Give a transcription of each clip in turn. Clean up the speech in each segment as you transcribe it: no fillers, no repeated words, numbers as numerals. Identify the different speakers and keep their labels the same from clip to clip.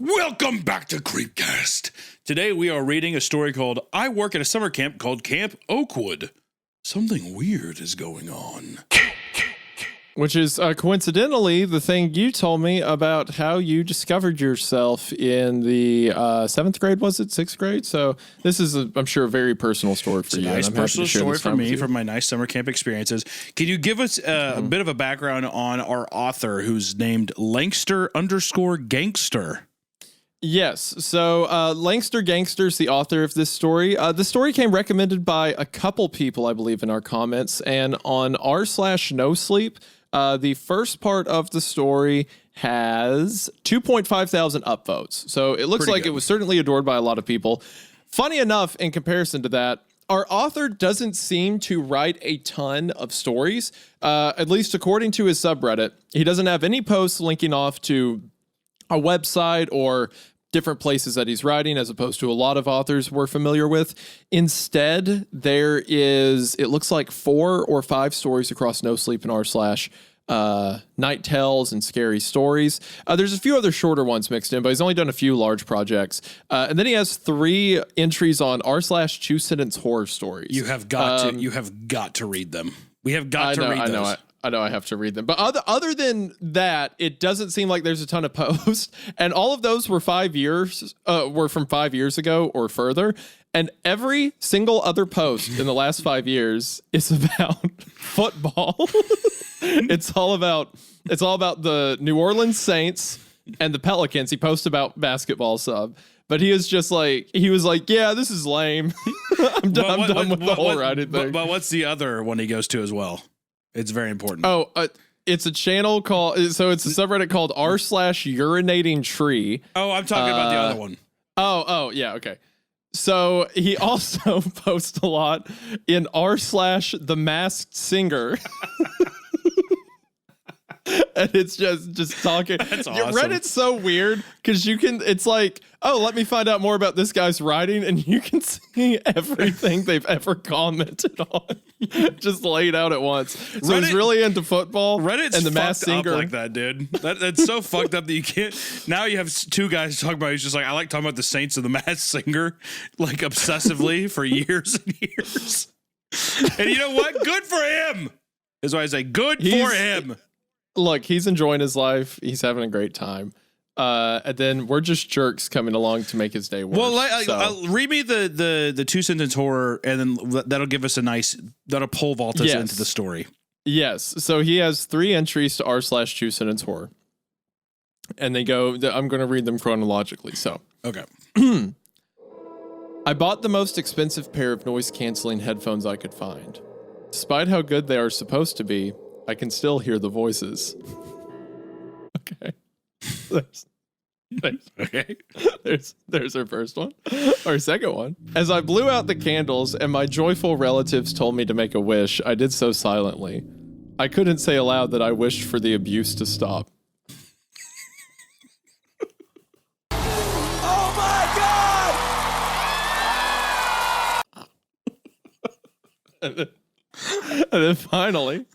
Speaker 1: Welcome back to Creepcast. Today we are reading a story called I Work at a Summer Camp called Camp Oakwood. Something weird is going on.
Speaker 2: Which is coincidentally the thing you told me about how you discovered yourself in the 7th grade, was it? 6th grade? So this is, I'm sure, a very personal story for you.
Speaker 1: Nice personal story for me from my nice summer camp experiences. Can you give us a bit of a background on our author who's named Langster_Gangster?
Speaker 2: Yes. So Langster Gangster is the author of this story. The story came recommended by a couple people, I believe, in our comments. And on r/NoSleep, the first part of the story has 2.5 thousand upvotes. So it looks like it was certainly adored by a lot of people. Funny enough, in comparison to that, our author doesn't seem to write a ton of stories, at least according to his subreddit. He doesn't have any posts linking off to a website or different places that he's writing, as opposed to a lot of authors we're familiar with. Instead, there is, it looks like 4 or 5 stories across No Sleep and Night Tales and Scary Stories. There's a few other shorter ones mixed in, but he's only done a few large projects. And then he has 3 entries on r/Two Sentence Horror Stories.
Speaker 1: You have got to read them. We have got to read those.
Speaker 2: I know I have to read them. But other than that, it doesn't seem like there's a ton of posts. And all of those were 5 years, were from 5 years ago or further. And every single other post in the last 5 years is about football. It's all about the New Orleans Saints and the Pelicans. He posts about basketball sub. But he was like, yeah, this is lame. I'm done with the whole writing thing.
Speaker 1: But what's the other one he goes to as well? It's very important.
Speaker 2: Oh, it's a channel called, so it's a subreddit called r/Urinating Tree.
Speaker 1: Oh, I'm talking about the other one.
Speaker 2: Oh, yeah, okay. So he also posts a lot in r/The Masked Singer. And it's just talking.
Speaker 1: That's awesome.
Speaker 2: Reddit's so weird because it's like, oh, let me find out more about this guy's writing, and you can see everything they've ever commented on, just laid out at once. So he's really into football.
Speaker 1: Reddit's
Speaker 2: and the Masked
Speaker 1: fucked
Speaker 2: Singer.
Speaker 1: up like that, dude. That's so fucked up that you can't. Now you have 2 guys talking about. He's just like, I like talking about the Saints and the Masked Singer, like obsessively for years and years. And you know what? Good for him. Is why I say good for him.
Speaker 2: Look, he's enjoying his life. He's having a great time. And then we're just jerks coming along to make his day worse.
Speaker 1: Well, read me the 2-sentence horror, and then that'll give us that'll pole vault us into the story.
Speaker 2: Yes. So he has 3 entries to r/Two Sentence Horror. And they go, I'm going to read them chronologically. So,
Speaker 1: okay.
Speaker 2: I bought the most expensive pair of noise canceling headphones I could find. Despite how good they are supposed to be, I can still hear the voices. Okay.
Speaker 1: Okay.
Speaker 2: There's our first one. Our second one. As I blew out the candles and my joyful relatives told me to make a wish, I did so silently. I couldn't say aloud that I wished for the abuse to stop.
Speaker 3: Oh my
Speaker 2: And
Speaker 3: God!
Speaker 2: then finally,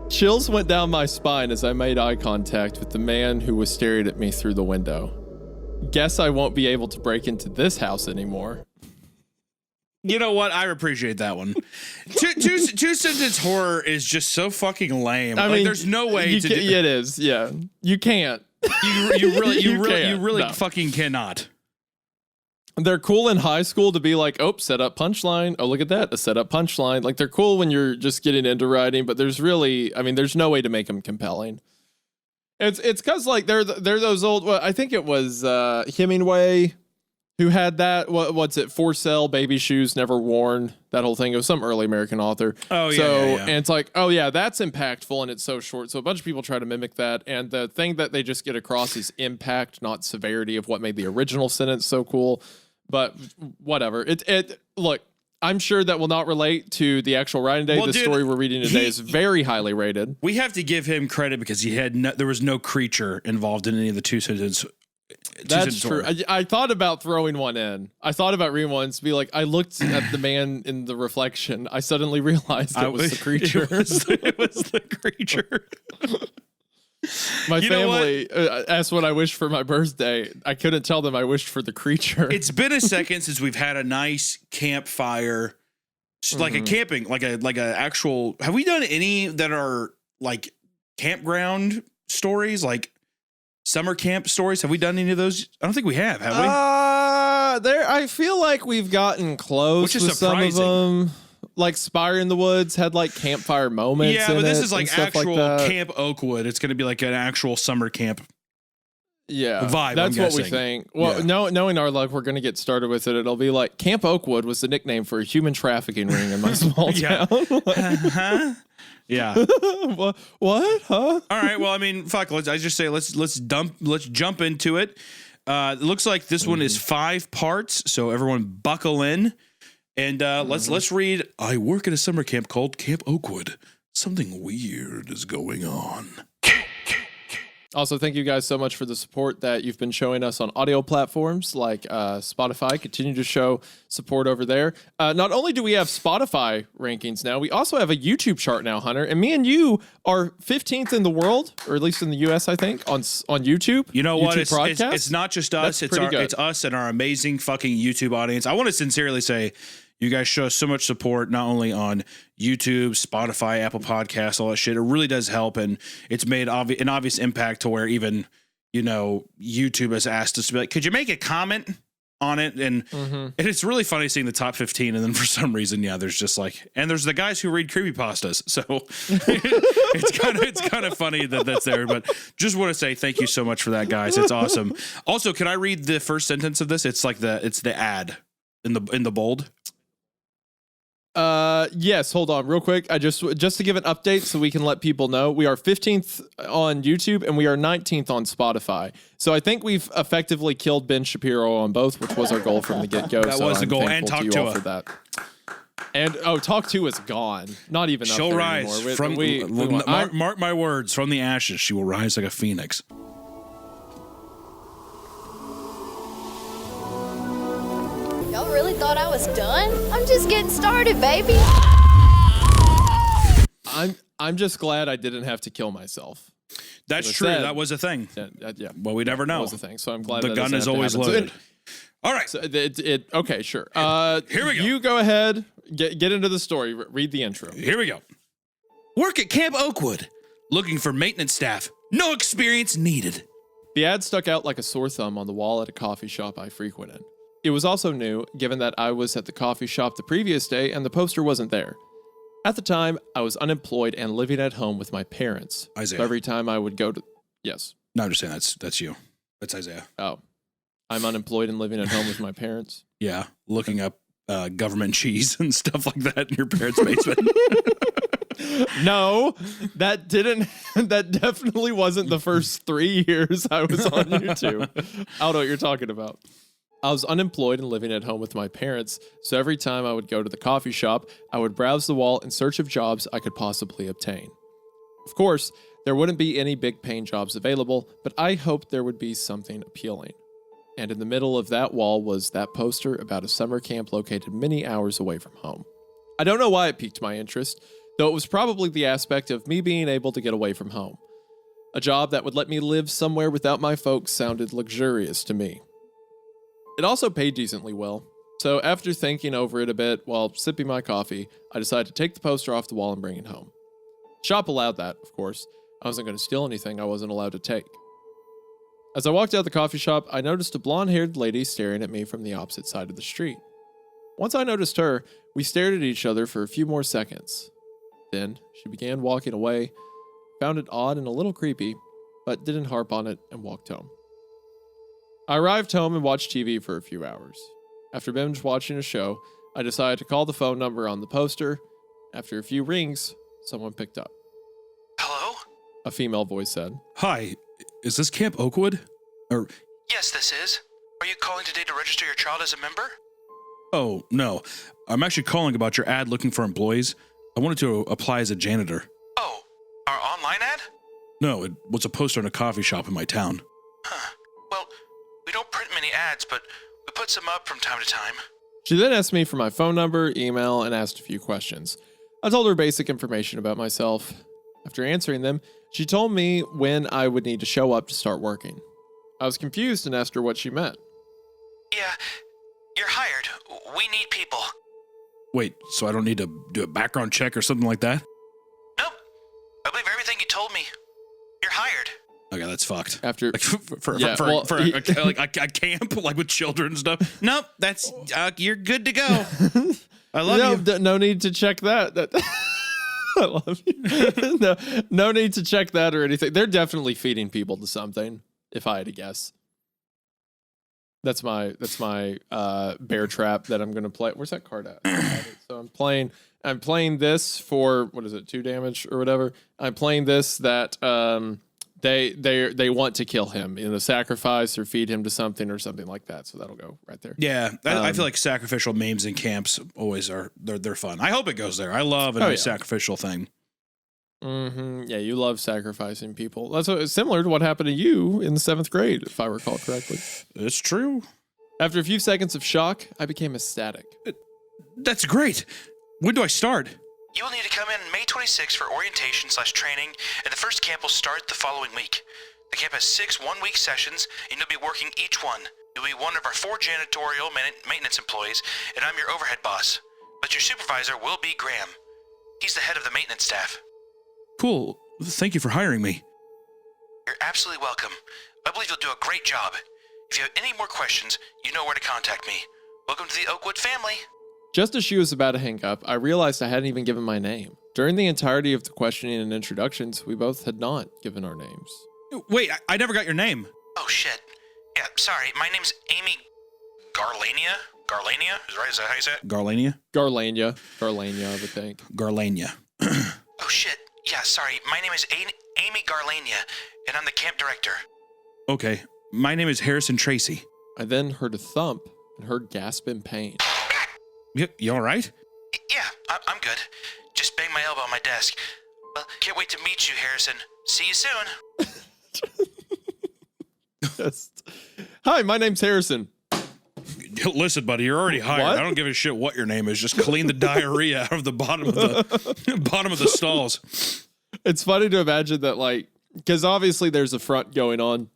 Speaker 2: chills went down my spine as I made eye contact with the man who was staring at me through the window. Guess I won't be able to break into this house anymore.
Speaker 1: You know what? I appreciate that one. Two-sentence horror is just so fucking lame. I mean, there's no way to do it.
Speaker 2: It is, yeah. You can't.
Speaker 1: You really fucking cannot.
Speaker 2: They're cool in high school to be like, oh, set up punchline. Oh, look at that, a set up punchline. Like, they're cool when you're just getting into writing, but there's no way to make them compelling. It's because like they're those old. Well, I think it was Hemingway who had that. What's it? For sale, baby shoes never worn. That whole thing. It was some early American author.
Speaker 1: Oh yeah.
Speaker 2: So
Speaker 1: yeah.
Speaker 2: and it's like, oh yeah, that's impactful and it's so short. So a bunch of people try to mimic that, and the thing that they just get across is impact, not severity of what made the original sentence so cool. But whatever. Look, I'm sure that will not relate to the actual writing day. The story we're reading today is very highly rated.
Speaker 1: We have to give him credit because there was no creature involved in any of the 2-sentence.
Speaker 2: That's true. I thought about throwing one in. I thought about reading one to be like, I looked at the man in the reflection. I suddenly realized it was the creature.
Speaker 1: It was the creature.
Speaker 2: My
Speaker 1: You know what?
Speaker 2: family asked what I wished for my birthday. I couldn't tell them I wished for the creature.
Speaker 1: It's been a second since we've had a nice campfire, like a camping, like a actual. Have we done any that are like campground stories, like summer camp stories? Have we done any of those? I don't think we have we?
Speaker 2: I feel like we've gotten close
Speaker 1: Which is
Speaker 2: with
Speaker 1: surprising.
Speaker 2: some of them. Like Spire in the Woods had like campfire moments.
Speaker 1: Yeah, but this
Speaker 2: in
Speaker 1: is
Speaker 2: it
Speaker 1: like
Speaker 2: and stuff
Speaker 1: actual
Speaker 2: that.
Speaker 1: Camp Oakwood. It's going to be like an actual summer camp.
Speaker 2: Yeah,
Speaker 1: vibe,
Speaker 2: that's
Speaker 1: I'm
Speaker 2: what we
Speaker 1: guessing.
Speaker 2: think. Well,
Speaker 1: Yeah.
Speaker 2: knowing our luck, we're going to get started with it. It'll be like Camp Oakwood was the nickname for a human trafficking ring in my small
Speaker 1: Yeah.
Speaker 2: town.
Speaker 1: Huh? Yeah.
Speaker 2: What? Huh?
Speaker 1: All right. Well, I mean, fuck. Let's jump into it. It looks like this one is 5 parts, so everyone buckle in, and let's read. I work at a summer camp called Camp Oakwood. Something weird is going on.
Speaker 2: Also, thank you guys so much for the support that you've been showing us on audio platforms like Spotify. Continue to show support over there. Not only do we have Spotify rankings now, we also have a YouTube chart now, Hunter. And me and you are 15th in the world, or at least in the US, I think, on YouTube.
Speaker 1: You know what?
Speaker 2: YouTube
Speaker 1: It's not just us.
Speaker 2: That's pretty good.
Speaker 1: It's us and our amazing fucking YouTube audience. I want to sincerely say, you guys show us so much support, not only on YouTube, Spotify, Apple Podcasts, all that shit. It really does help, and it's made an obvious impact to where even, YouTube has asked us to be like, could you make a comment on it? And it's really funny seeing the top 15, and then for some reason, there's just like, and there's the guys who read creepypastas. So it's kind of funny that that's there. But just want to say thank you so much for that, guys. It's awesome. Also, can I read the first sentence of this? It's like it's the ad in the bold.
Speaker 2: Yes, hold on real quick. I just to give an update so we can let people know, we are 15th on YouTube and we are 19th on Spotify. So I think we've effectively killed Ben Shapiro on both, which was our goal from the get-go.
Speaker 1: That was the goal. And
Speaker 2: thankful
Speaker 1: Talk
Speaker 2: you all
Speaker 1: to
Speaker 2: for that. And Talk to is gone. Not even up
Speaker 1: She'll
Speaker 2: there
Speaker 1: rise
Speaker 2: anymore.
Speaker 1: mark my words, from the ashes she will rise like a phoenix.
Speaker 4: Y'all really thought I was done? I'm just getting started, baby.
Speaker 2: I'm just glad I didn't have to kill myself.
Speaker 1: That's
Speaker 2: As I
Speaker 1: true.
Speaker 2: said,
Speaker 1: that was a thing.
Speaker 2: Yeah.
Speaker 1: Well, we never know.
Speaker 2: That was a thing. So I'm glad
Speaker 1: The
Speaker 2: that
Speaker 1: gun
Speaker 2: doesn't
Speaker 1: is
Speaker 2: have to
Speaker 1: always
Speaker 2: happen.
Speaker 1: loaded. All right.
Speaker 2: So okay, sure.
Speaker 1: Here we go.
Speaker 2: You go ahead. Get into the story. Read the intro.
Speaker 1: Here we go. Work at Camp Oakwood. Looking for maintenance staff. No experience needed.
Speaker 2: The ad stuck out like a sore thumb on the wall at a coffee shop I frequented. It was also new, given that I was at the coffee shop the previous day and the poster wasn't there. At the time, I was unemployed and living at home with my parents.
Speaker 1: Isaiah.
Speaker 2: So every time I would go to... Yes.
Speaker 1: No, I'm just saying that's you. That's Isaiah.
Speaker 2: Oh. I'm unemployed and living at home with my parents.
Speaker 1: Yeah. Looking up government cheese and stuff like that in your parents' basement.
Speaker 2: No, that definitely wasn't the first 3 years I was on YouTube. I don't know what you're talking about. I was unemployed and living at home with my parents, so every time I would go to the coffee shop, I would browse the wall in search of jobs I could possibly obtain. Of course, there wouldn't be any big paying jobs available, but I hoped there would be something appealing. And in the middle of that wall was that poster about a summer camp located many hours away from home. I don't know why it piqued my interest, though it was probably the aspect of me being able to get away from home. A job that would let me live somewhere without my folks sounded luxurious to me. It also paid decently well, so after thinking over it a bit while sipping my coffee, I decided to take the poster off the wall and bring it home. Shop allowed that, of course. I wasn't going to steal anything I wasn't allowed to take. As I walked out the coffee shop, I noticed a blonde-haired lady staring at me from the opposite side of the street. Once I noticed her, we stared at each other for a few more seconds. Then, she began walking away, found it odd and a little creepy, but didn't harp on it and walked home. I arrived home and watched TV for a few hours. After binge watching a show, I decided to call the phone number on the poster. After a few rings, someone picked up.
Speaker 1: Hello?
Speaker 2: A female voice said.
Speaker 1: Hi. Is this Camp Oakwood? Or
Speaker 5: Yes, this is. Are you calling today to register your child as a member?
Speaker 1: Oh, no. I'm actually calling about your ad looking for employees. I wanted to apply as a janitor.
Speaker 5: Oh, our online ad?
Speaker 1: No, it was a poster in a coffee shop in my town.
Speaker 5: Huh. Well, we don't print many ads, but we put some up from time to time.
Speaker 2: She then asked me for my phone number, email, and asked a few questions. I told her basic information about myself. After answering them, she told me when I would need to show up to start working. I was confused and asked her what she meant.
Speaker 5: Yeah, you're hired. We need people.
Speaker 1: Wait, so I don't need to do a background check or something like that?
Speaker 5: Nope. I believe everything you told me. You're hired.
Speaker 1: Okay, that's fucked.
Speaker 2: After
Speaker 1: Like for
Speaker 2: he-
Speaker 1: a camp like with children and stuff. Nope, that's you're good to go. I love you.
Speaker 2: No need to check that. I love you. no need to check that or anything. They're definitely feeding people to something, if I had to guess. That's my bear trap that I'm gonna play. Where's that card at? So I'm playing this for, what is it, 2 damage or whatever. I'm playing this that they want to kill him in a sacrifice or feed him to something or something like that. So that'll go right there.
Speaker 1: Yeah, I feel like sacrificial memes in camps always are. They're fun. I hope it goes there. I love a nice sacrificial thing.
Speaker 2: Mm-hmm. Yeah, you love sacrificing people. That's similar to what happened to you in the 7th grade, if I recall correctly.
Speaker 1: It's true.
Speaker 2: After a few seconds of shock, I became ecstatic.
Speaker 1: That's great. When do I start?
Speaker 5: You will need to come in May 26th for orientation/training, and the first camp will start the following week. The camp has 6 one-week sessions, and you'll be working each one. You'll be one of our 4 janitorial maintenance employees, and I'm your overhead boss. But your supervisor will be Graham. He's the head of the maintenance staff.
Speaker 1: Cool. Thank you for hiring me.
Speaker 5: You're absolutely welcome. I believe you'll do a great job. If you have any more questions, you know where to contact me. Welcome to the Oakwood family.
Speaker 2: Just as she was about to hang up, I realized I hadn't even given my name. During the entirety of the questioning and introductions, we both had not given our names.
Speaker 1: Wait, I never got your name.
Speaker 5: Oh, shit. Yeah, sorry. My name's Amy Garlania. Garlania? Is that how you say it?
Speaker 1: Garlania?
Speaker 2: Garlania, I would think.
Speaker 1: Garlania.
Speaker 5: Oh, shit. Yeah, sorry. My name is Amy Garlania, and I'm the camp director.
Speaker 1: Okay. My name is Harrison Tracy.
Speaker 2: I then heard a thump and heard gasp in pain.
Speaker 1: You all right?
Speaker 5: Yeah, I'm good. Just banged my elbow on my desk. Well, can't wait to meet you, Harrison. See you soon.
Speaker 2: Yes. Hi, my name's Harrison.
Speaker 1: Listen, buddy, you're already hired.
Speaker 2: What?
Speaker 1: I don't give a shit what your name is. Just clean the diarrhea out of the bottom of the stalls.
Speaker 2: It's funny to imagine that, like, because obviously there's a front going on,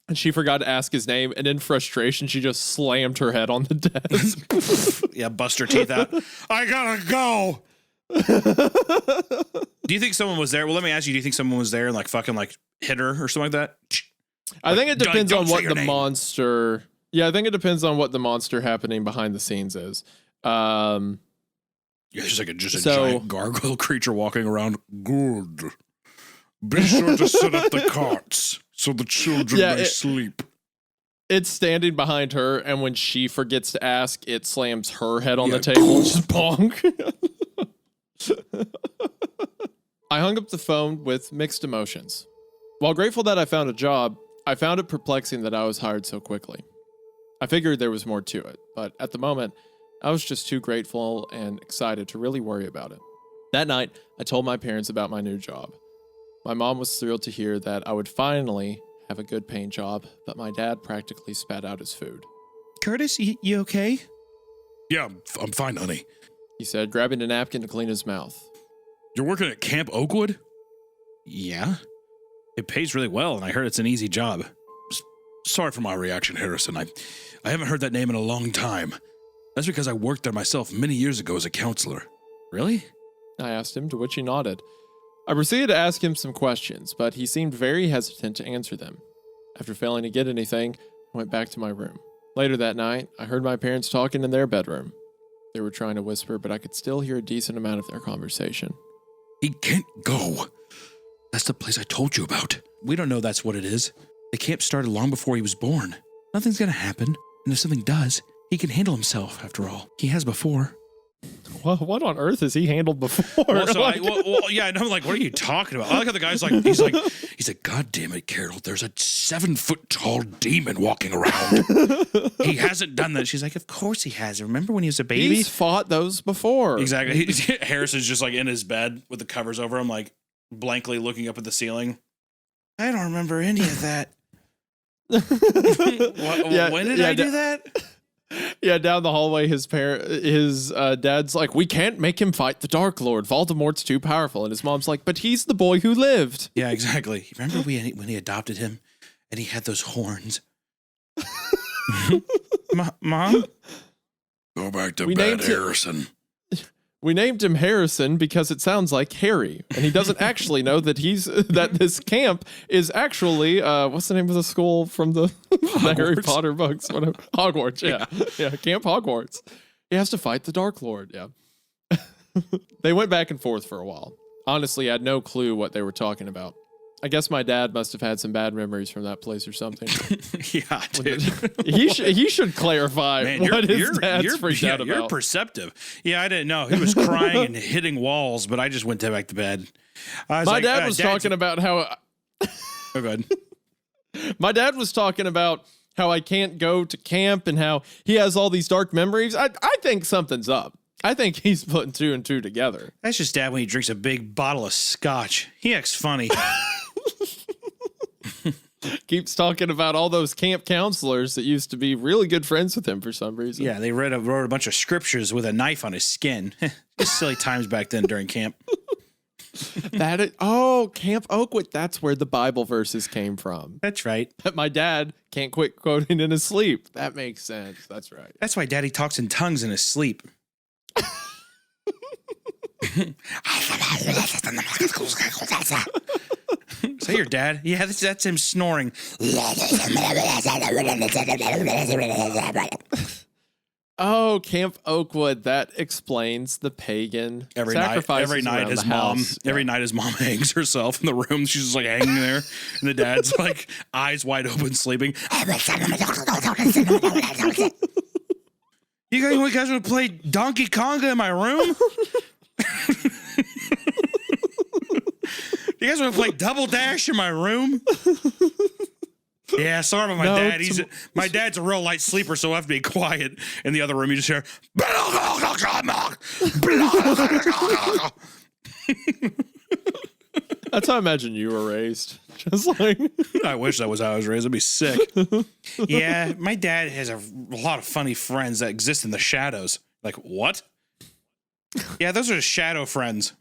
Speaker 2: and she forgot to ask his name, and in frustration, she just slammed her head on the desk.
Speaker 1: Yeah, bust her teeth out. I gotta go. Do you think someone was there? Well, let me ask you. Do you think someone was there and like fucking like hit her or something like that?
Speaker 2: I think it depends
Speaker 1: don't
Speaker 2: on
Speaker 1: say
Speaker 2: what
Speaker 1: your
Speaker 2: the
Speaker 1: name.
Speaker 2: monster. Yeah, I think it depends on what the monster happening behind the scenes is.
Speaker 1: Yeah, it's just a
Speaker 2: So-
Speaker 1: giant gargoyle creature walking around. Good. Be sure to set up the carts so the children may sleep.
Speaker 2: It's standing behind her, and when she forgets to ask, it slams her head on the table. Just bonk. I hung up the phone with mixed emotions. While grateful that I found a job, I found it perplexing that I was hired so quickly. I figured there was more to it, but at the moment, I was just too grateful and excited to really worry about it. That night, I told my parents about my new job. My mom was thrilled to hear that I would finally have a good paying job, but my dad practically spat out his food.
Speaker 1: Curtis, you okay? Yeah, I'm fine, honey.
Speaker 2: He said, grabbing a napkin to clean his mouth.
Speaker 1: You're working at Camp Oakwood? Yeah. It pays really well, and I heard it's an easy job. Sorry for my reaction, Harrison. I haven't heard that name in a long time. That's because I worked there myself many years ago as a counselor. Really?
Speaker 2: I asked him, to which he nodded. I proceeded to ask him some questions, but he seemed very hesitant to answer them. After failing to get anything, I went back to my room. Later that night, I heard my parents talking in their bedroom. They were trying to whisper, but I could still hear a decent amount of their conversation.
Speaker 1: He can't go. That's the place I told you about. We don't know that's what it is. The camp started long before he was born. Nothing's gonna happen, and if something does, he can handle himself, after all. He has before.
Speaker 2: Well, what on earth has he handled before?
Speaker 1: Well, yeah, and I'm like, what are you talking about? I like how the guy's like, he's like, God damn it, Carol, there's a 7-foot-tall demon walking around. He hasn't done that. She's like, of course he has. Remember when he was a baby?
Speaker 2: He's fought those before.
Speaker 1: Exactly. Harrison's just like in his bed with the covers over him, like blankly looking up at the ceiling. I don't remember any of that. When did I do that?
Speaker 2: Yeah, down the hallway, his dad's like, we can't make him fight the Dark Lord. Voldemort's too powerful. And his mom's like, but he's the boy who lived.
Speaker 1: Yeah, exactly. Remember when he adopted him and he had those horns? Mom? Go back to bed, Harrison.
Speaker 2: We named him Harrison because it sounds like Harry, and he doesn't actually know that that this camp is actually what's the name of the school from the Harry Potter books? Hogwarts, yeah, Camp Hogwarts. He has to fight the Dark Lord. Yeah, they went back and forth for a while. Honestly, I had no clue what they were talking about. I guess my dad must have had some bad memories from that place or something.
Speaker 1: Yeah, dude.
Speaker 2: He should clarify. Man, what his dad's freaked out about.
Speaker 1: You're perceptive. Yeah, I didn't know. He was crying and hitting walls, but I just went back to bed.
Speaker 2: My dad was talking about how...
Speaker 1: Oh, good.
Speaker 2: My dad was talking about how I can't go to camp and how he has all these dark memories. I think something's up. I think he's putting 2 and 2 together.
Speaker 1: That's just dad when he drinks a big bottle of scotch. He acts funny.
Speaker 2: Keeps talking about all those camp counselors that used to be really good friends with him for some reason.
Speaker 1: Yeah, they wrote a bunch of scriptures with a knife on his skin. Just silly times back then during camp.
Speaker 2: Camp Oakwood. That's where the Bible verses came from.
Speaker 1: That's right.
Speaker 2: That my dad can't quit quoting in his sleep. That makes sense. That's right.
Speaker 1: That's why Daddy talks in tongues in his sleep. Say your dad. Yeah, that's him snoring.
Speaker 2: Oh, Camp Oakwood. That explains the pagan sacrifices.
Speaker 1: Every night his mom hangs herself in the room. She's just like hanging there, and the dad's like eyes wide open, sleeping. You guys want to play Donkey Konga in my room? You guys want to play Double Dash in my room? Yeah, sorry about my dad. My dad's a real light sleeper, so I have to be quiet. In the other room, you just hear.
Speaker 2: That's how I imagine you were raised. Just like
Speaker 1: I wish that was how I was raised. I'd be sick. Yeah, my dad has a lot of funny friends that exist in the shadows. Like what? Yeah, those are shadow friends.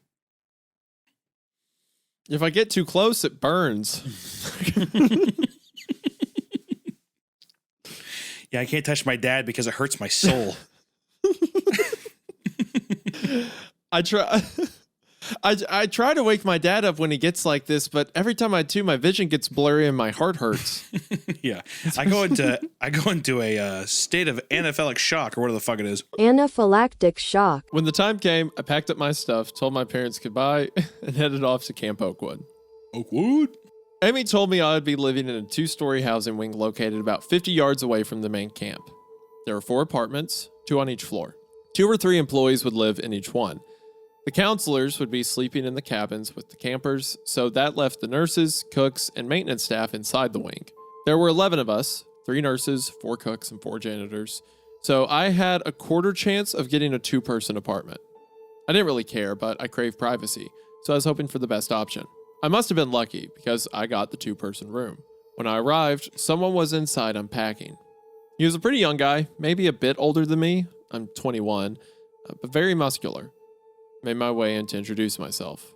Speaker 2: If I get too close, it burns.
Speaker 1: Yeah, I can't touch my dad because it hurts my soul.
Speaker 2: I try to wake my dad up when he gets like this, but every time I do, my vision gets blurry and my heart hurts.
Speaker 1: Yeah, I go into a state of anaphylactic shock, or whatever the fuck it is.
Speaker 3: Anaphylactic shock.
Speaker 2: When the time came, I packed up my stuff, told my parents goodbye, and headed off to Camp Oakwood.
Speaker 1: Oakwood?
Speaker 2: Amy told me I would be living in a 2-story housing wing located about 50 yards away from the main camp. There were 4 apartments, 2 on each floor. 2 or 3 employees would live in each one. The counselors would be sleeping in the cabins with the campers, so that left the nurses, cooks, and maintenance staff inside the wing. There were 11 of us, 3 nurses, 4 cooks, and 4 janitors, so I had a quarter chance of getting a 2-person apartment. I didn't really care, but I craved privacy, so I was hoping for the best option. I must have been lucky because I got the 2-person room. When I arrived, someone was inside unpacking. He was a pretty young guy, maybe a bit older than me. I'm 21, but very muscular. Made my way in to introduce myself.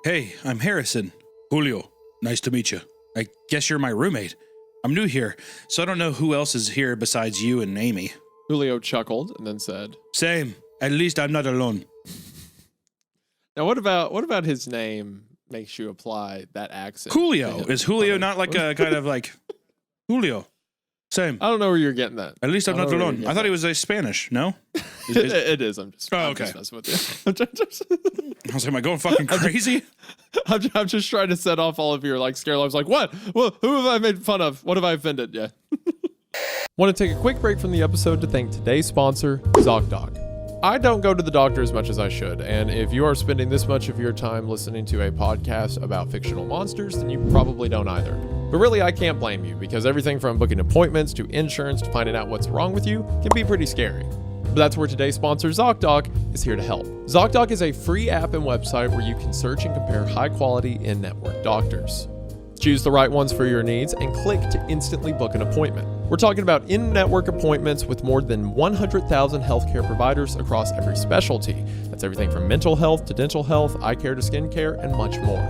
Speaker 1: Hey, I'm Harrison. Julio, nice to meet you. I guess you're my roommate. I'm new here, so I don't know who else is here besides you and Amy.
Speaker 2: Julio chuckled and then said,
Speaker 1: Same. At least I'm not alone.
Speaker 2: Now, what about his name makes you apply that accent?
Speaker 1: Julio. Is Julio not like a kind of like Julio? Same.
Speaker 2: I don't know where you're getting that.
Speaker 1: At least I'm not alone. I thought he was a Spanish. No?
Speaker 2: It is. I'm just
Speaker 1: okay.
Speaker 2: Messing with you.
Speaker 1: I was like, am I going fucking crazy?
Speaker 2: I'm just trying to set off all of your like scare alarms. Like, what? Well, who have I made fun of? What have I offended? Yeah. Want to take a quick break from the episode to thank today's sponsor, ZocDoc. I don't go to the doctor as much as I should, and if you are spending this much of your time listening to a podcast about fictional monsters, then you probably don't either. But really, I can't blame you, because everything from booking appointments to insurance to finding out what's wrong with you can be pretty scary. But that's where today's sponsor, ZocDoc, is here to help. ZocDoc is a free app and website where you can search and compare high-quality in-network doctors. Choose the right ones for your needs and click to instantly book an appointment. We're talking about in-network appointments with more than 100,000 healthcare providers across every specialty. That's everything from mental health to dental health, eye care to skin care, and much more.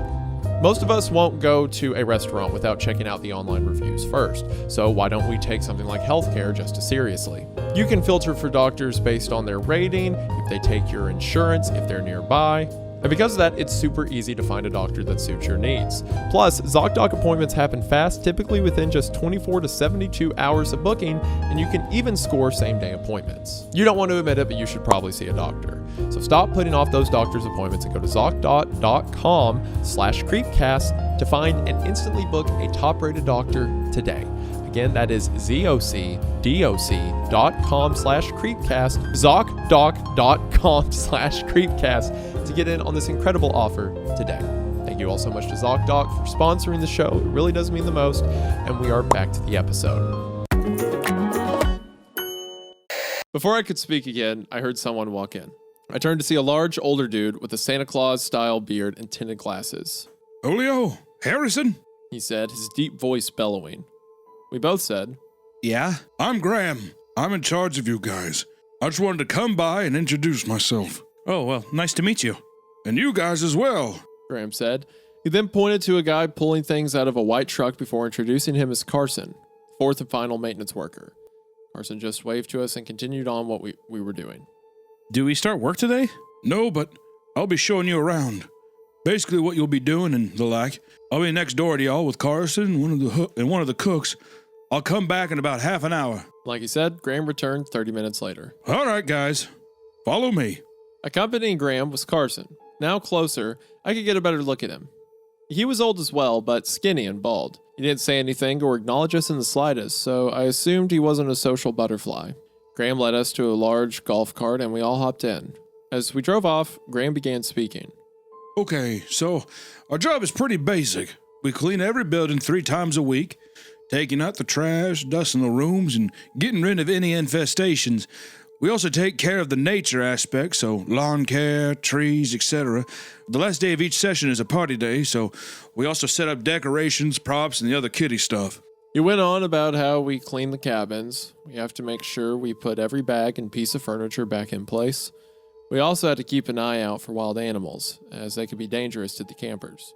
Speaker 2: Most of us won't go to a restaurant without checking out the online reviews first, so why don't we take something like healthcare just as seriously? You can filter for doctors based on their rating, if they take your insurance, if they're nearby. And because of that, it's super easy to find a doctor that suits your needs. Plus, ZocDoc appointments happen fast, typically within just 24 to 72 hours of booking, and you can even score same-day appointments. You don't want to admit it, but you should probably see a doctor. So stop putting off those doctor's appointments and go to ZocDoc.com/Creepcast to find and instantly book a top-rated doctor today. Again, that is ZocDoc.com/Creepcast, ZocDoc.com/Creepcast to get in on this incredible offer today. Thank you all so much to ZocDoc for sponsoring the show. It really does mean the most. And we are back to the episode. Before I could speak again, I heard someone walk in. I turned to see a large, older dude with a Santa Claus-style beard and tinted glasses.
Speaker 1: Julio, Harrison?
Speaker 2: He said, his deep voice bellowing. We both said,
Speaker 1: Yeah? I'm Graham. I'm in charge of you guys. I just wanted to come by and introduce myself. Oh, well, nice to meet you. And you guys as well.
Speaker 2: Graham said. He then pointed to a guy pulling things out of a white truck before introducing him as Carson, fourth and final maintenance worker. Carson just waved to us and continued on what we were doing.
Speaker 1: Do we start work today? No, but I'll be showing you around. Basically what you'll be doing and the like. I'll be next door to y'all with Carson and one of the cooks. I'll come back in about half an hour.
Speaker 2: Like he said, Graham returned 30 minutes later.
Speaker 1: All right, guys. Follow me.
Speaker 2: Accompanying Graham was Carson. Now closer, I could get a better look at him. He was old as well, but skinny and bald. He didn't say anything or acknowledge us in the slightest, so I assumed he wasn't a social butterfly. Graham led us to a large golf cart and we all hopped in. As we drove off, Graham began speaking.
Speaker 1: Okay, so our job is pretty basic. We clean every building 3 times a week, taking out the trash, dusting the rooms, and getting rid of any infestations. We also take care of the nature aspect, so lawn care, trees, etc. The last day of each session is a party day, so we also set up decorations, props, and the other kiddie stuff.
Speaker 2: He went on about how we clean the cabins. We have to make sure we put every bag and piece of furniture back in place. We also had to keep an eye out for wild animals, as they could be dangerous to the campers.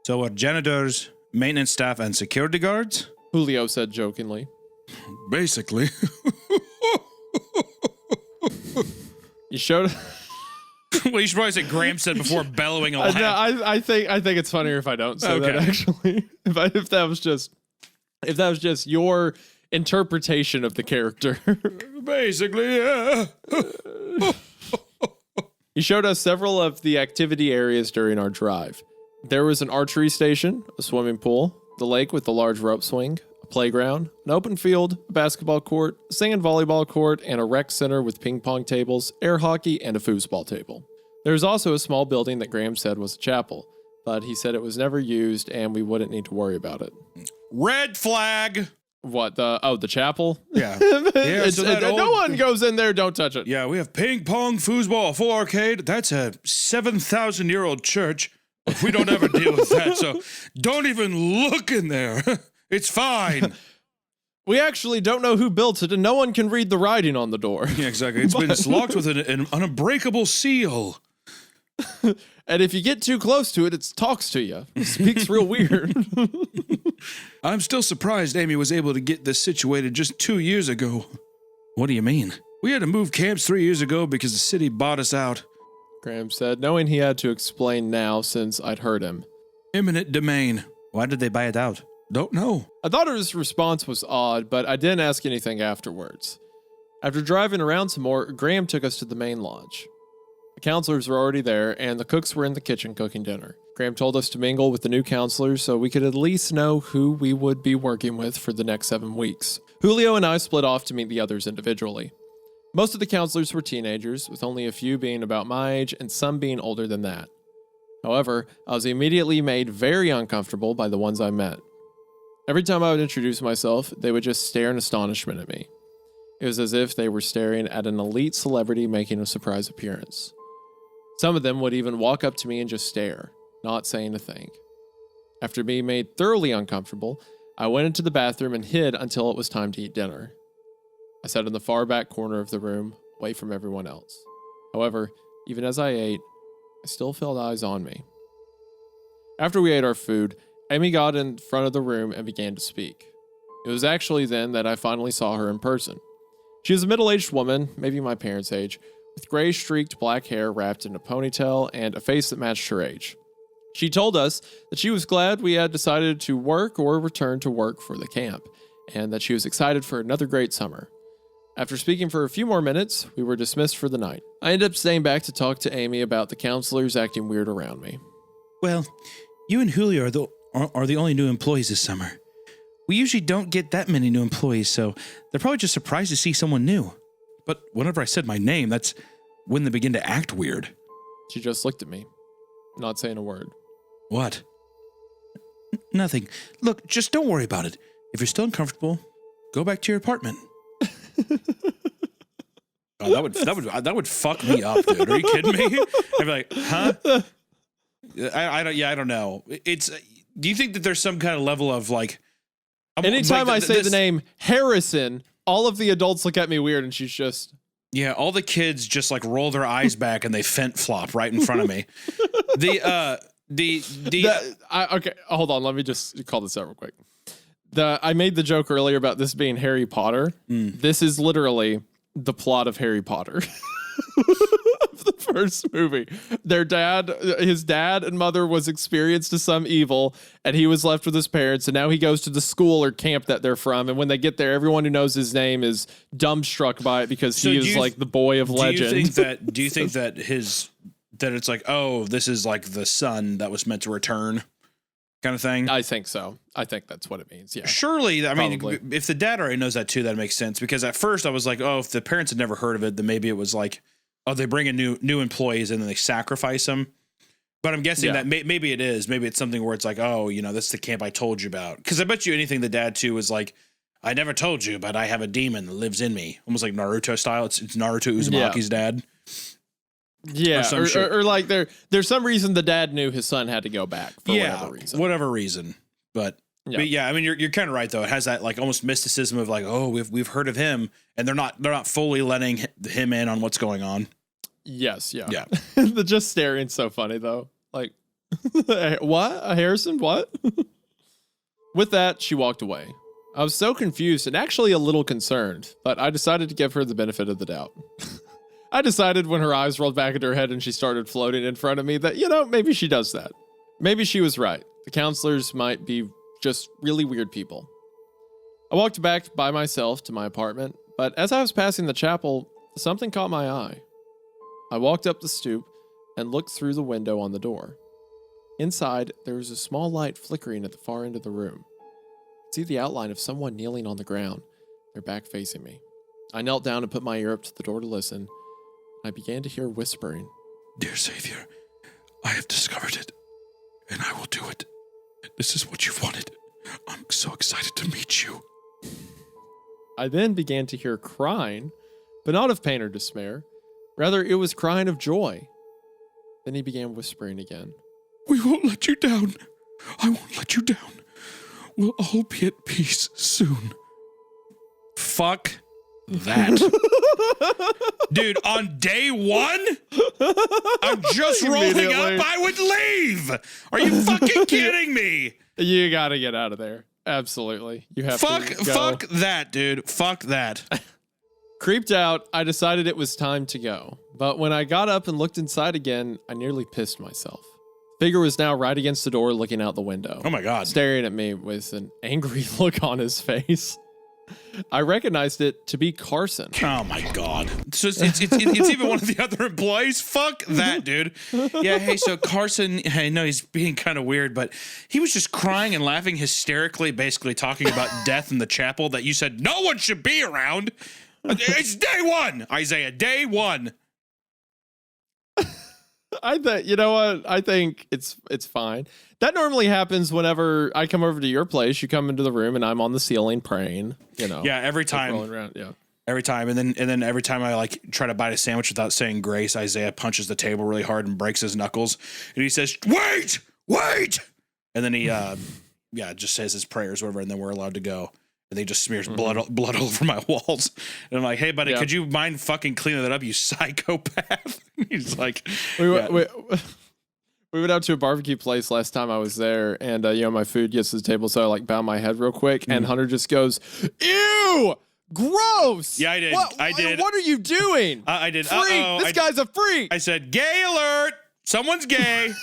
Speaker 1: So we're janitors, maintenance staff, and security guards?
Speaker 2: Julio said jokingly.
Speaker 1: Basically.
Speaker 2: You showed...
Speaker 1: Well, you should probably say Graham said before bellowing a laugh.
Speaker 2: No, I think it's funnier if I don't say that,
Speaker 1: Okay.
Speaker 2: actually. If that was just your interpretation of the character.
Speaker 1: Basically, yeah.
Speaker 2: He showed us several of the activity areas during our drive. There was an archery station, a swimming pool, the lake with the large rope swing, a playground, an open field, a basketball court, a sand volleyball court, and a rec center with ping pong tables, air hockey, and a foosball table. There was also a small building that Graham said was a chapel, but he said it was never used and we wouldn't need to worry about it.
Speaker 1: Red flag.
Speaker 2: What, the chapel?
Speaker 1: Yeah.
Speaker 2: No one goes in there, don't touch it.
Speaker 1: Yeah, we have ping pong, foosball, a full arcade. That's a 7,000-year-old church. We don't ever deal with that, so don't even look in there. It's fine.
Speaker 2: We actually don't know who built it, and no one can read the writing on the door.
Speaker 1: Yeah, exactly. It's been locked with an unbreakable seal.
Speaker 2: And if you get too close to it, it talks to you. It speaks real weird.
Speaker 1: I'm still surprised Amy was able to get this situated just 2 years ago. What do you mean? We had to move camps 3 years ago because the city bought us out.
Speaker 2: Graham said, knowing he had to explain now since I'd heard him.
Speaker 1: Eminent domain.
Speaker 6: Why did they buy it out?
Speaker 1: Don't know.
Speaker 2: I thought his response was odd, but I didn't ask anything afterwards. After driving around some more, Graham took us to the main lodge. The counselors were already there, and the cooks were in the kitchen cooking dinner. Graham told us to mingle with the new counselors so we could at least know who we would be working with for the next 7 weeks. Julio and I split off to meet the others individually. Most of the counselors were teenagers, with only a few being about my age and some being older than that. However, I was immediately made very uncomfortable by the ones I met. Every time I would introduce myself, they would just stare in astonishment at me. It was as if they were staring at an elite celebrity making a surprise appearance. Some of them would even walk up to me and just stare, not saying a thing. After being made thoroughly uncomfortable, I went into the bathroom and hid until it was time to eat dinner. I sat in the far back corner of the room, away from everyone else. However, even as I ate, I still felt eyes on me. After we ate our food, Amy got in front of the room and began to speak. It was actually then that I finally saw her in person. She was a middle-aged woman, maybe my parents' age, with gray streaked black hair wrapped in a ponytail and a face that matched her age. She told us that she was glad we had decided to work or return to work for the camp, and that she was excited for another great summer. After speaking for a few more minutes, we were dismissed for the night. I ended up staying back to talk to Amy about the counselors acting weird around me.
Speaker 1: Well, you and Julio are the only new employees this summer. We usually don't get that many new employees, so they're probably just surprised to see someone new. But whenever I said my name, that's when they begin to act weird.
Speaker 2: She just looked at me, not saying a word.
Speaker 1: What? Nothing. Look, just don't worry about it. If you're still uncomfortable, go back to your apartment. Oh, that would fuck me up, dude. Are you kidding me? I'd be like, huh? I don't know. Do you think that there's some kind of level of like?
Speaker 2: Anytime I say the name Harrison, all of the adults look at me weird, and she's just.
Speaker 1: Yeah, all the kids just like roll their eyes back and they fent flop right in front of me.
Speaker 2: Okay, hold on. Let me just call this out real quick. I made the joke earlier about this being Harry Potter. This is literally the plot of Harry Potter. Of the first movie. His dad and mother was experienced to some evil, and he was left with his parents, and now he goes to the school or camp that they're from, and when they get there, everyone who knows his name is dumbstruck by it because he is like the boy of legend.
Speaker 1: Do you think that it's like, oh, this is like the son that was meant to return kind of thing?
Speaker 2: I think so. I think that's what it means. Yeah.
Speaker 1: Surely, I mean,
Speaker 2: Probably.
Speaker 1: if the dad already knows that too, that makes sense. Because at first I was like, oh, if the parents had never heard of it, then maybe it was like, oh, they bring in new employees and then they sacrifice them. But I'm guessing that maybe it is. Maybe it's something where it's like, oh, that's the camp I told you about. Because I bet you anything the dad too is like, I never told you, but I have a demon that lives in me. Almost like Naruto style. It's Naruto Uzumaki's dad.
Speaker 2: Yeah, or like there's some reason the dad knew his son had to go back for
Speaker 1: whatever reason. But yeah, I mean you're kind of right though. It has that like almost mysticism of like, oh, we've heard of him, and they're not fully letting him in on what's going on.
Speaker 2: Yes, yeah. The just staring's so funny though. Like, what? Harrison? What? With that, she walked away. I was so confused and actually a little concerned, but I decided to give her the benefit of the doubt. I decided when her eyes rolled back into her head and she started floating in front of me that, maybe she does that. Maybe she was right. The counselors might be just really weird people. I walked back by myself to my apartment, but as I was passing the chapel, something caught my eye. I walked up the stoop and looked through the window on the door. Inside, there was a small light flickering at the far end of the room. I could see the outline of someone kneeling on the ground, their back facing me. I knelt down and put my ear up to the door to listen. I began to hear whispering.
Speaker 1: Dear Savior, I have discovered it, and I will do it. This is what you've wanted. I'm so excited to meet you.
Speaker 2: I then began to hear crying, but not of pain or despair. Rather, it was crying of joy. Then he began whispering again.
Speaker 1: We won't let you down. I won't let you down. We'll all be at peace soon. Fuck that. Dude, on day one, I'm just rolling up, I would leave. Are you fucking kidding me?
Speaker 2: You gotta get out of there. Absolutely. You have to go.
Speaker 1: Fuck that, dude. Fuck that.
Speaker 2: Creeped out, I decided it was time to go. But when I got up and looked inside again, I nearly pissed myself. Figure was now right against the door looking out the window.
Speaker 1: Oh my God.
Speaker 2: Staring at me with an angry look on his face. I recognized it to be Carson.
Speaker 1: Oh my God. So it's even one of the other employees? Fuck that, dude. Yeah, hey, so Carson, I know he's being kind of weird, but he was just crying and laughing hysterically, basically talking about death in the chapel that you said no one should be around. It's day one, Isaiah, day one.
Speaker 2: I think it's fine. That normally happens whenever I come over to your place. You come into the room and I'm on the ceiling praying.
Speaker 1: Yeah, every time.
Speaker 2: Rolling around, yeah.
Speaker 1: Every time, and then every time I like try to bite a sandwich without saying grace, Isaiah punches the table really hard and breaks his knuckles, and he says, "Wait!" And then he just says his prayers, or whatever, and then we're allowed to go. And they just smears blood all over my walls. And I'm like, hey, buddy, could you mind fucking cleaning that up, you psychopath? He's like,
Speaker 2: we went out to a barbecue place last time I was there, and my food gets to the table, so I like bow my head real quick, and Hunter just goes, "Ew, gross."
Speaker 1: Yeah, I did. I did.
Speaker 2: What are you doing?
Speaker 1: I did.
Speaker 2: Freak. This guy's a freak.
Speaker 1: I said, "Gay alert! Someone's gay."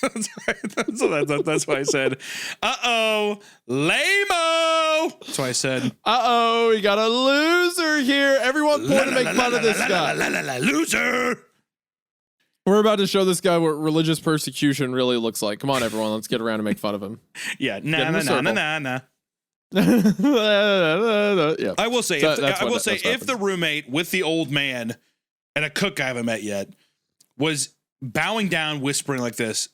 Speaker 1: That's why I said, "Uh-oh, lame-o." That's why I said,
Speaker 2: "Uh-oh, we got a loser here." Everyone point to make fun of this guy.
Speaker 1: Loser.
Speaker 2: We're about to show this guy what religious persecution really looks like. Come on, everyone, let's get around and make fun of him.
Speaker 1: Yeah, nah.
Speaker 2: Yeah.
Speaker 1: I will say, if the roommate with the old man and a cook I haven't met yet was bowing down, whispering like this,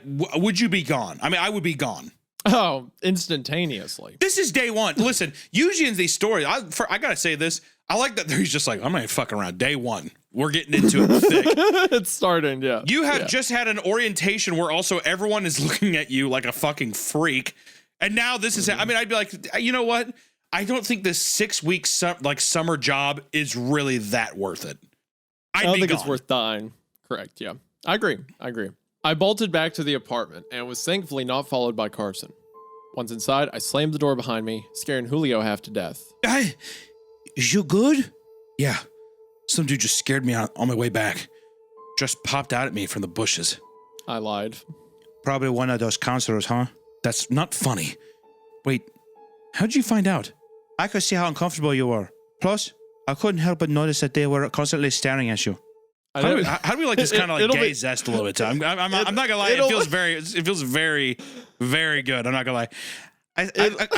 Speaker 1: would you be gone? I mean, I would be gone.
Speaker 2: Oh, instantaneously.
Speaker 1: This is day one. Listen, usually in these stories, I gotta say this. I like that he's just like, I'm not fucking around. Day one, we're getting into it thick.
Speaker 2: It's starting, yeah.
Speaker 1: You have just had an orientation where also everyone is looking at you like a fucking freak, and now this is. I mean, I'd be like, you know what? I don't think this 6-week summer job is really that worth it.
Speaker 2: I don't think it's worth dying. Correct. Yeah, I agree. I bolted back to the apartment and was thankfully not followed by Carson. Once inside, I slammed the door behind me, scaring Julio half to death.
Speaker 1: Is you good? Yeah. Some dude just scared me on my way back. Just popped out at me from the bushes.
Speaker 2: I lied.
Speaker 1: Probably one of those counselors, huh? That's not funny. Wait, how'd you find out? I could see how uncomfortable you were. Plus, I couldn't help but notice that they were constantly staring at you. How do we like this kind of like gay zest a little bit? I'm not gonna lie. It feels very, very good. I'm not gonna lie. I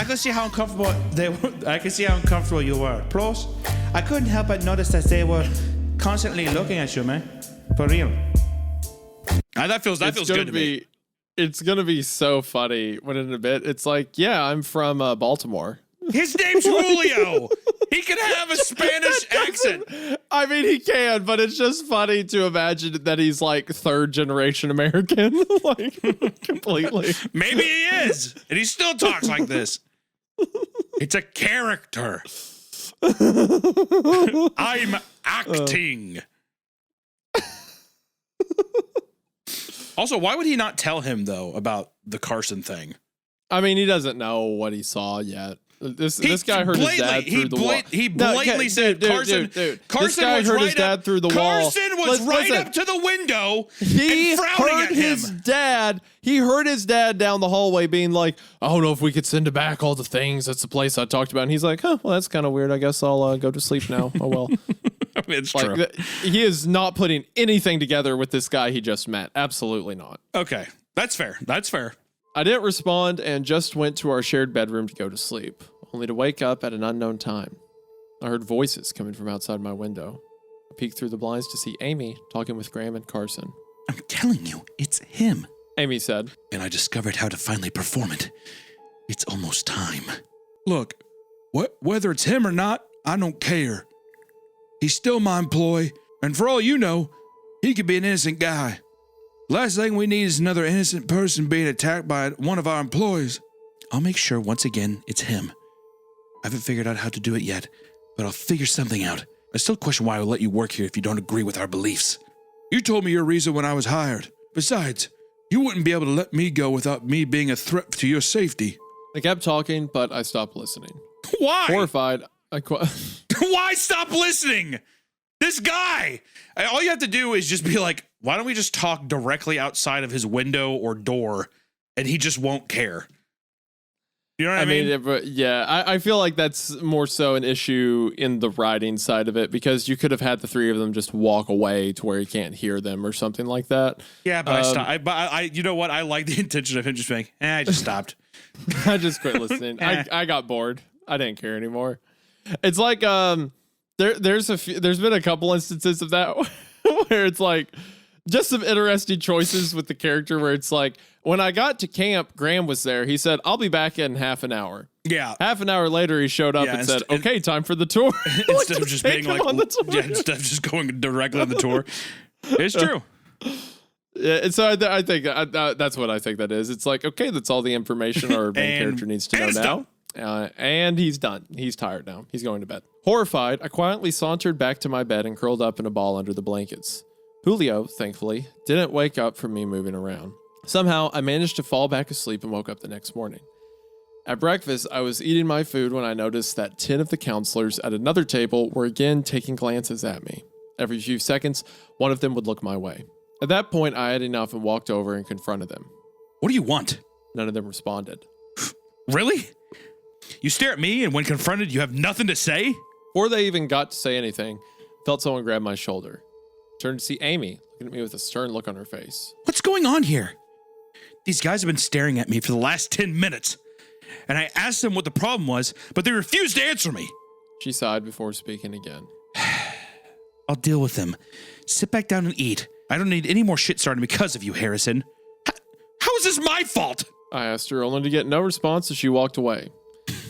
Speaker 1: could see how uncomfortable they were. I could see how uncomfortable you were. Plus, I couldn't help but notice that they were constantly looking at you, man. For real. That feels good to me.
Speaker 2: It's gonna be so funny when in a bit it's like, yeah, I'm from Baltimore.
Speaker 1: His name's Julio. He can have a Spanish accent.
Speaker 2: I mean, he can, but it's just funny to imagine that he's like 3rd generation American, like completely.
Speaker 1: Maybe he is, and he still talks like this. It's a character. I'm acting. Also, why would he not tell him though about the Carson thing?
Speaker 2: I mean, he doesn't know what he saw yet. This guy heard his dad through the wall.
Speaker 1: He blatantly said,
Speaker 2: Carson this guy heard his dad through the wall.
Speaker 1: Carson was up to the window
Speaker 2: and
Speaker 1: frowning at him.
Speaker 2: He heard his dad down the hallway being like, I don't know if we could send back all the things. That's the place I talked about. And he's like, well, that's kind of weird. I guess I'll go to sleep now. Oh, well.
Speaker 1: I mean, it's true.
Speaker 2: He is not putting anything together with this guy he just met. Absolutely not.
Speaker 1: Okay. That's fair.
Speaker 2: I didn't respond and just went to our shared bedroom to go to sleep, only to wake up at an unknown time. I heard voices coming from outside my window. I peeked through the blinds to see Amy talking with Graham and Carson.
Speaker 1: I'm telling you, it's him,
Speaker 2: Amy said.
Speaker 1: And I discovered how to finally perform it. It's almost time. Look, whether it's him or not, I don't care. He's still my employee, and for all you know, he could be an innocent guy. Last thing we need is another innocent person being attacked by one of our employees. I'll make sure once again it's him. I haven't figured out how to do it yet, but I'll figure something out. I still question why I would let you work here if you don't agree with our beliefs. You told me your reason when I was hired. Besides, you wouldn't be able to let me go without me being a threat to your safety.
Speaker 2: They kept talking, but I stopped listening.
Speaker 1: Why?
Speaker 2: Horrified,
Speaker 1: Why stop listening? This guy. All you have to do is just be like, why don't we just talk directly outside of his window or door, and he just won't care. You know what I mean?
Speaker 2: Yeah, I feel like that's more so an issue in the writing side of it, because you could have had the three of them just walk away to where he can't hear them or something like that.
Speaker 1: Yeah, but I stopped. You know what? I like the intention of him just being, I just stopped.
Speaker 2: I just quit listening. I got bored. I didn't care anymore. It's like there's been a couple instances of that where it's like just some interesting choices with the character where it's like, when I got to camp, Graham was there. He said, I'll be back in half an hour.
Speaker 1: Yeah.
Speaker 2: Half an hour later, he showed up and said, okay, time for the tour.
Speaker 1: Instead of just being like, instead of just going directly on the tour. It's true.
Speaker 2: Yeah, and so I think that's what I think that is. It's like, okay, that's all the information our main character needs to know now. And he's done. He's tired now. He's going to bed. Horrified, I quietly sauntered back to my bed and curled up in a ball under the blankets. Julio, thankfully, didn't wake up from me moving around. Somehow, I managed to fall back asleep and woke up the next morning. At breakfast, I was eating my food when I noticed that 10 of the counselors at another table were again taking glances at me. Every few seconds, one of them would look my way. At that point, I had enough and walked over and confronted them.
Speaker 1: What do you want?
Speaker 2: None of them responded.
Speaker 1: Really? You stare at me, and when confronted, you have nothing to say?
Speaker 2: Before they even got to say anything, I felt someone grab my shoulder. I turned to see Amy, looking at me with a stern look on her face.
Speaker 1: What's going on here? These guys have been staring at me for the last 10 minutes, and I asked them what the problem was, but they refused to answer me.
Speaker 2: She sighed before speaking again.
Speaker 1: I'll deal with them. Sit back down and eat. I don't need any more shit starting because of you, Harrison. How is this my fault?
Speaker 2: I asked her, only to get no response as she walked away.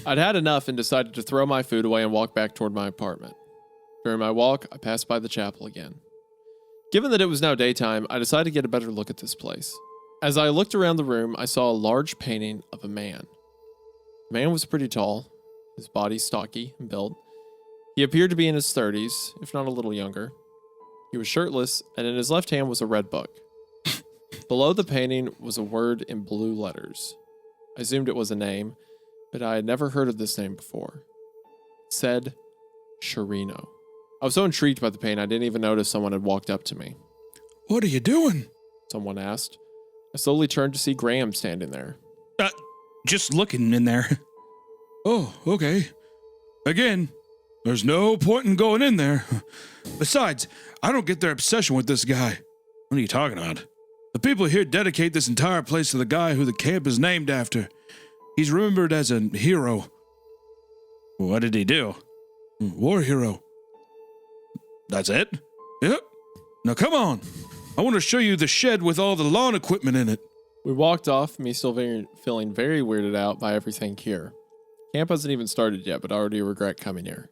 Speaker 2: I'd had enough and decided to throw my food away and walk back toward my apartment. During my walk, I passed by the chapel again. Given that it was now daytime, I decided to get a better look at this place. As I looked around the room, I saw a large painting of a man. The man was pretty tall, his body stocky and built. He appeared to be in his 30s, if not a little younger. He was shirtless, and in his left hand was a red book. Below the painting was a word in blue letters. I assumed it was a name, but I had never heard of this name before. It said Sharino. I was so intrigued by the painting, I didn't even notice someone had walked up to me.
Speaker 1: What are you doing?
Speaker 2: Someone asked. I slowly turned to see Graham standing there.
Speaker 1: Just looking in there. Oh, okay. Again, there's no point in going in there. Besides, I don't get their obsession with this guy. What are you talking about? The people here dedicate this entire place to the guy who the camp is named after. He's remembered as a hero. What did he do? War hero. That's it? Yep. Now come on. I want to show you the shed with all the lawn equipment in it.
Speaker 2: We walked off, me still feeling very weirded out by everything here. Camp hasn't even started yet, but I already regret coming here.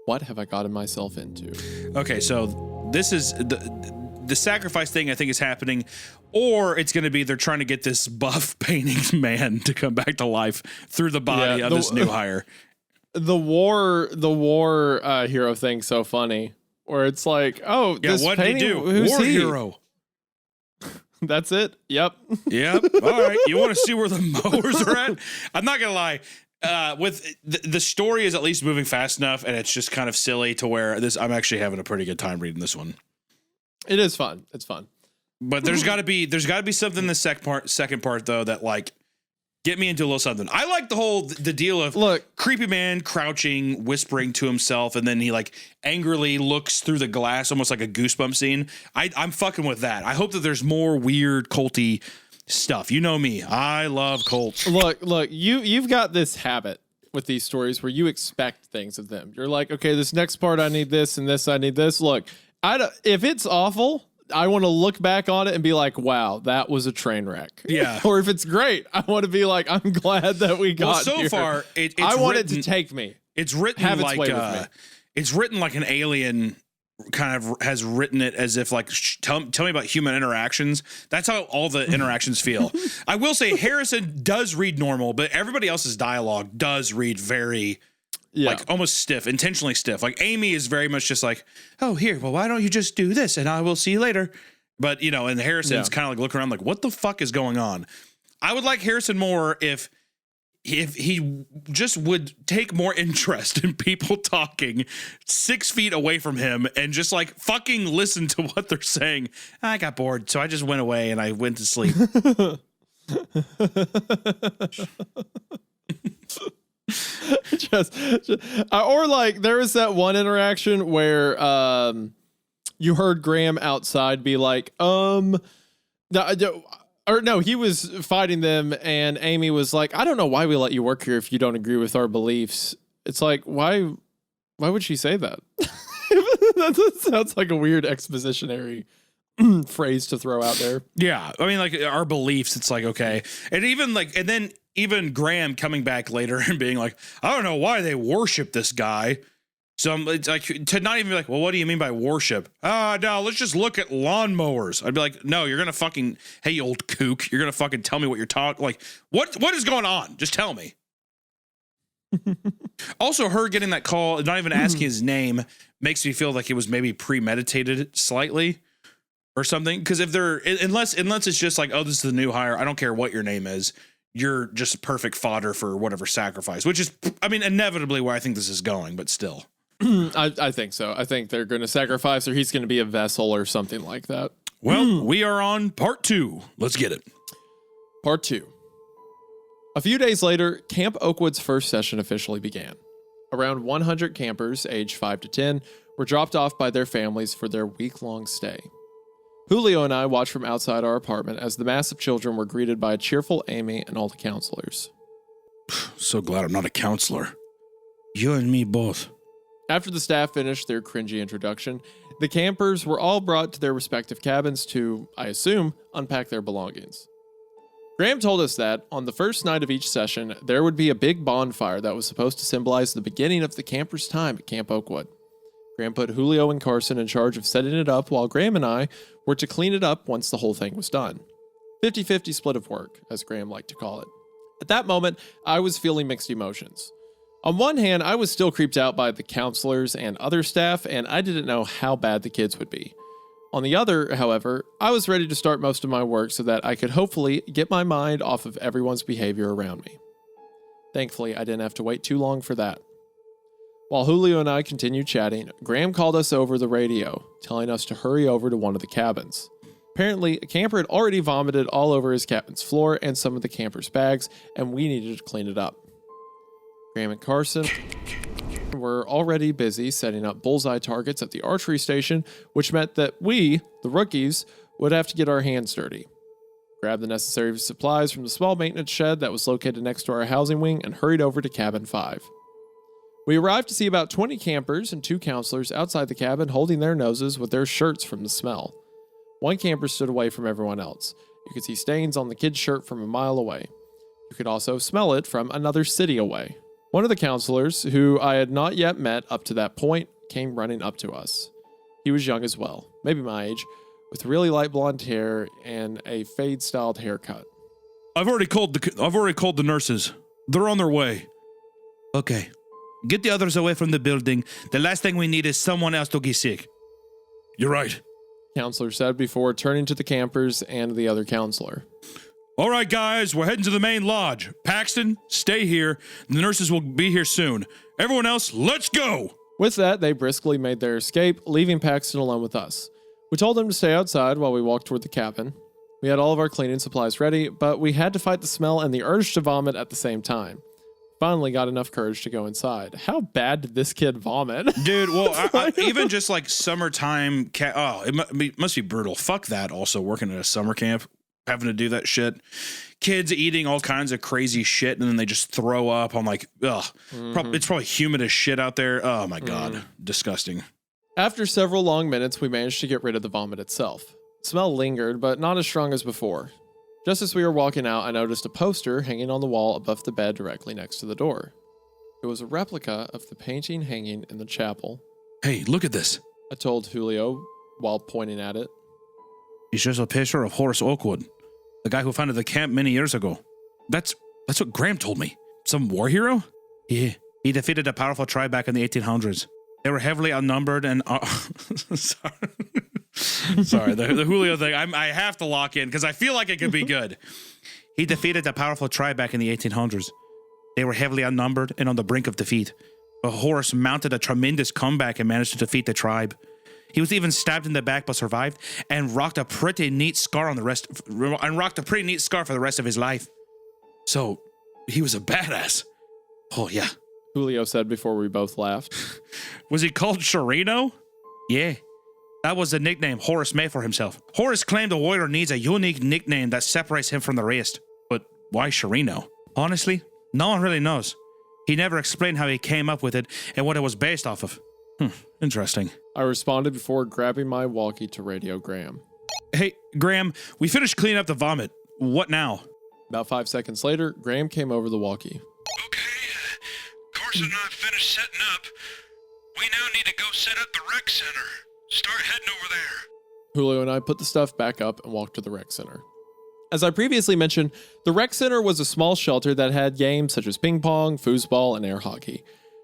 Speaker 2: What have I gotten myself into? Okay,
Speaker 1: so this is the sacrifice thing I think is happening, or it's going to be they're trying to get this buff painting man to come back to life through the body of this new hire.
Speaker 2: The war hero thing's so funny, where it's like, oh,
Speaker 1: yeah,
Speaker 2: this
Speaker 1: what did he do?
Speaker 2: Who's
Speaker 1: War
Speaker 2: he?
Speaker 1: hero.
Speaker 2: That's it. Yep.
Speaker 1: Yep. All right. You want to see where the mowers are at? I'm not gonna lie. With the story is at least moving fast enough, and it's just kind of silly to where I'm actually having a pretty good time reading this one.
Speaker 2: It is fun. It's fun.
Speaker 1: But there's got to be something in the second part though that like get me into a little something. I like the deal of creepy man crouching, whispering to himself, and then he like angrily looks through the glass, almost like a Goosebump scene. I'm fucking with that. I hope that there's more weird culty stuff. You know me. I love cults.
Speaker 2: Look, you've got this habit with these stories where you expect things of them. You're like, okay, this next part I need this and this I need this. Look, if it's awful, I want to look back on it and be like, wow, that was a train wreck.
Speaker 1: Yeah.
Speaker 2: Or if it's great, I want to be like, I'm glad that we got
Speaker 1: so
Speaker 2: here.
Speaker 1: far,
Speaker 2: I want it to take me.
Speaker 1: It's written it's written like an alien kind of has written it, as if like tell me about human interactions. That's how all the interactions feel. I will say Harrison does read normal, but everybody else's dialogue does read very like almost stiff, intentionally stiff. Like Amy is very much just like, oh, here, well, why don't you just do this and I will see you later. But you know, and Harrison's kind of like looking around like, what the fuck is going on? I would like Harrison more if he just would take more interest in people talking 6 feet away from him and just like fucking listen to what they're saying. I got bored, so I just went away and I went to sleep.
Speaker 2: Or like there was that one interaction where you heard Graham outside be like, he was fighting them and Amy was like, I don't know why we let you work here if you don't agree with our beliefs. It's like, why would she say that? That sounds like a weird expositionary phrase to throw out there.
Speaker 1: Yeah. I mean, like our beliefs, it's like, okay. And even like, and then even Graham coming back later and being like, I don't know why they worship this guy. So it's like to not even be like, well, what do you mean by worship? No, let's just look at lawnmowers. I'd be like, no, you're gonna fucking, hey, you old kook, you're gonna fucking tell me what you're talking. Like, what is going on? Just tell me. Also, her getting that call, not even asking his name, makes me feel like it was maybe premeditated slightly or something. Because if they're unless it's just like, oh, this is the new hire, I don't care what your name is, you're just perfect fodder for whatever sacrifice. Which is, I mean, inevitably where I think this is going, but still.
Speaker 2: I think so. I think they're going to sacrifice, or he's going to be a vessel or something like that.
Speaker 1: Well, we are on part 2. Let's get it.
Speaker 2: Part 2. A few days later, Camp Oakwood's first session officially began. Around 100 campers, aged 5 to 10, were dropped off by their families for their week-long stay. Julio and I watched from outside our apartment as the mass of children were greeted by a cheerful Amy and all the counselors.
Speaker 1: So glad I'm not a counselor. You and me both.
Speaker 2: After the staff finished their cringy introduction, the campers were all brought to their respective cabins to, I assume, unpack their belongings. Graham told us that, on the first night of each session, there would be a big bonfire that was supposed to symbolize the beginning of the campers' time at Camp Oakwood. Graham put Julio and Carson in charge of setting it up, while Graham and I were to clean it up once the whole thing was done. 50-50 split of work, as Graham liked to call it. At that moment, I was feeling mixed emotions. On one hand, I was still creeped out by the counselors and other staff, and I didn't know how bad the kids would be. On the other, however, I was ready to start most of my work so that I could hopefully get my mind off of everyone's behavior around me. Thankfully, I didn't have to wait too long for that. While Julio and I continued chatting, Graham called us over the radio, telling us to hurry over to one of the cabins. Apparently, a camper had already vomited all over his cabin's floor and some of the campers' bags, and we needed to clean it up. Graham and Carson were already busy setting up bullseye targets at the archery station, which meant that we, the rookies, would have to get our hands dirty. Grabbed the necessary supplies from the small maintenance shed that was located next to our housing wing and hurried over to cabin 5. We arrived to see about 20 campers and 2 counselors outside the cabin holding their noses with their shirts from the smell. One camper stood away from everyone else. You could see stains on the kid's shirt from a mile away. You could also smell it from another city away. One of the counselors, who I had not yet met up to that point, came running up to us. He was young as well, maybe my age, with really light blonde hair and a fade-styled haircut.
Speaker 1: I've already called the nurses. They're on their way. Okay. Get the others away from the building. The last thing we need is someone else to get sick. You're right.
Speaker 2: Counselor said before turning to the campers and the other counselor.
Speaker 1: All right, guys, we're heading to the main lodge. Paxton, stay here. The nurses will be here soon. Everyone else, let's go.
Speaker 2: With that, they briskly made their escape, leaving Paxton alone with us. We told him to stay outside while we walked toward the cabin. We had all of our cleaning supplies ready, but we had to fight the smell and the urge to vomit at the same time. Finally got enough courage to go inside. How bad did this kid vomit?
Speaker 1: Dude, well, even just like summertime, it must be brutal. Fuck that, also working at a summer camp, having to do that shit. Kids eating all kinds of crazy shit, and then they just throw up. I'm like, ugh. It's probably humid as shit out there. Oh my God, disgusting.
Speaker 2: After several long minutes, we managed to get rid of the vomit itself. The smell lingered, but not as strong as before. Just as we were walking out, I noticed a poster hanging on the wall above the bed directly next to the door. It was a replica of the painting hanging in the chapel.
Speaker 1: Hey, look at this.
Speaker 2: I told Julio while pointing at it.
Speaker 1: It's just a picture of Horace Oakwood, the guy who founded the camp many years ago. That's what Graham told me. Some war hero? Yeah. He defeated a powerful tribe back in the 1800s. They were heavily outnumbered and... Sorry, the Julio thing, I have to lock in because I feel like it could be good. He defeated a powerful tribe back in the 1800s. They were heavily outnumbered and on the brink of defeat. But Horace mounted a tremendous comeback and managed to defeat the tribe. He was even stabbed in the back but survived and rocked a pretty neat scar for the rest of his life. So, he was a badass. Oh, yeah.
Speaker 2: Julio said before we both laughed.
Speaker 1: Was he called Sharino? Yeah. That was the nickname Horace made for himself. Horace claimed a warrior needs a unique nickname that separates him from the rest. But why Sharino? Honestly, no one really knows. He never explained how he came up with it and what it was based off of. Interesting.
Speaker 2: I responded before grabbing my walkie to radio Graham.
Speaker 1: Hey, Graham, we finished cleaning up the vomit. What now?
Speaker 2: About 5 seconds later, Graham came over the walkie.
Speaker 5: Okay, Carson and I finished setting up. We now need to go set up the rec center. Start heading over there.
Speaker 2: Julio and I put the stuff back up and walked to the rec center. As I previously mentioned, the rec center was a small shelter that had games such as ping pong, foosball, and air hockey.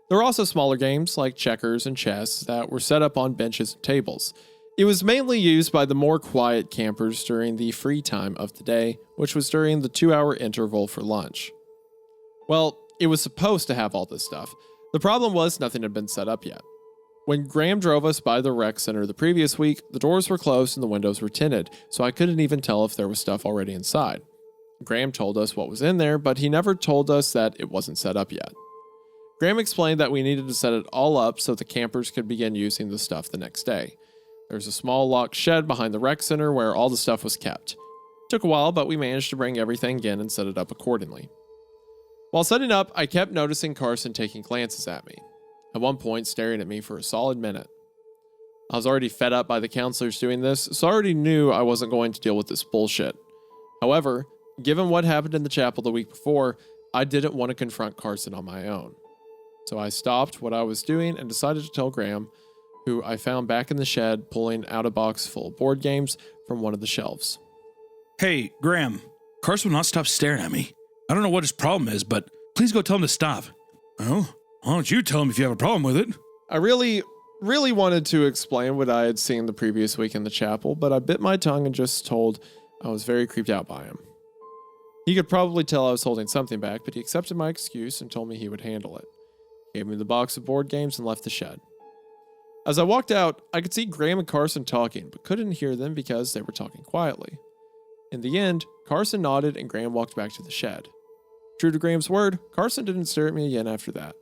Speaker 2: There were also smaller games like checkers and chess that were set up on benches and tables. It was mainly used by the more quiet campers during the free time of the day, which was during the 2-hour interval for lunch. Well, it was supposed to have all this stuff. The problem was nothing had been set up yet. When Graham drove us by the rec center the previous week, the doors were closed and the windows were tinted, so I couldn't even tell if there was stuff already inside. Graham told us what was in there, but he never told us that it wasn't set up yet. Graham explained that we needed to set it all up so the campers could begin using the stuff the next day. There's a small locked shed behind the rec center where all the stuff was kept. It took a while, but we managed to bring everything in and set it up accordingly. While setting up, I kept noticing Carson taking glances at me, at one point staring at me for a solid minute. I was already fed up by the counselors doing this, so I already knew I wasn't going to deal with this bullshit. However, given what happened in the chapel the week before, I didn't want to confront Carson on my own. So I stopped what I was doing and decided to tell Graham, who I found back in the shed pulling out a box full of board games from one of the shelves.
Speaker 1: Hey, Graham, Carson will not stop staring at me. I don't know what his problem is, but please go tell him to stop. Oh, why don't you tell him if you have a problem with it?
Speaker 2: I really wanted to explain what I had seen the previous week in the chapel, but I bit my tongue and just told I was very creeped out by him. He could probably tell I was holding something back, but he accepted my excuse and told me he would handle it. He gave me the box of board games and left the shed. As I walked out, I could see Graham and Carson talking, but couldn't hear them because they were talking quietly. In the end, Carson nodded and Graham walked back to the shed. True to Graham's word, Carson didn't stare at me again after that.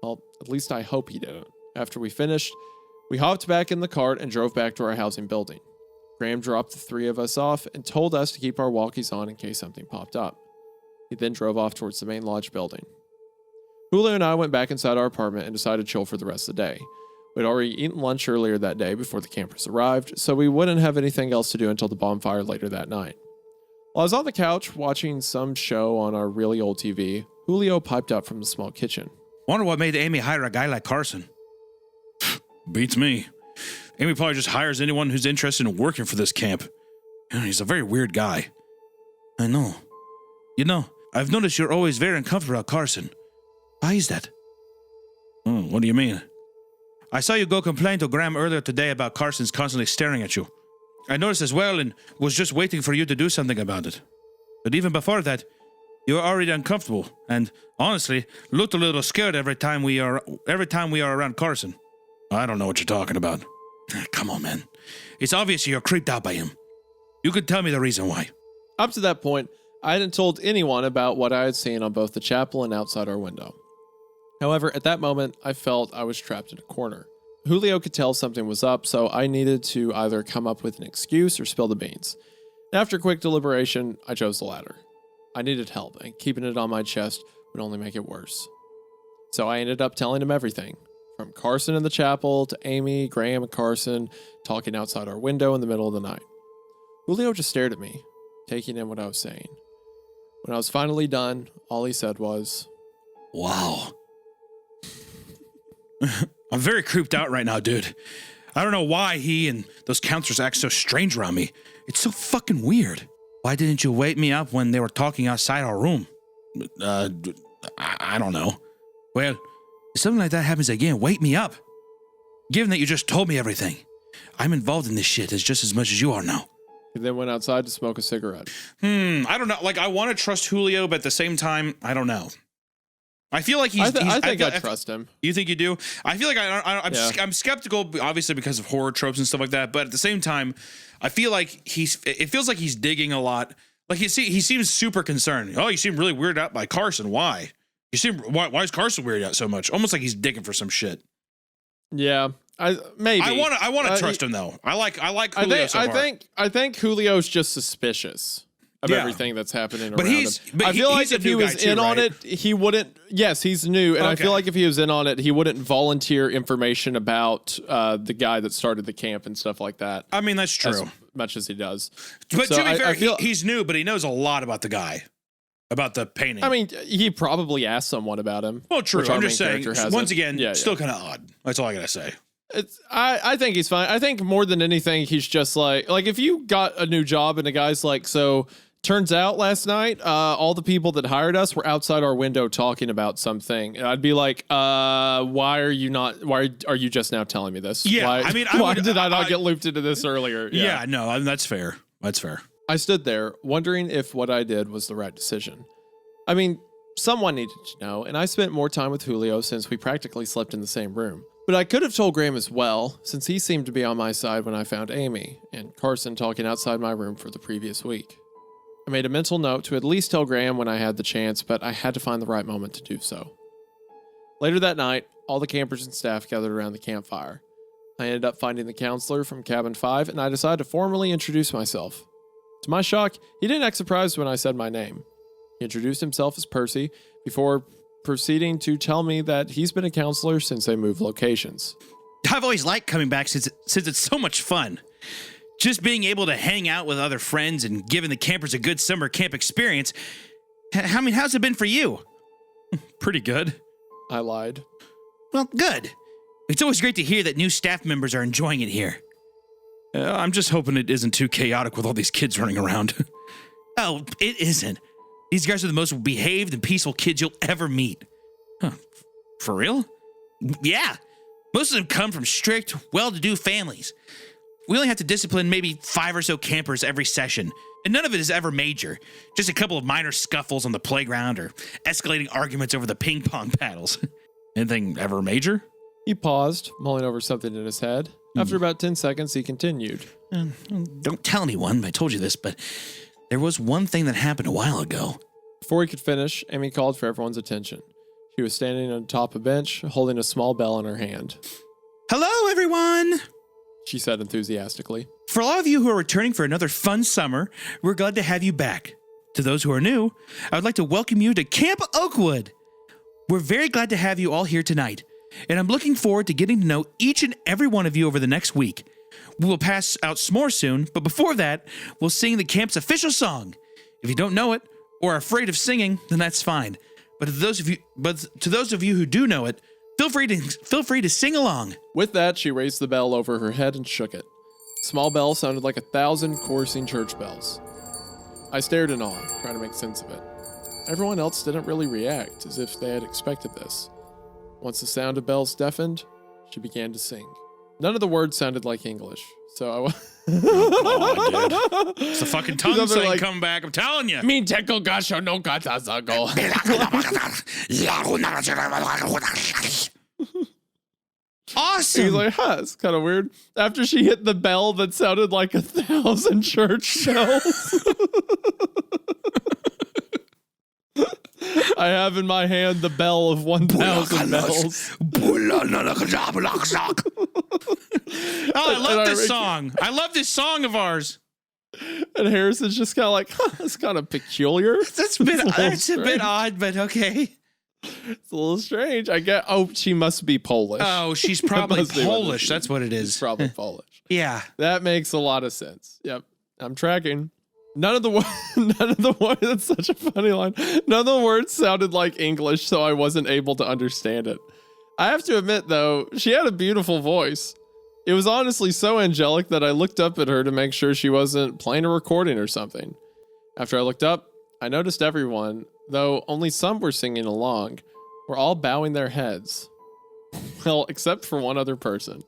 Speaker 2: Well, at least I hope he didn't. After we finished, we hopped back in the cart and drove back to our housing building. Graham dropped the three of us off and told us to keep our walkies on in case something popped up. He then drove off towards the main lodge building. Julio and I went back inside our apartment and decided to chill for the rest of the day. We'd already eaten lunch earlier that day before the campers arrived, so we wouldn't have anything else to do until the bonfire later that night. While I was on the couch watching some show on our really old TV, Julio piped up from the small kitchen.
Speaker 1: Wonder what made Amy hire a guy like Carson. Beats me. Amy probably just hires anyone who's interested in working for this camp. He's a very weird guy. I know. You know, I've noticed you're always very uncomfortable about Carson. Why is that? Oh, what do you mean? I saw you go complain to Graham earlier today about Carson's constantly staring at you. I noticed as well and was just waiting for you to do something about it. But even before that, you were already uncomfortable and, honestly, looked a little scared every time we are around Carson. I don't know what you're talking about. Come on, man. It's obvious you're creeped out by him. You could tell me the reason why.
Speaker 2: Up to that point, I hadn't told anyone about what I had seen on both the chapel and outside our window. However, at that moment, I felt I was trapped in a corner. Julio could tell something was up, so I needed to either come up with an excuse or spill the beans. After quick deliberation, I chose the latter. I needed help, and keeping it on my chest would only make it worse. So I ended up telling him everything, from Carson in the chapel to Amy, Graham, and Carson talking outside our window in the middle of the night. Julio just stared at me, taking in what I was saying. When I was finally done, all he said was,
Speaker 1: "Wow." I'm very creeped out right now, dude. I don't know why he and those counselors act so strange around me. It's so fucking weird. Why didn't you wake me up when they were talking outside our room? I don't know. Well, if something like that happens again, wake me up. Given that you just told me everything, I'm involved in this shit just as much as you are now.
Speaker 2: He then went outside to smoke a cigarette.
Speaker 1: I don't know. Like, I want to trust Julio, but at the same time, I don't know. I feel like I think I trust him. You think you do? I feel like I'm skeptical, obviously because of horror tropes and stuff like that. But at the same time, I feel like it feels like he's digging a lot. Like he seems super concerned. Oh, you seem really weirded out by Carson. Why? Why is Carson weirded out so much? Almost like he's digging for some shit.
Speaker 2: Yeah, maybe.
Speaker 1: I want to trust him though. I like Julio so far.
Speaker 2: I think Julio's just suspicious of everything that's happening around him.
Speaker 1: But
Speaker 2: I feel like if he was in on it, he wouldn't. Yes, he's new, and I feel like if he was in on it, he wouldn't volunteer information about the guy that started the camp and stuff like that.
Speaker 1: I mean, that's true.
Speaker 2: As much as he does.
Speaker 1: But so to be fair, he's new, but he knows a lot about the guy, about the painting.
Speaker 2: I mean, he probably asked someone about him.
Speaker 1: Well, true. I'm just saying. Once again, still kind of odd. That's all I gotta say.
Speaker 2: I think he's fine. I think more than anything, he's just like if you got a new job and a guy's like, so turns out last night, all the people that hired us were outside our window talking about something. And I'd be like, why are you just now telling me this?
Speaker 1: Yeah,
Speaker 2: Why,
Speaker 1: I mean,
Speaker 2: why did I not get looped into this earlier?
Speaker 1: Yeah, no, I mean, that's fair. That's fair.
Speaker 2: I stood there wondering if what I did was the right decision. I mean, someone needed to know, and I spent more time with Julio since we practically slept in the same room. But I could have told Graham as well, since he seemed to be on my side when I found Amy and Carson talking outside my room for the previous week. I made a mental note to at least tell Graham when I had the chance, but I had to find the right moment to do so. Later that night, all the campers and staff gathered around the campfire. I ended up finding the counselor from Cabin 5, and I decided to formally introduce myself. To my shock, he didn't act surprised when I said my name. He introduced himself as Percy before proceeding to tell me that he's been a counselor since they moved locations.
Speaker 5: I've always liked coming back since it's so much fun. Just being able to hang out with other friends and giving the campers a good summer camp experience. I mean, how's it been for you?
Speaker 1: Pretty good.
Speaker 2: I lied.
Speaker 5: Well, good. It's always great to hear that new staff members are enjoying it here.
Speaker 1: I'm just hoping it isn't too chaotic with all these kids running around.
Speaker 5: Oh, it isn't. These guys are the most behaved and peaceful kids you'll ever meet.
Speaker 1: Huh. For real?
Speaker 5: Yeah. Most of them come from strict, well-to-do families. We only have to discipline maybe 5 or so campers every session, and none of it is ever major. Just a couple of minor scuffles on the playground or escalating arguments over the ping pong paddles.
Speaker 1: Anything ever major?
Speaker 2: He paused, mulling over something in his head. After about 10 seconds, he continued.
Speaker 5: Don't tell anyone, I told you this, but there was one thing that happened a while ago.
Speaker 2: Before he could finish, Amy called for everyone's attention. She was standing on top of a bench, holding a small bell in her hand.
Speaker 5: Hello, everyone!
Speaker 2: She said enthusiastically.
Speaker 5: For all of you who are returning for another fun summer, we're glad to have you back. To those who are new, I would like to welcome you to Camp Oakwood. We're very glad to have you all here tonight, and I'm looking forward to getting to know each and every one of you over the next week. We will pass out s'mores soon, but before that, we'll sing the camp's official song. If you don't know it, or are afraid of singing, then that's fine. But to those of you who do know it, feel free to sing along.
Speaker 2: With that, she raised the bell over her head and shook it. The small bell sounded like 1,000 coursing church bells. I stared in awe, trying to make sense of it. Everyone else didn't really react, as if they had expected this. Once the sound of bells deafened, she began to sing. None of the words sounded like English, so I
Speaker 1: It's the fucking tongue saying
Speaker 2: like,
Speaker 1: come back, I'm telling you.
Speaker 2: Mean teko gasho no katazago.
Speaker 5: Awesome!
Speaker 2: He's like, it's kind of weird. After she hit the bell that sounded like 1,000 church bells. I have in my hand the bell of 1,000 bells.
Speaker 1: Oh, I love this song. I love this song of ours.
Speaker 2: And Harrison's just kind of like, that's kind of peculiar.
Speaker 5: It's a bit odd, but okay.
Speaker 2: It's a little strange. She must be Polish.
Speaker 1: Oh, she's probably Polish. That's what it
Speaker 2: She's
Speaker 1: is.
Speaker 2: probably Polish.
Speaker 5: Yeah.
Speaker 2: That makes a lot of sense. Yep. I'm tracking. None of the words, that's such a funny line. None of the words sounded like English, so I wasn't able to understand it. I have to admit, though, she had a beautiful voice. It was honestly so angelic that I looked up at her to make sure she wasn't playing a recording or something. After I looked up, I noticed everyone, though only some were singing along, were all bowing their heads. Well, except for one other person.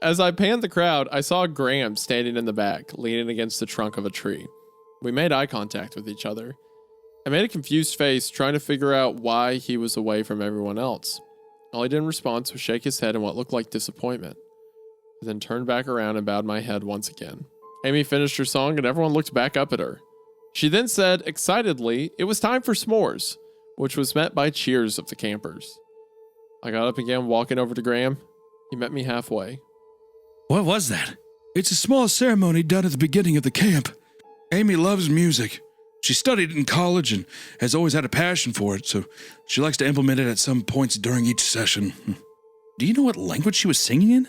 Speaker 2: As I panned the crowd, I saw Graham standing in the back, leaning against the trunk of a tree. We made eye contact with each other. I made a confused face, trying to figure out why he was away from everyone else. All he did in response was shake his head in what looked like disappointment. I then turned back around and bowed my head once again. Amy finished her song and everyone looked back up at her. She then said, excitedly, it was time for s'mores, which was met by cheers of the campers. I got up again, walking over to Graham. He met me halfway.
Speaker 1: What was that? It's a small ceremony done at the beginning of the camp. Amy loves music. She studied it in college and has always had a passion for it, so she likes to implement it at some points during each session. Do you know what language she was singing in?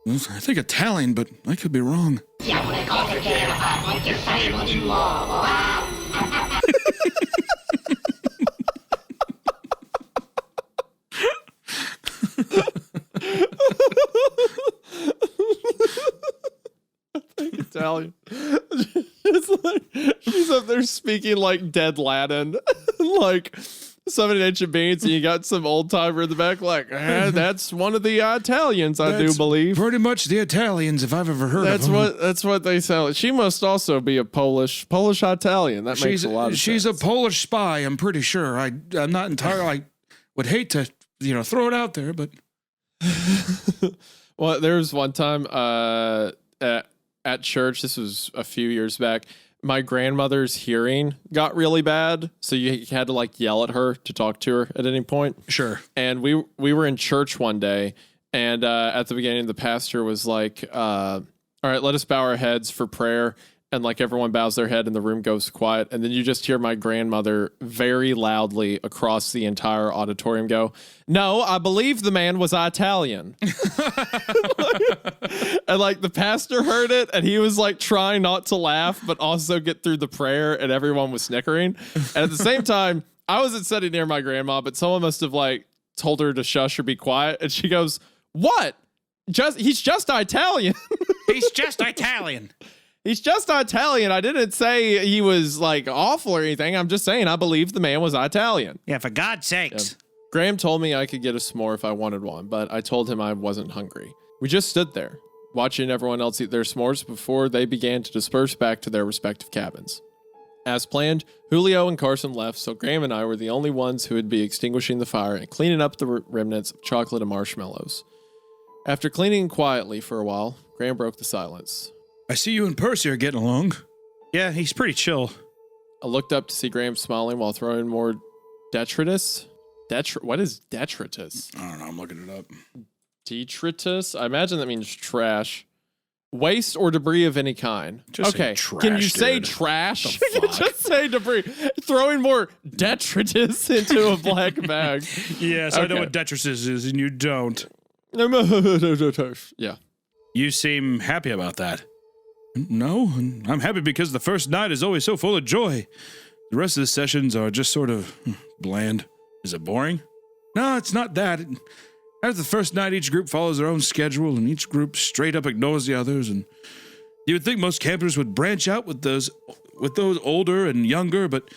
Speaker 1: I think Italian, but I could be wrong.
Speaker 2: Italian. It's like she's up there speaking like dead Latin, like summoning ancient beings, and you got some old timer in the back like, that's one of the Italians, I do believe.
Speaker 1: Pretty much the Italians, if I've ever heard of them.
Speaker 2: That's what they sound. She must also be a Polish Italian. That makes a lot of sense.
Speaker 1: She's a Polish spy, I'm pretty sure. I'm not entirely. I would hate to, throw it out there, but.
Speaker 2: Well, there was one time at church. This was a few years back. My grandmother's hearing got really bad, so you had to like yell at her to talk to her at any point.
Speaker 1: Sure.
Speaker 2: And we were in church one day, and at the beginning, the pastor was like, "All right, let us bow our heads for prayer." And like everyone bows their head and the room goes quiet. And then you just hear my grandmother very loudly across the entire auditorium go, "No, I believe the man was Italian." And like the pastor heard it and he was like trying not to laugh, but also get through the prayer, and everyone was snickering. And at the same time, I wasn't sitting near my grandma, but someone must have like told her to shush or be quiet. And she goes, "What? He's just Italian."
Speaker 1: He's just Italian.
Speaker 2: He's just Italian. I didn't say he was like awful or anything. I'm just saying I believe the man was Italian.
Speaker 1: Yeah, for God's sakes.
Speaker 2: Yeah. Graham told me I could get a s'more if I wanted one, but I told him I wasn't hungry. We just stood there, watching everyone else eat their s'mores before they began to disperse back to their respective cabins. As planned, Julio and Carson left, so Graham and I were the only ones who would be extinguishing the fire and cleaning up the remnants of chocolate and marshmallows. After cleaning quietly for a while, Graham broke the silence.
Speaker 1: "I see you and Percy are getting along." "Yeah, he's pretty chill."
Speaker 2: I looked up to see Graham smiling while throwing more detritus. What is detritus?
Speaker 1: I don't know. I'm looking it up.
Speaker 2: Detritus? I imagine that means trash. Waste or debris of any kind.
Speaker 1: Just
Speaker 2: okay.
Speaker 1: say trash,
Speaker 2: Can you say
Speaker 1: dude.
Speaker 2: trash?
Speaker 1: The fuck?
Speaker 2: Just say debris. Throwing more detritus into a black bag.
Speaker 1: Yes, I know what detritus is, and you don't.
Speaker 2: Yeah.
Speaker 1: You seem happy about that. No, I'm happy because the first night is always so full of joy. The rest of the sessions are just sort of bland. Is it boring? No, it's not that. After the first night, each group follows their own schedule, and each group straight up ignores the others. And you would think most campers would branch out with those older and younger, but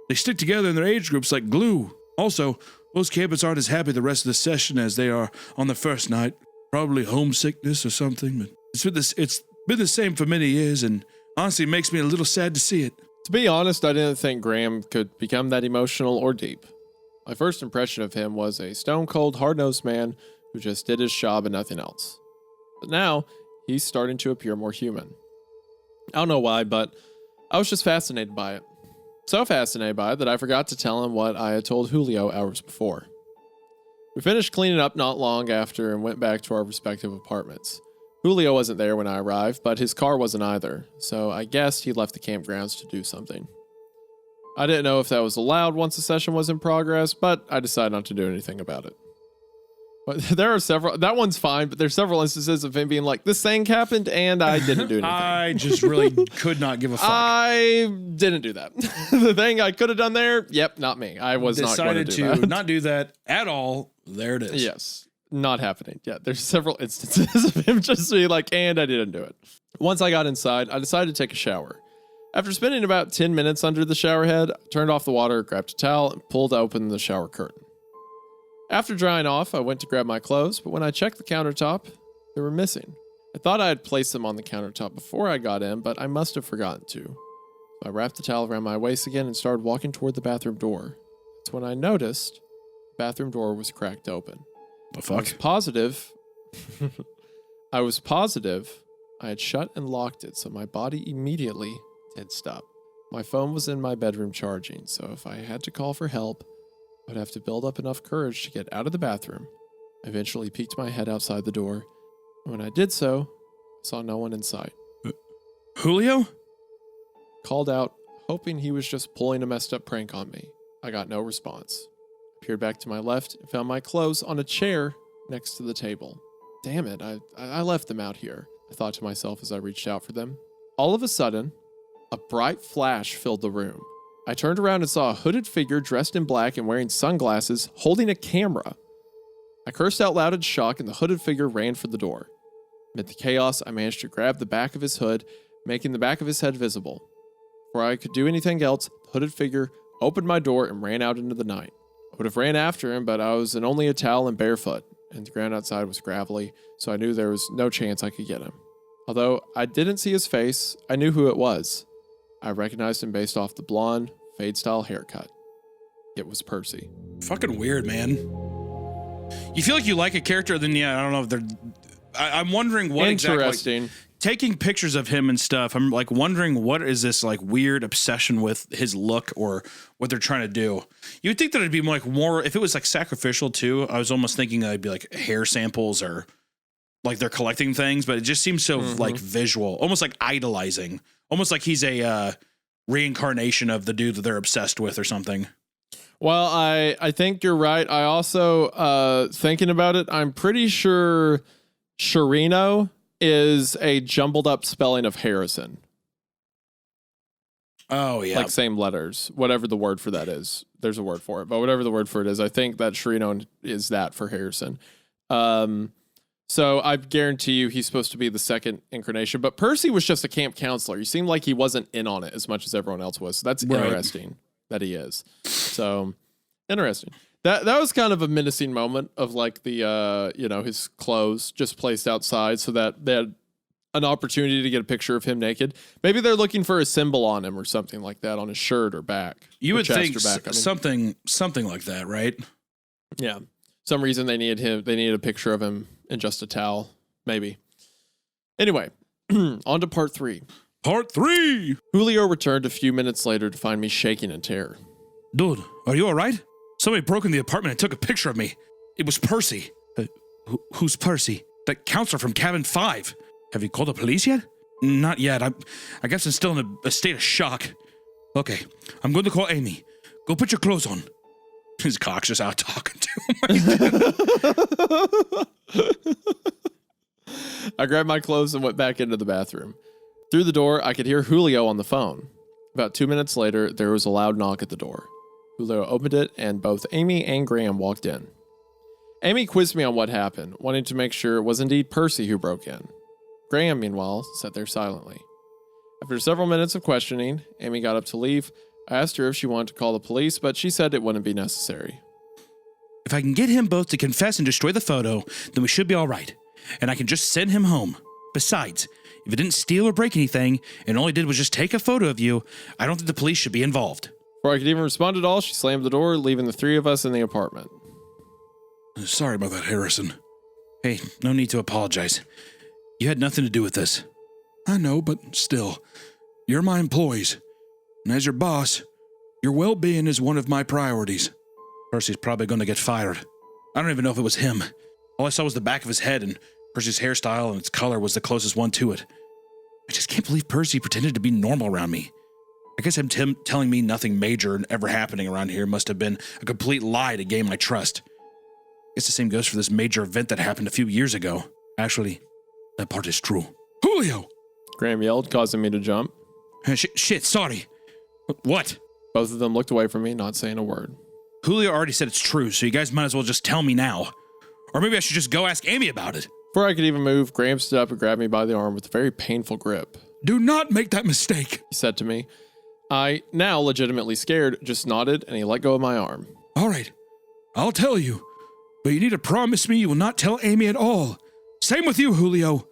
Speaker 1: they stick together in their age groups like glue. Also, most campers aren't as happy the rest of the session as they are on the first night. Probably homesickness or something, but it's been the same for many years, and honestly, it makes me a little sad to see it.
Speaker 2: To be honest, I didn't think Graham could become that emotional or deep. My first impression of him was a stone-cold, hard-nosed man who just did his job and nothing else. But now, he's starting to appear more human. I don't know why, but I was just fascinated by it. So fascinated by it that I forgot to tell him what I had told Julio hours before. We finished cleaning up not long after and went back to our respective apartments. Julio wasn't there when I arrived, but his car wasn't either, so I guessed he left the campgrounds to do something. I didn't know if that was allowed once the session was in progress, but I decided not to do anything about it. But there are several, that one's fine, but there's several instances of him being like, this thing happened and I didn't do anything.
Speaker 1: I just really could not give a fuck.
Speaker 2: I didn't do that. The thing I could have done there, yep, not me. I was not going to do that.
Speaker 1: Not do that at all. There it is.
Speaker 2: Yes, not happening. Yeah, there's several instances of him just being like, and I didn't do it. Once I got inside, I decided to take a shower. After spending about 10 minutes under the shower head, I turned off the water, grabbed a towel, and pulled open the shower curtain. After drying off, I went to grab my clothes, but when I checked the countertop, they were missing. I thought I had placed them on the countertop before I got in, but I must have forgotten to. So I wrapped the towel around my waist again and started walking toward the bathroom door. That's when I noticed the bathroom door was cracked open.
Speaker 1: The fuck?
Speaker 2: I was positive I had shut and locked it, so my body immediately did stop. My phone was in my bedroom charging, so if I had to call for help, I'd have to build up enough courage to get out of the bathroom. I eventually peeked my head outside the door, and when I did so, I saw no one in sight.
Speaker 1: Julio?
Speaker 2: Called out, hoping he was just pulling a messed up prank on me. I got no response. I peered back to my left and found my clothes on a chair next to the table. Damn it, I left them out here, I thought to myself as I reached out for them. All of a sudden, a bright flash filled the room. I turned around and saw a hooded figure dressed in black and wearing sunglasses, holding a camera. I cursed out loud in shock, and the hooded figure ran for the door. Amid the chaos, I managed to grab the back of his hood, making the back of his head visible. Before I could do anything else, the hooded figure opened my door and ran out into the night. I would have ran after him, but I was in only a towel and barefoot, and the ground outside was gravelly, so I knew there was no chance I could get him. Although I didn't see his face, I knew who it was. I recognized him based off the blonde, fade-style haircut. It was Percy.
Speaker 1: Fucking weird, man. You feel like you like a character, then I don't know if they're... I'm wondering what
Speaker 2: Interesting.
Speaker 1: exactly... Taking pictures of him and stuff, I'm like wondering what is this like weird obsession with his look or what they're trying to do. You would think that it'd be more if it was like sacrificial too. I was almost thinking that it'd be like hair samples or like they're collecting things, but it just seems so like visual, almost like idolizing, almost like he's a reincarnation of the dude that they're obsessed with or something.
Speaker 2: Well, I think you're right. I also, thinking about it, I'm pretty sure Sharino is a jumbled up spelling of Harrison.
Speaker 1: Oh, yeah.
Speaker 2: Like same letters, whatever the word for that is. There's a word for it, but whatever the word for it is, I think that Sharino is that for Harrison. So I guarantee you he's supposed to be the second incarnation, but Percy was just a camp counselor. You seemed like he wasn't in on it as much as everyone else was. So that's interesting that he is. So interesting. That was kind of a menacing moment of like the, his clothes just placed outside so that they had an opportunity to get a picture of him naked. Maybe they're looking for a symbol on him or something like that on his shirt or back.
Speaker 1: You would think
Speaker 2: back.
Speaker 1: something like that, right?
Speaker 2: Yeah. Some reason they needed a picture of him in just a towel. Maybe. Anyway, on to part 3.
Speaker 1: Part 3!
Speaker 2: Julio returned a few minutes later to find me shaking in terror.
Speaker 1: Dude, are you all right? Somebody broke in the apartment and took a picture of me. It was Percy. Who's Percy? That counselor from Cabin 5. Have you called the police yet? Not yet. I guess I'm still in a state of shock. Okay, I'm going to call Amy. Go put your clothes on. His cock's just out talking to him.
Speaker 2: I grabbed my clothes and went back into the bathroom. Through the door, I could hear Julio on the phone. About 2 minutes later, there was a loud knock at the door. Julio opened it, and both Amy and Graham walked in. Amy quizzed me on what happened, wanting to make sure it was indeed Percy who broke in. Graham, meanwhile, sat there silently. After several minutes of questioning, Amy got up to leave. I asked her if she wanted to call the police, but she said it wouldn't be necessary.
Speaker 1: If I can get him both to confess and destroy the photo, then we should be all right. And I can just send him home. Besides, if he didn't steal or break anything, and all he did was just take a photo of you, I don't think the police should be involved.
Speaker 2: Before I could even respond at all, she slammed the door, leaving the 3 of us in the apartment.
Speaker 1: Sorry about that, Harrison. Hey, no need to apologize. You had nothing to do with this. I know, but still, you're my employees. And as your boss, your well-being is one of my priorities. Percy's probably going to get fired. I don't even know if it was him. All I saw was the back of his head, and Percy's hairstyle and its color was the closest one to it. I just can't believe Percy pretended to be normal around me. I guess him telling me nothing major ever happening around here must have been a complete lie to gain my trust. I guess the same goes for this major event that happened a few years ago. Actually, that part is true. Julio!
Speaker 2: Graham yelled, causing me to jump.
Speaker 1: Shit, sorry. What?
Speaker 2: Both of them looked away from me, not saying a word.
Speaker 1: Julio already said it's true, so you guys might as well just tell me now. Or maybe I should just go ask Amy about it.
Speaker 2: Before I could even move, Graham stood up and grabbed me by the arm with a very painful grip.
Speaker 1: Do not make that mistake,
Speaker 2: he said to me. I, now legitimately scared, just nodded and he let go of my arm.
Speaker 1: All right, I'll tell you, but you need to promise me you will not tell Amy at all. Same with you, Julio,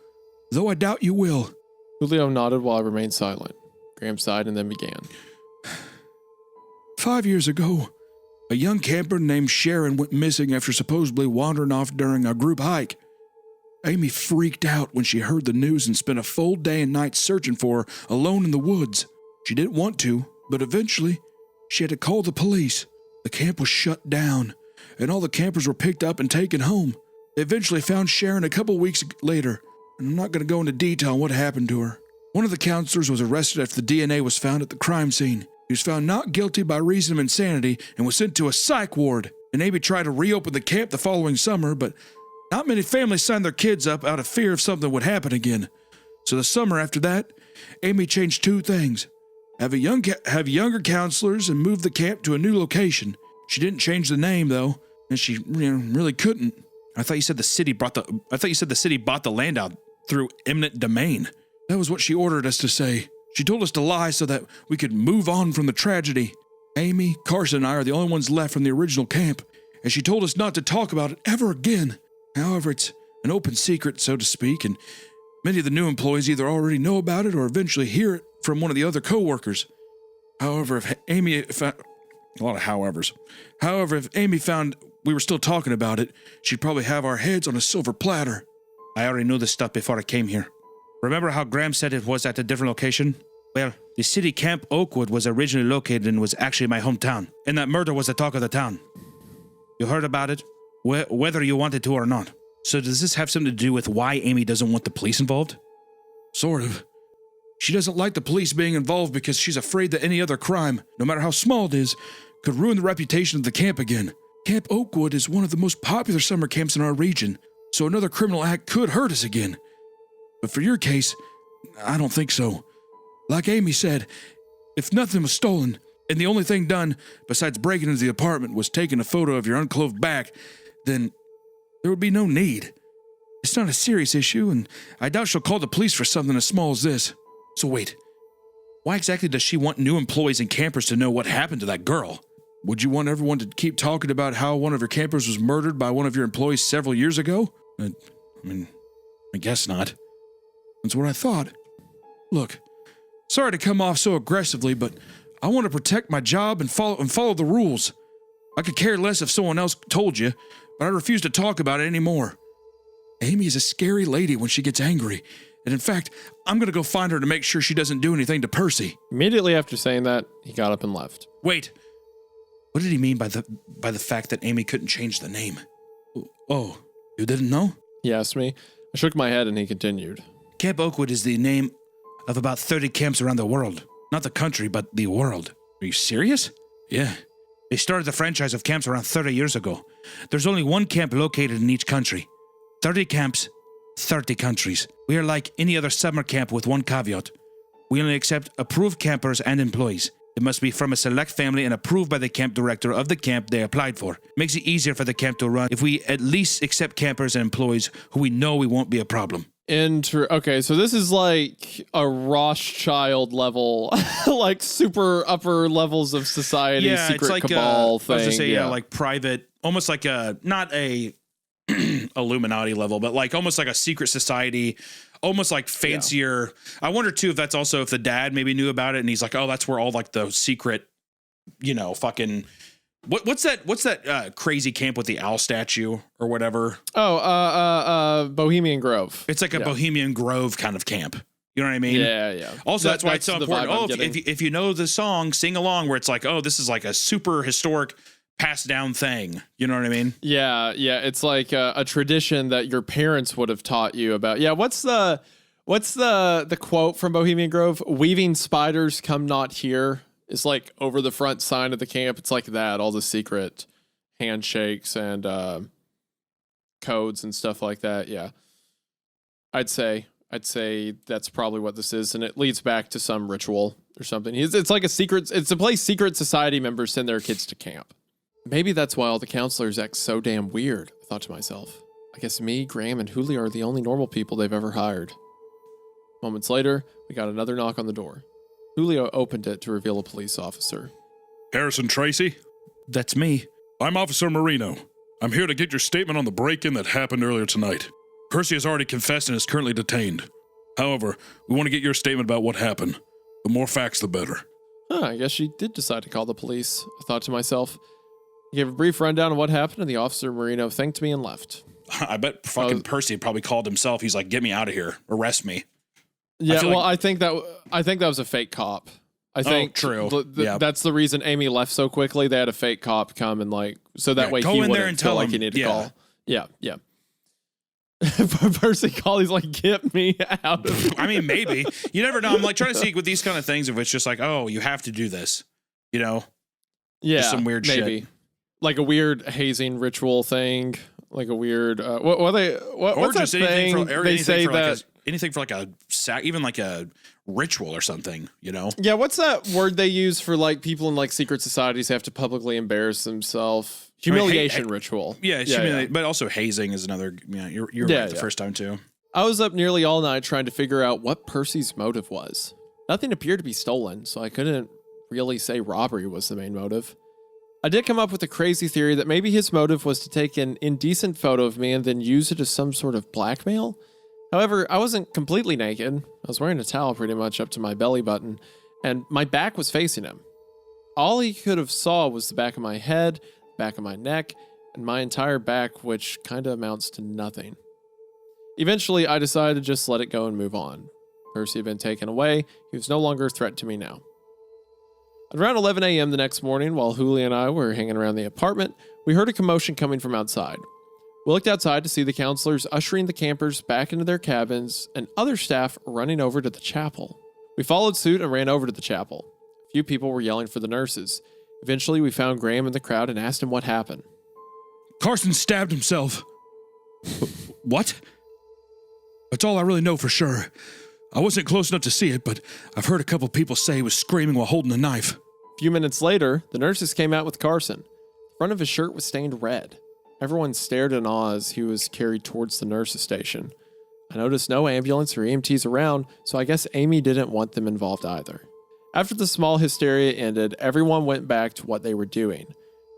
Speaker 1: though I doubt you will.
Speaker 2: Julio nodded while I remained silent. Graham sighed and then began.
Speaker 1: 5 years ago, a young camper named Sharon went missing after supposedly wandering off during a group hike. Amy freaked out when she heard the news and spent a full day and night searching for her alone in the woods. She didn't want to, but eventually, she had to call the police. The camp was shut down, and all the campers were picked up and taken home. They eventually found Sharon a couple weeks later, and I'm not going to go into detail on what happened to her. One of the counselors was arrested after the DNA was found at the crime scene. He was found not guilty by reason of insanity and was sent to a psych ward. And Amy tried to reopen the camp the following summer, but not many families signed their kids up out of fear of something would happen again. So the summer after that, Amy changed 2 things. Have younger counselors and move the camp to a new location. She didn't change the name, though, and she really couldn't. I thought you said the city bought the land out through eminent domain. That was what she ordered us to say. She told us to lie so that we could move on from the tragedy. Amy, Carson, and I are the only ones left from the original camp, and she told us not to talk about it ever again. However, it's an open secret, so to speak, and many of the new employees either already know about it or eventually hear it from one of the other co-workers. However, if Amy found... A lot of howevers. However, if Amy found we were still talking about it, she'd probably have our heads on a silver platter. I already knew this stuff before I came here. Remember how Graham said it was at a different location? Well, the city camp Oakwood was originally located and was actually my hometown, and that murder was the talk of the town. You heard about it, whether you wanted to or not. So does this have something to do with why Amy doesn't want the police involved? Sort of. She doesn't like the police being involved because she's afraid that any other crime, no matter how small it is, could ruin the reputation of the camp again. Camp Oakwood is one of the most popular summer camps in our region, so another criminal act could hurt us again. But for your case, I don't think so. Like Amy said, if nothing was stolen, and the only thing done besides breaking into the apartment was taking a photo of your unclothed back, then there would be no need. It's not a serious issue, and I doubt she'll call the police for something as small as this. So wait, why exactly does she want new employees and campers to know what happened to that girl? Would you want everyone to keep talking about how one of your campers was murdered by one of your employees several years ago? I guess not. That's what I thought. Look, sorry to come off so aggressively, but I want to protect my job and follow the rules. I could care less if someone else told you, but I refuse to talk about it anymore. Amy is a scary lady when she gets angry. And in fact, I'm going to go find her to make sure she doesn't do anything to Percy.
Speaker 2: Immediately after saying that, he got up and left.
Speaker 1: Wait. What did he mean by the fact that Amy couldn't change the name? Oh, you didn't know?
Speaker 2: He asked me. I shook my head and he continued.
Speaker 1: Camp Oakwood is the name of about 30 camps around the world. Not the country, but the world. Are you serious? Yeah. They started the franchise of camps around 30 years ago. There's only one camp located in each country. 30 camps, 30 countries. We are like any other summer camp with one caveat. We only accept approved campers and employees. It must be from a select family and approved by the camp director of the camp they applied for. Makes it easier for the camp to run if we at least accept campers and employees who we know we won't be a problem.
Speaker 2: Okay, so this is like a Rothschild level, like super upper levels of society, secret
Speaker 1: it's like
Speaker 2: cabal thing.
Speaker 1: I was gonna say, like private, almost like not a Illuminati level, but like almost like a secret society, almost like fancier. Yeah. I wonder too if that's also if the dad maybe knew about it and he's like, oh, that's where all like the secret, fucking what's that crazy camp with the owl statue or whatever?
Speaker 2: Bohemian Grove.
Speaker 1: It's like a Bohemian Grove kind of camp. You know what I mean?
Speaker 2: Yeah.
Speaker 1: Also, that's why it's so important. Oh, if you know the song, sing along. Where it's like, oh, this is like a super historic passed down thing. You know what I mean?
Speaker 2: Yeah. It's like a tradition that your parents would have taught you about. Yeah. What's the quote from Bohemian Grove? Weaving spiders come not here. It's like over the front sign of the camp. It's like that. All the secret handshakes and codes and stuff like that. Yeah. I'd say that's probably what this is, and it leads back to some ritual or something. It's like it's a place secret society members send their kids to camp. Maybe that's why all the counselors act so damn weird, I thought to myself. I guess me, Graham, and Julio are the only normal people they've ever hired. Moments later, we got another knock on the door. Julio opened it to reveal a police officer.
Speaker 6: Harrison Tracy?
Speaker 1: That's me.
Speaker 6: I'm Officer Marino. I'm here to get your statement on the break-in that happened earlier tonight. Percy has already confessed and is currently detained. However, we want to get your statement about what happened. The more facts, the better.
Speaker 2: I guess she did decide to call the police, I thought to myself. He gave a brief rundown of what happened, and the Officer Marino thanked me and left.
Speaker 1: I bet fucking Percy probably called himself. He's like, get me out of here. Arrest me.
Speaker 2: Yeah, I think that was a fake cop. I think
Speaker 1: true.
Speaker 2: That's the reason Amy left so quickly. They had a fake cop come and so that way
Speaker 1: go
Speaker 2: he
Speaker 1: in there
Speaker 2: wouldn't
Speaker 1: and
Speaker 2: feel
Speaker 1: tell
Speaker 2: like
Speaker 1: him.
Speaker 2: he needed to call. Yeah. Percy called. He's like, "Get me out of here."
Speaker 1: I mean, maybe you never know. I'm like trying to see with these kind of things if it's just like, oh, you have to do this,
Speaker 2: Yeah,
Speaker 1: just some weird
Speaker 2: maybe.
Speaker 1: shit,
Speaker 2: like a weird hazing ritual thing, like a weird what's
Speaker 1: just
Speaker 2: that thing? They say that
Speaker 1: anything for like a even like a ritual or something,
Speaker 2: Yeah, what's that word they use for like people in like secret societies have to publicly embarrass themselves? Humiliation ritual.
Speaker 1: Yeah, but also hazing is another. You're right the first time too.
Speaker 2: I was up nearly all night trying to figure out what Percy's motive was. Nothing appeared to be stolen, so I couldn't really say robbery was the main motive. I did come up with a crazy theory that maybe his motive was to take an indecent photo of me and then use it as some sort of blackmail. However, I wasn't completely naked. I was wearing a towel pretty much up to my belly button, and my back was facing him. All he could have saw was the back of my head, the back of my neck, and my entire back, which kind of amounts to nothing. Eventually, I decided to just let it go and move on. Percy had been taken away. He was no longer a threat to me now. At around 11 a.m. the next morning, while Julia and I were hanging around the apartment, we heard a commotion coming from outside. We looked outside to see the counselors ushering the campers back into their cabins and other staff running over to the chapel. We followed suit and ran over to the chapel. A few people were yelling for the nurses. Eventually, we found Graham in the crowd and asked him what happened.
Speaker 6: Carson stabbed himself. What? That's all I really know for sure. I wasn't close enough to see it, but I've heard a couple people say he was screaming while holding a knife.
Speaker 2: A few minutes later, the nurses came out with Carson. The front of his shirt was stained red. Everyone stared in awe as he was carried towards the nurses' station. I noticed no ambulance or EMTs around, so I guess Amy didn't want them involved either. After the small hysteria ended, everyone went back to what they were doing.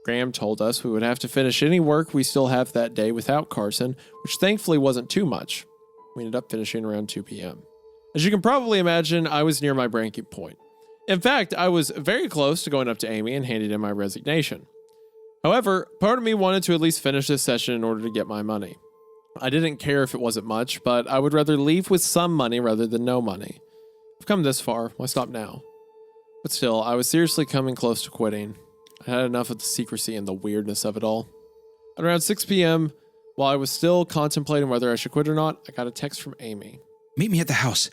Speaker 2: Graham told us we would have to finish any work we still have that day without Carson, which thankfully wasn't too much. We ended up finishing around 2 p.m. As you can probably imagine, I was near my breaking point. In fact, I was very close to going up to Amy and handing in my resignation. However, part of me wanted to at least finish this session in order to get my money. I didn't care if it wasn't much, but I would rather leave with some money rather than no money. I've come this far, why stop now? But still, I was seriously coming close to quitting. I had enough of the secrecy and the weirdness of it all. At around 6 p.m., while I was still contemplating whether I should quit or not, I got a text from Amy.
Speaker 6: Meet me at the house.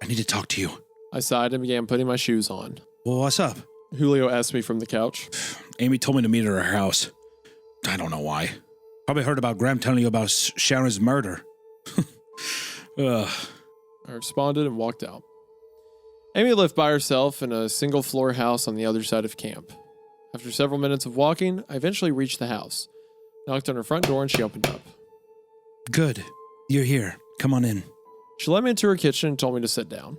Speaker 6: I need to talk to you.
Speaker 2: I sighed and began putting my shoes on.
Speaker 6: Well, what's up?
Speaker 2: Julio asked me from the couch.
Speaker 6: Amy told me to meet her at her house. I don't know why. Probably heard about Graham telling you about Sharon's murder.
Speaker 2: I responded and walked out. Amy lived by herself in a single-floor house on the other side of camp. After several minutes of walking, I eventually reached the house. Knocked on her front door and she opened up.
Speaker 6: Good. You're here. Come on in.
Speaker 2: She led me into her kitchen and told me to sit down.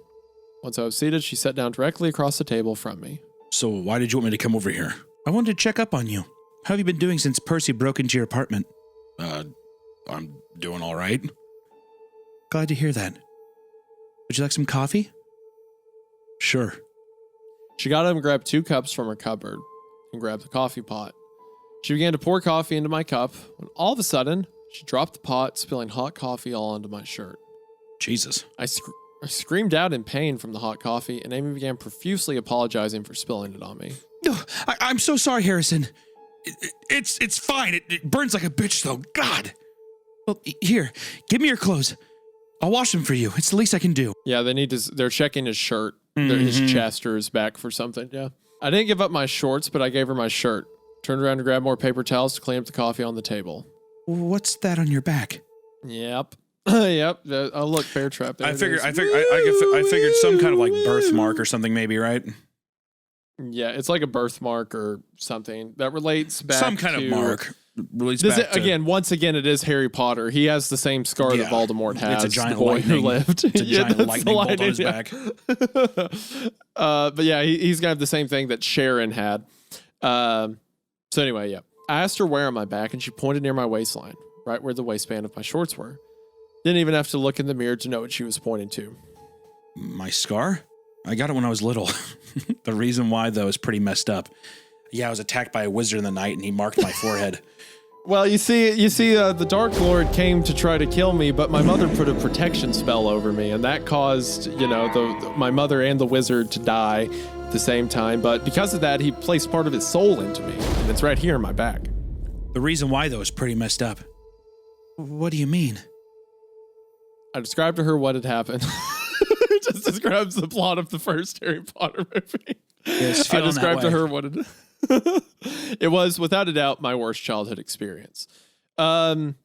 Speaker 2: Once I was seated, she sat down directly across the table from me.
Speaker 6: So why did you want me to come over here? I wanted to check up on you. How have you been doing since Percy broke into your apartment? I'm doing all right. Glad to hear that. Would you like some coffee? Sure.
Speaker 2: She got up and grabbed 2 cups from her cupboard and grabbed the coffee pot. She began to pour coffee into my cup when all of a sudden, she dropped the pot, spilling hot coffee all onto my shirt.
Speaker 6: Jesus.
Speaker 2: I screamed out in pain from the hot coffee, and Amy began profusely apologizing for spilling it on me.
Speaker 6: I'm so sorry, Harrison. It's fine. It burns like a bitch, though. God. Well, here, give me your clothes. I'll wash them for you. It's the least I can do.
Speaker 2: Yeah, they're checking his shirt, his chest or his back for something, yeah. I didn't give up my shorts, but I gave her my shirt. Turned around to grab more paper towels to clean up the coffee on the table.
Speaker 6: What's that on your back?
Speaker 2: Yep. Yep. Oh, look, bear trap.
Speaker 1: I figured some kind of like birthmark or something, maybe, right?
Speaker 2: Yeah, it's like a birthmark or something that relates back
Speaker 1: some kind
Speaker 2: to,
Speaker 1: of mark.
Speaker 2: Once again, it is Harry Potter. He has the same scar that Voldemort has.
Speaker 6: It's a giant
Speaker 2: the boy
Speaker 6: lightning.
Speaker 2: Who lived.
Speaker 1: It's a giant lightning bolt on his back.
Speaker 2: But yeah, he's got the same thing that Sharon had. So anyway, yeah. I asked her where on my back, and she pointed near my waistline, right where the waistband of my shorts were. Didn't even have to look in the mirror to know what she was pointing to.
Speaker 6: My scar? I got it when I was little. The reason why, though, is pretty messed up. Yeah, I was attacked by a wizard in the night, and he marked my forehead.
Speaker 2: Well, you see, the Dark Lord came to try to kill me, but my mother put a protection spell over me, and that caused, my mother and the wizard to die at the same time. But because of that, he placed part of his soul into me, and it's right here in my back.
Speaker 6: The reason why, though, is pretty messed up. What do you mean?
Speaker 2: I described to her what had happened. It just describes the plot of the first Harry Potter movie.
Speaker 6: Yes,
Speaker 2: I described to her what it it was, without a doubt, my worst childhood experience. There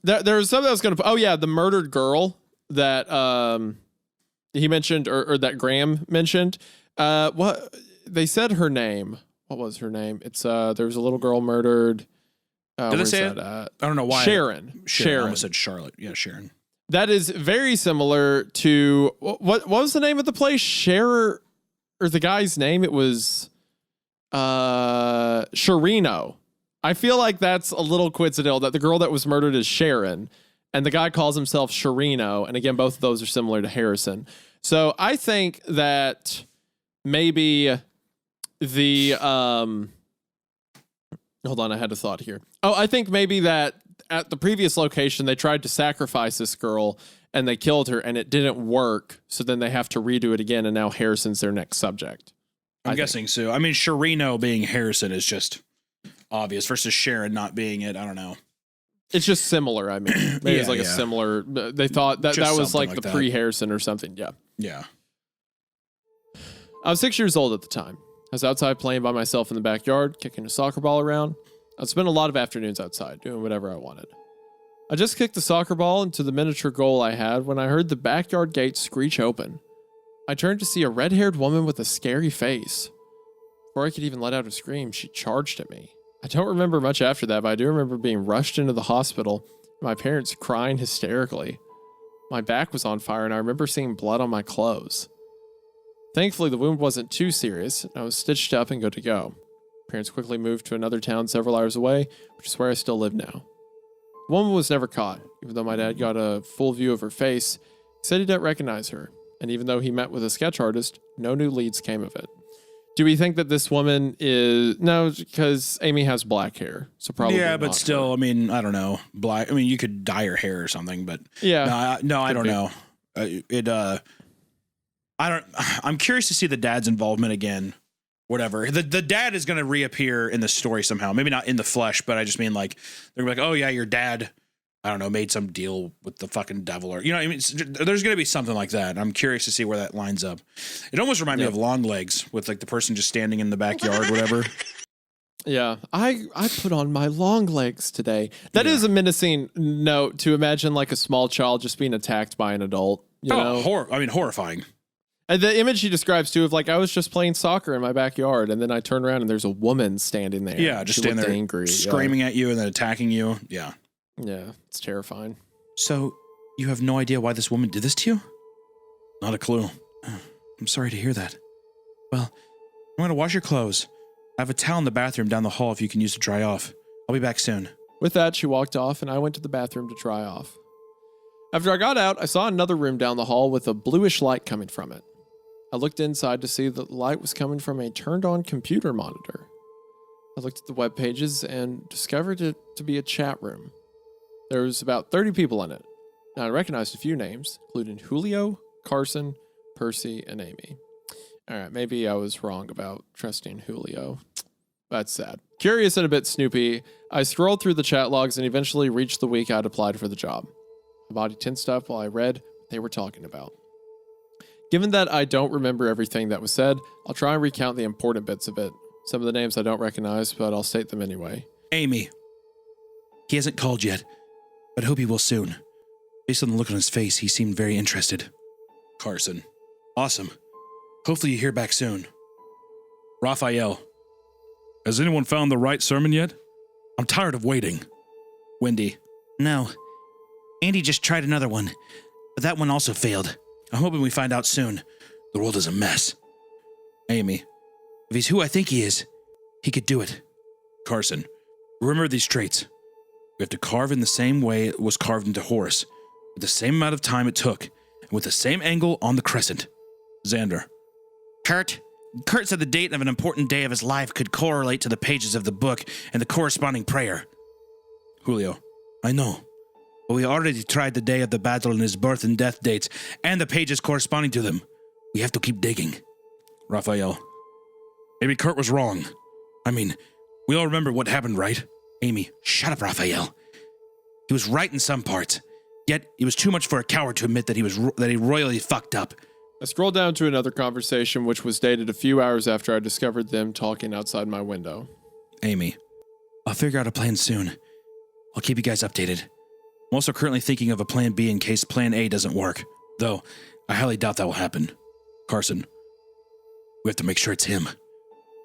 Speaker 2: was something I was going to... Oh, yeah, the murdered girl that he mentioned, or that Graham mentioned. What they said her name. What was her name? It's there was a little girl murdered.
Speaker 1: Did they say it?
Speaker 2: I
Speaker 6: don't know why.
Speaker 2: Sharon.
Speaker 6: I almost said Charlotte. Yeah, Sharon.
Speaker 2: That is very similar to what was the name of the place? Or the guy's name? It was Sharino. I feel like that's a little coincidental that the girl that was murdered is Sharon and the guy calls himself Sharino. And again, both of those are similar to Harrison. So I think that maybe the hold on, I had a thought here. Oh, I think maybe that at the previous location, they tried to sacrifice this girl and they killed her and it didn't work. So then they have to redo it again. And now Harrison's their next subject.
Speaker 1: I'm guessing so. I mean, Sharino being Harrison is just obvious versus Sharon not being it. I don't know.
Speaker 2: It's just similar. I mean, maybe it's like a similar, they thought that was like the pre-Harrison or something. Yeah.
Speaker 1: Yeah.
Speaker 2: I was 6 years old at the time. I was outside playing by myself in the backyard, kicking a soccer ball around. I'd spent a lot of afternoons outside doing whatever I wanted. I just kicked the soccer ball into the miniature goal I had when I heard the backyard gate screech open. I turned to see a red-haired woman with a scary face. Before I could even let out a scream, she charged at me. I don't remember much after that, but I do remember being rushed into the hospital and my parents crying hysterically. My back was on fire and I remember seeing blood on my clothes. Thankfully, the wound wasn't too serious and I was stitched up and good to go. Parents quickly moved to another town several hours away, which is where I still live now. The woman was never caught, even though my dad got a full view of her face. He said he didn't recognize her, and even though he met with a sketch artist, no new leads came of it. Do we think that this woman is... No, because Amy has black hair, so probably
Speaker 1: Yeah, but
Speaker 2: not
Speaker 1: still,
Speaker 2: her.
Speaker 1: I mean, I don't know. Black. I mean, you could dye her hair or something, but...
Speaker 2: Yeah.
Speaker 1: No, I don't
Speaker 2: be.
Speaker 1: know. I'm curious to see the dad's involvement again. Whatever. The dad is going to reappear in the story somehow. Maybe not in the flesh, but I just mean like, they're gonna be like, oh yeah, your dad, I don't know, made some deal with the fucking devil or, you know what I mean? There's going to be something like that. I'm curious to see where that lines up. It almost reminds me of Long Legs with like the person just standing in the backyard, whatever.
Speaker 2: Yeah, I put on my long legs today. That is a menacing note to imagine like a small child just being attacked by an adult. You know?
Speaker 1: Horrifying.
Speaker 2: And the image he describes too of like, I was just playing soccer in my backyard and then I turn around and there's a woman standing there.
Speaker 1: Yeah, just
Speaker 2: She
Speaker 1: standing
Speaker 2: looked
Speaker 1: there
Speaker 2: angry.
Speaker 1: screaming at you and then attacking you. Yeah.
Speaker 2: Yeah, it's terrifying.
Speaker 6: So, you have no idea why this woman did this to you?
Speaker 1: Not a clue.
Speaker 6: I'm sorry to hear that. Well, I'm going to wash your clothes. I have a towel in the bathroom down the hall if you can use to dry off. I'll be back soon.
Speaker 2: With that, she walked off and I went to the bathroom to dry off. After I got out, I saw another room down the hall with a bluish light coming from it. I looked inside to see that the light was coming from a turned-on computer monitor. I looked at the web pages and discovered it to be a chat room. There was about 30 people in it. Now I recognized a few names, including Julio, Carson, Percy, and Amy. All right, maybe I was wrong about trusting Julio. That's sad. Curious and a bit snoopy, I scrolled through the chat logs and eventually reached the week I'd applied for the job. My body tensed up while I read what they were talking about. Given that I don't remember everything that was said, I'll try and recount the important bits of it. Some of the names I don't recognize, but I'll state them anyway.
Speaker 6: Amy. He hasn't called yet, but I hope he will soon. Based on the look on his face, he seemed very interested.
Speaker 1: Carson.
Speaker 6: Awesome. Hopefully you hear back soon.
Speaker 1: Raphael. Has anyone found the right sermon yet?
Speaker 6: I'm tired of waiting.
Speaker 1: Wendy.
Speaker 6: No. Andy just tried another one, but that one also failed. I'm hoping we find out soon. The world is a mess.
Speaker 1: Amy.
Speaker 6: If he's who I think he is, he could do it.
Speaker 1: Carson.
Speaker 6: Remember these traits.
Speaker 1: We have to carve in the same way it was carved into Horus, with the same amount of time it took, and with the same angle on the crescent. Xander.
Speaker 6: Kurt said the date of an important day of his life could correlate to the pages of the book and the corresponding prayer.
Speaker 1: Julio.
Speaker 6: I know, but we already tried the day of the battle and his birth and death dates, and the pages corresponding to them. We have to keep digging.
Speaker 1: Raphael. Maybe Kurt was wrong. I mean, we all remember what happened, right?
Speaker 6: Amy, shut up, Raphael. He was right in some parts, yet it was too much for a coward to admit that he royally fucked up.
Speaker 2: I scrolled down to another conversation, which was dated a few hours after I discovered them talking outside my window.
Speaker 1: Amy.
Speaker 6: I'll figure out a plan soon. I'll keep you guys updated.
Speaker 1: I'm also currently thinking of a plan B in case plan A doesn't work, though I highly doubt that will happen. Carson.
Speaker 6: We have to make sure it's him,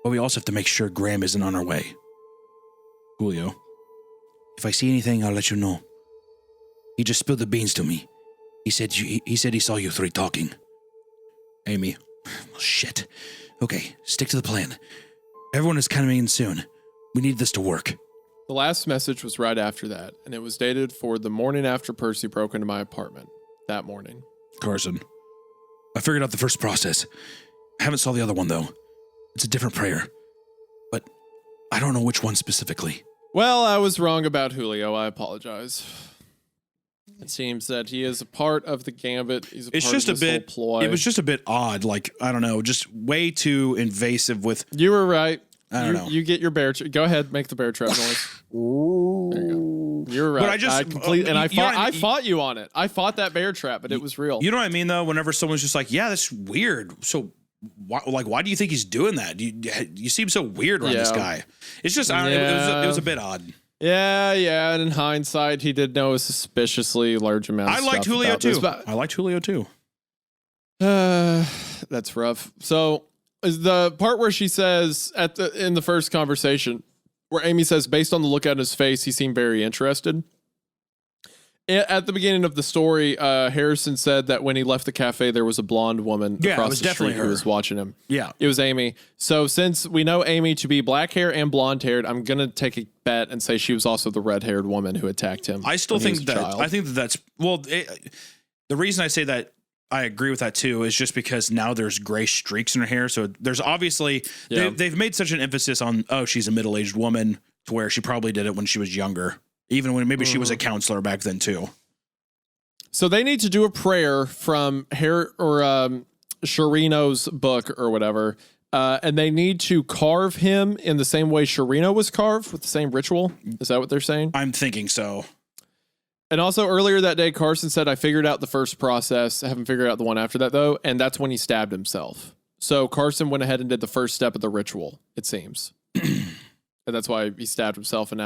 Speaker 6: but we also have to make sure Graham isn't on our way.
Speaker 1: Julio.
Speaker 6: If I see anything, I'll let you know. He just spilled the beans to me. He said he saw you three talking. Amy. Well, shit. Okay, stick to the plan. Everyone is coming in soon. We need this to work.
Speaker 2: The last message was right after that, and it was dated for the morning after Percy broke into my apartment. That morning.
Speaker 6: Carson, I figured out the first process. I haven't saw the other one, though. It's a different prayer. But I don't know which one specifically.
Speaker 2: Well, I was wrong about Julio. I apologize. It seems that he is a part of the gambit. He's a part of this whole ploy.
Speaker 1: It was just a bit odd. Like, I don't know, just way too invasive with...
Speaker 2: You were right.
Speaker 1: I don't know.
Speaker 2: You get your bear trap. Go ahead, make the bear trap noise. There you go. You're right.
Speaker 1: But
Speaker 2: I fought you on it. I fought that bear trap, but it was real.
Speaker 1: You know what I mean, though? Whenever someone's just like, yeah, that's weird. So, why do you think he's doing that? You seem so weird around this guy. It's just, I don't know, it was a bit odd.
Speaker 2: Yeah. And in hindsight, he did know a suspiciously large amount of stuff.
Speaker 1: I liked Julio, too.
Speaker 2: That's rough. So, is the part where she says in the first conversation, where Amy says, based on the look on his face, he seemed very interested. At the beginning of the story, Harrison said that when he left the cafe, there was a blonde woman across the street who was watching him.
Speaker 1: Yeah.
Speaker 2: It was Amy. So since we know Amy to be black hair and blonde haired, I'm going to take a bet and say she was also the red haired woman who attacked him.
Speaker 1: I still think that's, well, the reason I say that I agree with that too is just because now there's gray streaks in her hair. So there's obviously, they've made such an emphasis on, she's a middle-aged woman, to where she probably did it when she was younger. Even when maybe she was a counselor back then too.
Speaker 2: So they need to do a prayer from Sharino's book or whatever. And they need to carve him in the same way Sharino was carved, with the same ritual. Is that what they're saying?
Speaker 1: I'm thinking so.
Speaker 2: And also earlier that day, Carson said, I figured out the first process. I haven't figured out the one after that though. And that's when he stabbed himself. So Carson went ahead and did the first step of the ritual, it seems. And that's why he stabbed himself, and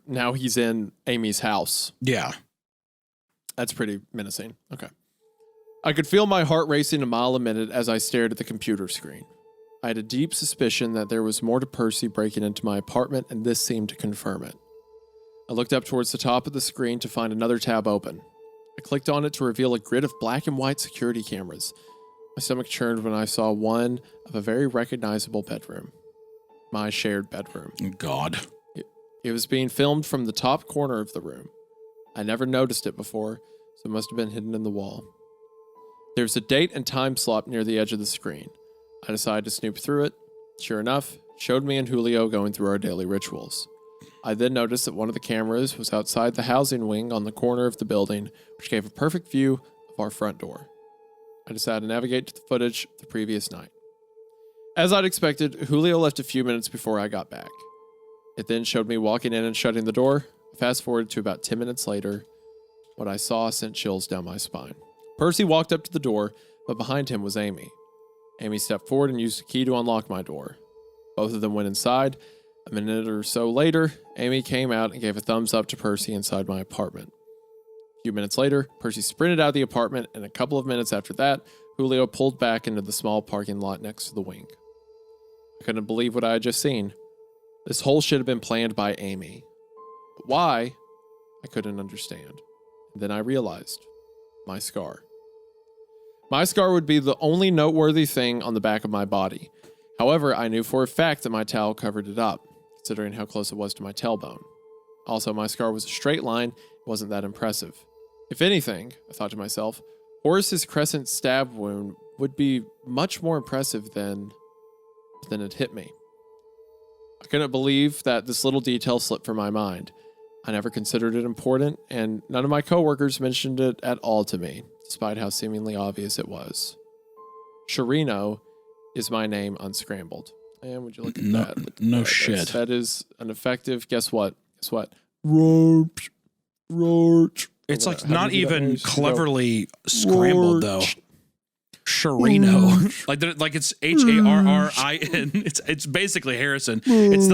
Speaker 2: now he's in Amy's house.
Speaker 1: Yeah.
Speaker 2: That's pretty menacing. Okay. I could feel my heart racing a mile a minute as I stared at the computer screen. I had a deep suspicion that there was more to Percy breaking into my apartment, and this seemed to confirm it. I looked up towards the top of the screen to find another tab open. I clicked on it to reveal a grid of black and white security cameras. My stomach churned when I saw one of a very recognizable bedroom. My shared bedroom.
Speaker 1: God.
Speaker 2: It was being filmed from the top corner of the room. I never noticed it before, so it must have been hidden in the wall. There was a date and time slot near the edge of the screen. I decided to snoop through it. Sure enough, it showed me and Julio going through our daily rituals. I then noticed that one of the cameras was outside the housing wing on the corner of the building, which gave a perfect view of our front door. I decided to navigate to the footage of the previous night. As I'd expected, Julio left a few minutes before I got back. It then showed me walking in and shutting the door. Fast forward to about 10 minutes later. What I saw sent chills down my spine. Percy walked up to the door, but behind him was Amy. Amy stepped forward and used a key to unlock my door. Both of them went inside. A minute or so later, Amy came out and gave a thumbs up to Percy inside my apartment. A few minutes later, Percy sprinted out of the apartment, and a couple of minutes after that, Julio pulled back into the small parking lot next to the wing. I couldn't believe what I had just seen. This whole shit had been planned by Amy. But why? I couldn't understand. And then I realized. My scar. My scar would be the only noteworthy thing on the back of my body. However, I knew for a fact that my towel covered it up, considering how close it was to my tailbone. Also, my scar was a straight line. It wasn't that impressive. If anything, I thought to myself, Horace's crescent stab wound would be much more impressive than it hit me. I couldn't believe that this little detail slipped from my mind. I never considered it important, and none of my coworkers mentioned it at all to me, despite how seemingly obvious it was. Sharino is my name unscrambled. And would you look at that?
Speaker 1: No shit.
Speaker 2: That is an effective, guess what? Roach.
Speaker 1: It's like not even cleverly scrambled though. Sharino, like it's Harrin. It's basically Harrison. It's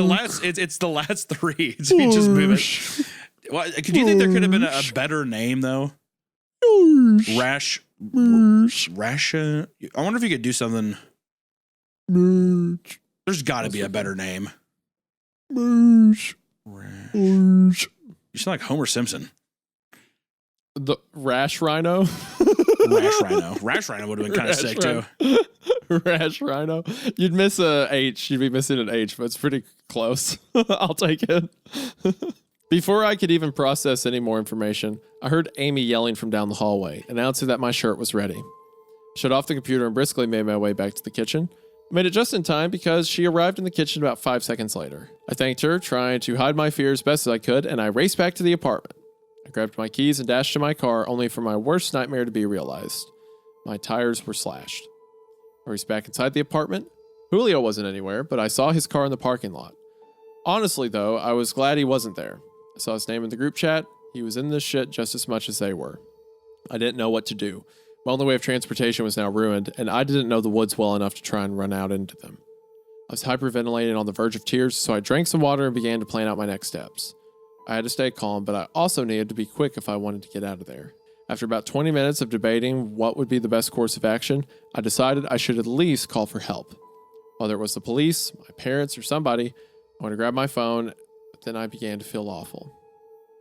Speaker 1: the last three. So you just move it. Well, do you think there could have been a better name though? Rash. I wonder if you could do something. There's got to be a better name. Rash. You sound like Homer Simpson.
Speaker 2: The Rash Rhino.
Speaker 1: Rash Rhino. Rash Rhino would have been kind of sick too.
Speaker 2: Rash Rhino. You'd miss a H. You'd be missing an H, but it's pretty close. I'll take it. Before I could even process any more information, I heard Amy yelling from down the hallway, announcing that my shirt was ready. Shut off the computer and briskly made my way back to the kitchen. I made it just in time because she arrived in the kitchen about 5 seconds later. I thanked her, trying to hide my fears best as I could, and I raced back to the apartment. I grabbed my keys and dashed to my car, only for my worst nightmare to be realized. My tires were slashed. I raced back inside the apartment. Julio wasn't anywhere, but I saw his car in the parking lot. Honestly, though, I was glad he wasn't there. I saw his name in the group chat. He was in this shit just as much as they were. I didn't know what to do. My only way of transportation was now ruined, and I didn't know the woods well enough to try and run out into them. I was hyperventilating on the verge of tears, so I drank some water and began to plan out my next steps. I had to stay calm, but I also needed to be quick if I wanted to get out of there. After about 20 minutes of debating what would be the best course of action, I decided I should at least call for help. Whether it was the police, my parents, or somebody, I went to grab my phone, but then I began to feel awful.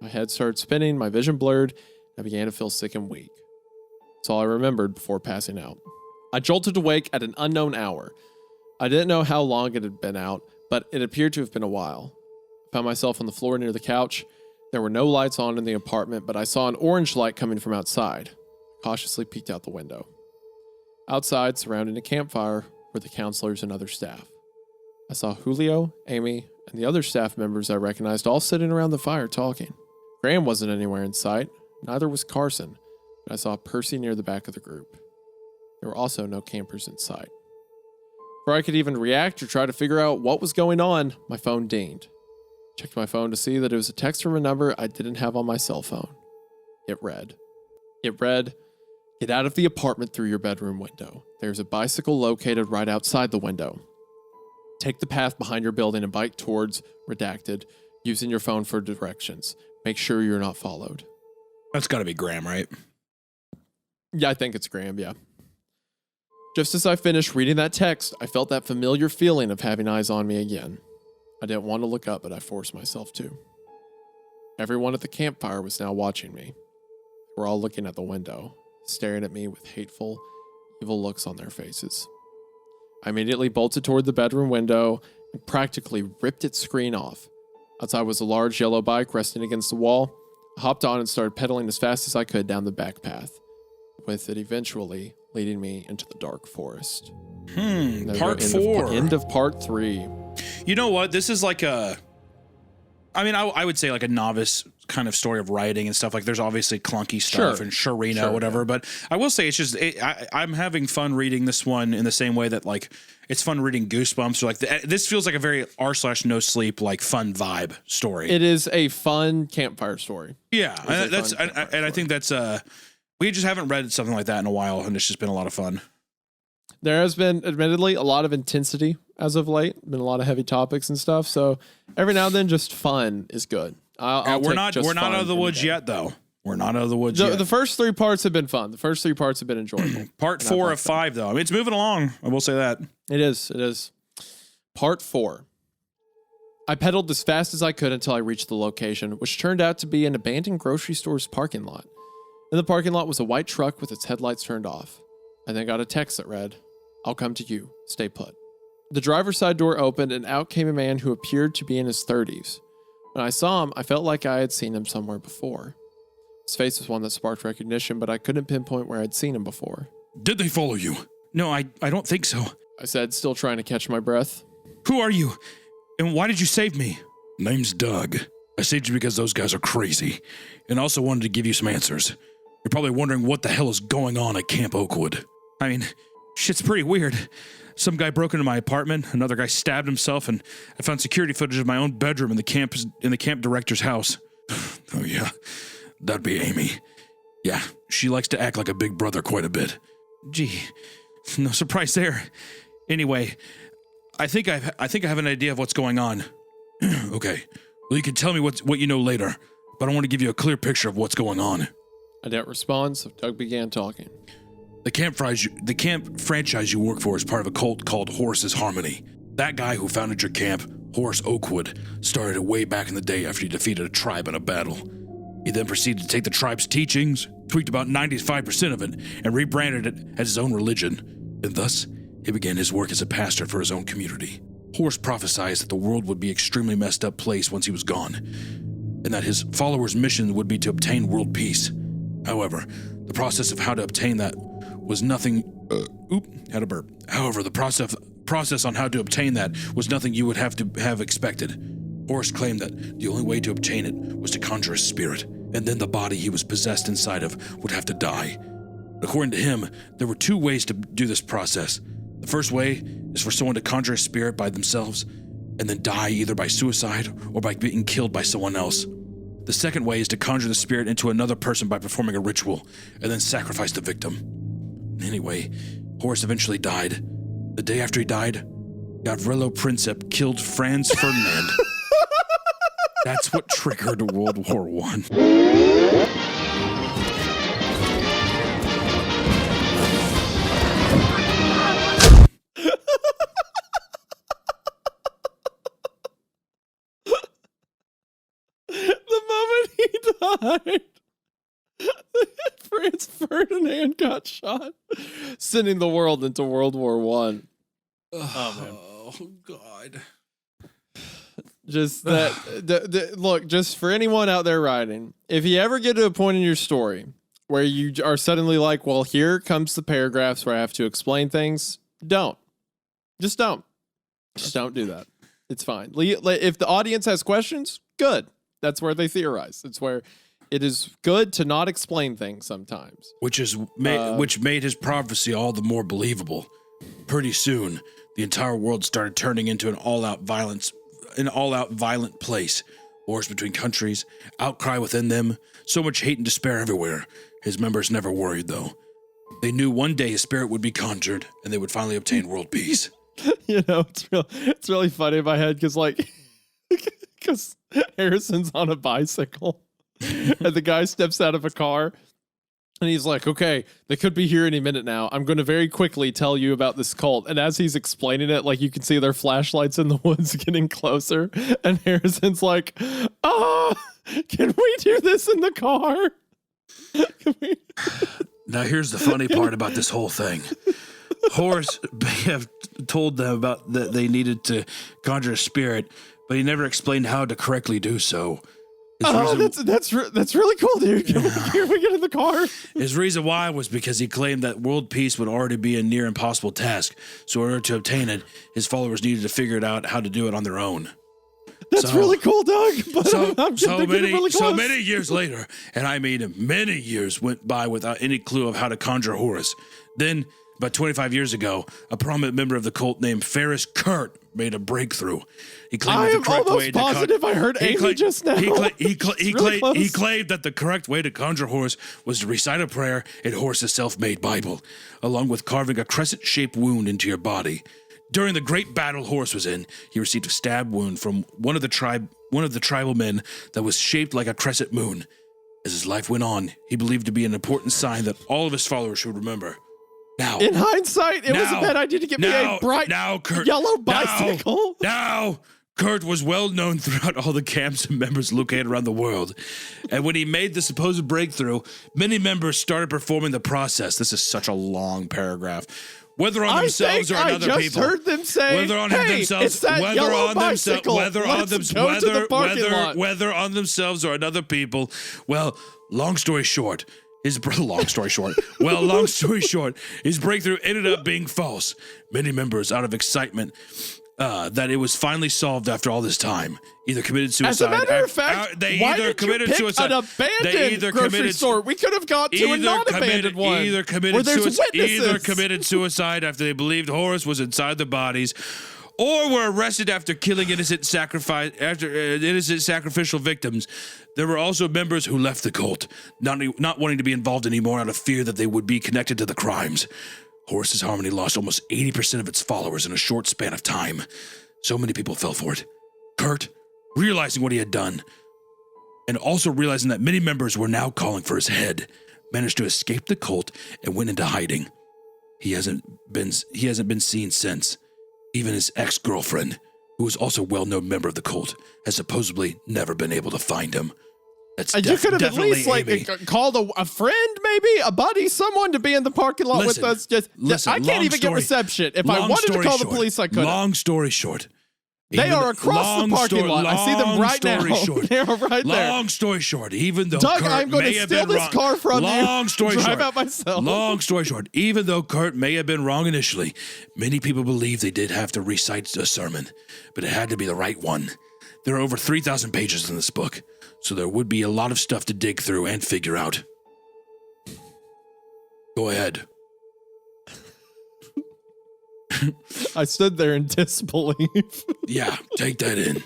Speaker 2: My head started spinning, my vision blurred, and I began to feel sick and weak. That's all I remembered before passing out. I jolted awake at an unknown hour. I didn't know how long it had been out, but it appeared to have been a while. I found myself on the floor near the couch. There were no lights on in the apartment, but I saw an orange light coming from outside. I cautiously peeked out the window. Outside, surrounding a campfire, were the counselors and other staff. I saw Julio, Amy, and the other staff members I recognized all sitting around the fire talking. Graham wasn't anywhere in sight, neither was Carson, but I saw Percy near the back of the group. There were also no campers in sight. Before I could even react or try to figure out what was going on, my phone dinged. I checked my phone to see that it was a text from a number I didn't have on my cell phone. It read, "Get out of the apartment through your bedroom window. There's a bicycle located right outside the window. Take the path behind your building and bike towards redacted, using your phone for directions. Make sure you're not followed."
Speaker 1: That's got to be Graham, right?
Speaker 2: Yeah, I think it's Graham, yeah. Just as I finished reading that text, I felt that familiar feeling of having eyes on me again. I didn't want to look up, but I forced myself to. Everyone at the campfire was now watching me. They were all looking at the window, staring at me with hateful, evil looks on their faces. I immediately bolted toward the bedroom window and practically ripped its screen off. Outside was a large yellow bike resting against the wall. I hopped on and started pedaling as fast as I could down the back path, with it eventually leading me into the dark forest.
Speaker 1: Part 4.
Speaker 2: End of part 3.
Speaker 1: You know what? This is like I would say like a novice kind of story of writing and stuff. Like there's obviously clunky stuff and Sharino, whatever. Yeah. But I will say it's just, I'm having fun reading this one in the same way that like it's fun reading Goosebumps or like this feels like a very r/no sleep, like fun vibe story.
Speaker 2: It is a fun campfire story.
Speaker 1: Yeah. And I think that's, we just haven't read something like that in a while, and it's just been a lot of fun.
Speaker 2: There has been, admittedly, a lot of intensity as of late. Been a lot of heavy topics and stuff. So every now and then, just fun is good.
Speaker 1: We're not out of the woods yet, though. We're not out of the woods yet.
Speaker 2: The first 3 parts have been fun. The first 3 parts have been enjoyable.
Speaker 1: Part 4 of 5, though. I mean, it's moving along. I will say that.
Speaker 2: It is. Part 4. I pedaled as fast as I could until I reached the location, which turned out to be an abandoned grocery store's parking lot. In the parking lot was a white truck with its headlights turned off. I then got a text that read, "I'll come to you. Stay put." The driver's side door opened and out came a man who appeared to be in his 30s. When I saw him, I felt like I had seen him somewhere before. His face was one that sparked recognition, but I couldn't pinpoint where I'd seen him before.
Speaker 1: "Did they follow you?" "No, I don't think so,"
Speaker 2: I said, still trying to catch my breath.
Speaker 1: "Who are you? And why did you save me?" "Name's Doug. I saved you because those guys are crazy, and I also wanted to give you some answers. You're probably wondering what the hell is going on at Camp Oakwood. I mean, shit's pretty weird. Some guy broke into my apartment, another guy stabbed himself, and I found security footage of my own bedroom in the camp director's house." "Oh yeah, that'd be Amy. Yeah, she likes to act like a big brother quite a bit." "Gee, no surprise there. Anyway, I think I have an idea of what's going on." "Okay, well you can tell me what you know later, but I want to give you a clear picture of what's going on."
Speaker 2: I didn't respond, so Doug began talking.
Speaker 1: The camp franchise you work for is part of a cult called Horse's Harmony. That guy who founded your camp, Horace Oakwood, started it way back in the day after he defeated a tribe in a battle. He then proceeded to take the tribe's teachings,
Speaker 6: tweaked about 95% of it, and rebranded it as his own religion. And thus, he began his work as a pastor for his own community. Horus prophesied that the world would be an extremely messed up place once he was gone, and that his followers' mission would be to obtain world peace. However, the process of how to obtain that was nothing. Had a burp. However, the process on how to obtain that was nothing you would have to have expected. Horus claimed that the only way to obtain it was to conjure a spirit, and then the body he was possessed inside of would have to die. According to him, there were 2 ways to do this process. The first way is for someone to conjure a spirit by themselves and then die either by suicide or by being killed by someone else. The second way is to conjure the spirit into another person by performing a ritual and then sacrifice the victim. Anyway, Horus eventually died. The day after he died, Gavrilo Princip killed Franz Ferdinand. That's what triggered World War I.
Speaker 2: Died. Franz Ferdinand got shot, sending the world into World War I.
Speaker 6: Oh, God.
Speaker 2: Just that, look, just for anyone out there writing, if you ever get to a point in your story where you are suddenly like, well, here comes the paragraphs where I have to explain things, don't. Just don't do that. It's fine. If the audience has questions, good. That's where they theorize. It's where it is good to not explain things sometimes.
Speaker 6: Which made his prophecy all the more believable. Pretty soon, the entire world started turning into an all-out violent place. Wars between countries, outcry within them, so much hate and despair everywhere. His members never worried, though. They knew one day his spirit would be conjured, and they would finally obtain world peace.
Speaker 2: You know, it's really funny in my head because Harrison's on a bicycle and the guy steps out of a car and he's like, okay, they could be here any minute now. I'm going to very quickly tell you about this cult. And as he's explaining it, like, you can see their flashlights in the woods getting closer. And Harrison's like, can we do this in the car?
Speaker 6: Now, here's the funny part about this whole thing. Horus have told them about that they needed to conjure a spirit, but he never explained how to correctly do so.
Speaker 2: That's really cool, dude. Can we get in the car?
Speaker 6: His reason why was because he claimed that world peace would already be a near impossible task. So in order to obtain it, his followers needed to figure it out how to do it on their own.
Speaker 2: That's really cool, Doug. But
Speaker 6: so many years later, and I mean many years, went by without any clue of how to conjure Horus. Then, about 25 years ago, a prominent member of the cult named Ferris Kurt made a breakthrough. He claimed that the correct way to
Speaker 2: positive I heard Amy just now.
Speaker 6: He claimed that the correct way to conjure Horus was to recite a prayer in Horus's self-made Bible, along with carving a crescent-shaped wound into your body. During the great battle Horus was in, he received a stab wound from one of the tribal men that was shaped like a crescent moon. As his life went on, he believed to be an important sign that all of his followers should remember. Now,
Speaker 2: in hindsight, it was a bad idea to get me a bright yellow bicycle.
Speaker 6: Now, Kurt was well known throughout all the camps and members located around the world. And when he made the supposed breakthrough, many members started performing the process. This is such a long paragraph. Whether on themselves or on other people.
Speaker 2: I just heard them say,
Speaker 6: whether on themselves or on other people. Well, long story short, his breakthrough ended up being false. Many members, out of excitement that it was finally solved after all this time, either committed suicide.
Speaker 2: As a matter of fact, why did you pick an abandoned grocery store? We could have gone to a non-abandoned one.
Speaker 6: Either committed suicide after they believed Horus was inside their bodies, or were arrested after killing innocent sacrificial victims. There were also members who left the cult, not wanting to be involved anymore out of fear that they would be connected to the crimes. Horus's Harmony lost almost 80% of its followers in a short span of time. So many people fell for it. Kurt, realizing what he had done, and also realizing that many members were now calling for his head, managed to escape the cult and went into hiding. He hasn't been seen since. Even his ex-girlfriend, who was also a well-known member of the cult, has supposedly never been able to find him. That's
Speaker 2: You could have at
Speaker 6: definitely
Speaker 2: least like
Speaker 6: Amy.
Speaker 2: called a friend, maybe a buddy, someone to be in the parking lot
Speaker 6: Listen,
Speaker 2: with us.
Speaker 6: listen,
Speaker 2: I can't
Speaker 6: long
Speaker 2: even get
Speaker 6: story-
Speaker 2: reception. If I
Speaker 6: long
Speaker 2: wanted to
Speaker 6: story
Speaker 2: call the
Speaker 6: short,
Speaker 2: police, I could.
Speaker 6: Long story short.
Speaker 2: They
Speaker 6: even
Speaker 2: are
Speaker 6: though-
Speaker 2: across the parking lot. I see them
Speaker 6: long
Speaker 2: right now.
Speaker 6: story short,
Speaker 2: They are right there.
Speaker 6: Long story short, even though
Speaker 2: Doug,
Speaker 6: Kurt
Speaker 2: I'm going
Speaker 6: may
Speaker 2: to
Speaker 6: have
Speaker 2: steal
Speaker 6: been
Speaker 2: this
Speaker 6: wrong,
Speaker 2: car from you.
Speaker 6: long story
Speaker 2: Drive
Speaker 6: short,
Speaker 2: out myself.
Speaker 6: Long story short, even though Kurt may have been wrong initially, many people believe they did have to recite a sermon, but it had to be the right one. There are over 3,000 pages in this book, so there would be a lot of stuff to dig through and figure out. Go ahead.
Speaker 2: I stood there in disbelief.
Speaker 6: Yeah, take that in.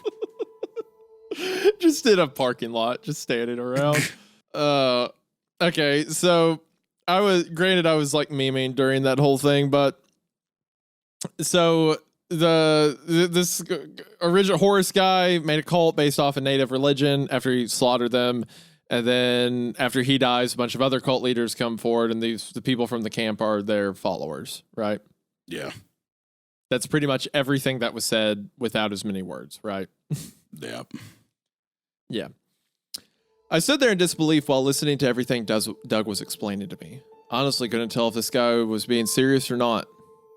Speaker 2: Just in a parking lot, just standing around. Okay, so I was like memeing during that whole thing, but so this original Horus guy made a cult based off a native religion after he slaughtered them, and then after he dies, a bunch of other cult leaders come forward, and the people from the camp are their followers, right?
Speaker 6: Yeah.
Speaker 2: That's pretty much everything that was said without as many words, right?
Speaker 6: Yeah.
Speaker 2: Yeah. I stood there in disbelief while listening to everything Doug was explaining to me. Honestly, couldn't tell if this guy was being serious or not.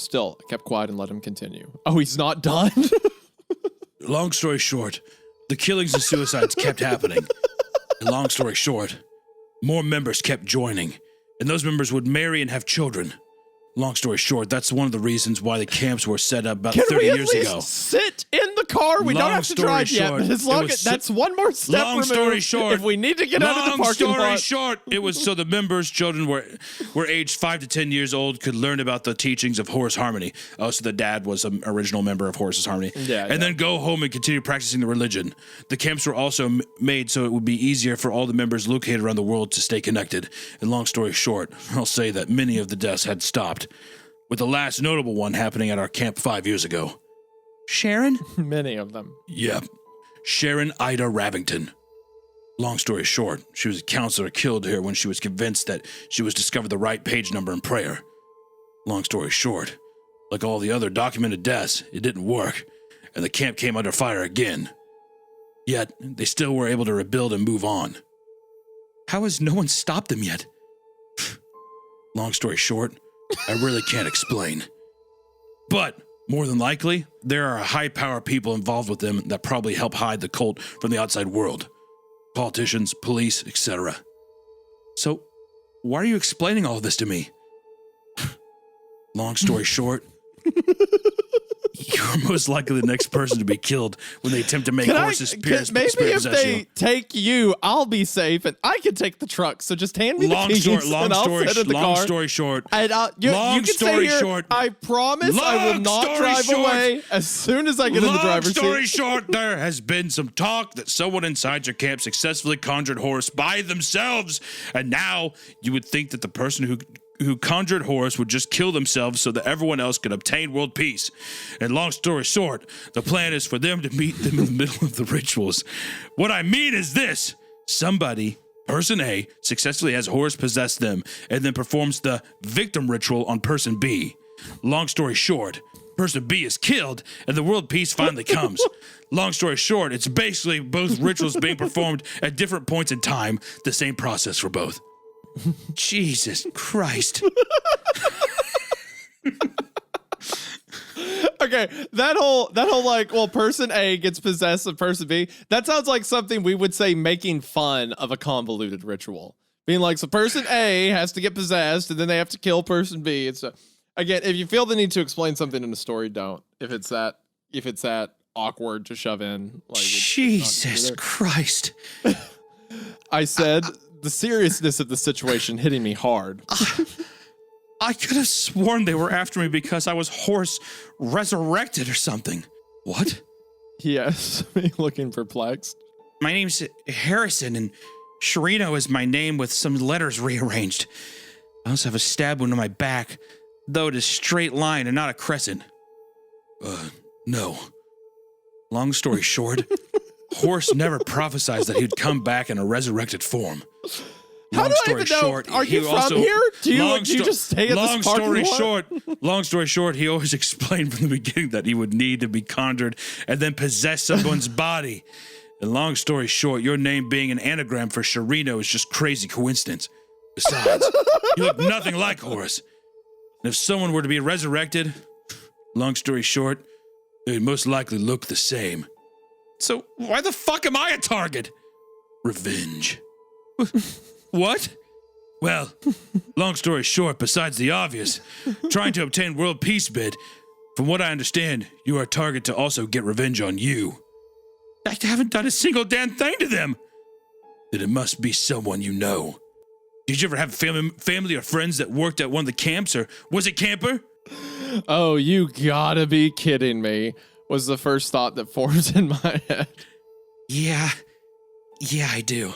Speaker 2: Still, I kept quiet and let him continue. Oh, he's not done?
Speaker 6: Long story short, the killings and suicides kept happening. And long story short, more members kept joining, and those members would marry and have children. Long story short, that's one of the reasons why the camps were set up about 30 years ago.
Speaker 2: Sit in the car? We don't
Speaker 6: Long
Speaker 2: have to
Speaker 6: story
Speaker 2: drive yet.
Speaker 6: short,
Speaker 2: But as long as that's one more step
Speaker 6: long
Speaker 2: removed.
Speaker 6: story short,
Speaker 2: if we need to get out of the parking
Speaker 6: Long story
Speaker 2: lot.
Speaker 6: short, it was so the members' children were aged 5 to 10 years old could learn about the teachings of Horus Harmony. Oh, so the dad was an original member of Horus Harmony. And then go home and continue practicing the religion. The camps were also made so it would be easier for all the members located around the world to stay connected. And long story short, I'll say that many of the deaths had stopped, with the last notable one happening at our camp 5 years ago. Sharon?
Speaker 2: Many of them.
Speaker 6: Yep. Sharon Ida Ravington. Long story short, she was a counselor killed here when she was convinced that she was discovered the right page number in prayer. Long story short, like all the other documented deaths, it didn't work, and the camp came under fire again. Yet, they still were able to rebuild and move on. How has no one stopped them yet? Long story short, I really can't explain. But, more than likely, there are high-power people involved with them that probably help hide the cult from the outside world. Politicians, police, etc. So, why are you explaining all of this to me? Long story short, you're most likely the next person to be killed when they attempt to make horses pierce.
Speaker 2: Maybe if they take you, I'll be safe, and I can take the truck. So just hand me the keys, and I'll sit in the car.
Speaker 6: Long story short.
Speaker 2: And you can stay here. I promise I will not drive away as soon as I get in the driver's seat.
Speaker 6: Long story short, there has been some talk that someone inside your camp successfully conjured Horus by themselves, and now you would think that the person who conjured Horus would just kill themselves so that everyone else could obtain world peace. And long story short, the plan is for them to meet them in the middle of the rituals. What I mean is this: somebody, person A, successfully has Horus possess them and then performs the victim ritual on person B. Long story short, person B is killed and the world peace finally comes. Long story short, it's basically both rituals being performed at different points in time, the same process for both. Jesus Christ.
Speaker 2: Okay, that whole like, well, person A gets possessed of person B, that sounds like something we would say making fun of a convoluted ritual. Being like, so person A has to get possessed and then they have to kill person B. It's again, if you feel the need to explain something in a story, don't. If it's that awkward to shove in, like,
Speaker 6: Jesus Christ.
Speaker 2: I said the seriousness of the situation hitting me hard.
Speaker 6: I could have sworn they were after me because I was Horus resurrected or something. What?
Speaker 2: He asked me, looking perplexed.
Speaker 6: My name's Harrison, and Sharino is my name with some letters rearranged. I also have a stab wound on my back, though it is a straight line and not a crescent. No. Long story short, Horus never prophesied that he'd come back in a resurrected form.
Speaker 2: How do I even know? Are you from here? Do you just stay at this parking lot?
Speaker 6: Long story short, he always explained from the beginning that he would need to be conjured and then possess someone's body. And long story short, your name being an anagram for Sharino is just crazy coincidence. Besides, you look nothing like Horace. And if someone were to be resurrected, long story short, they would most likely look the same. So why the fuck am I a target? Revenge. What? Well, long story short, besides the obvious, trying to obtain world peace bid, from what I understand, you are a target to also get revenge on you. I haven't done a single damn thing to them. Then it must be someone you know. Did you ever have family or friends that worked at one of the camps, or was it Camper?
Speaker 2: Oh, you gotta be kidding me, was the first thought that formed in my head.
Speaker 6: Yeah, I do.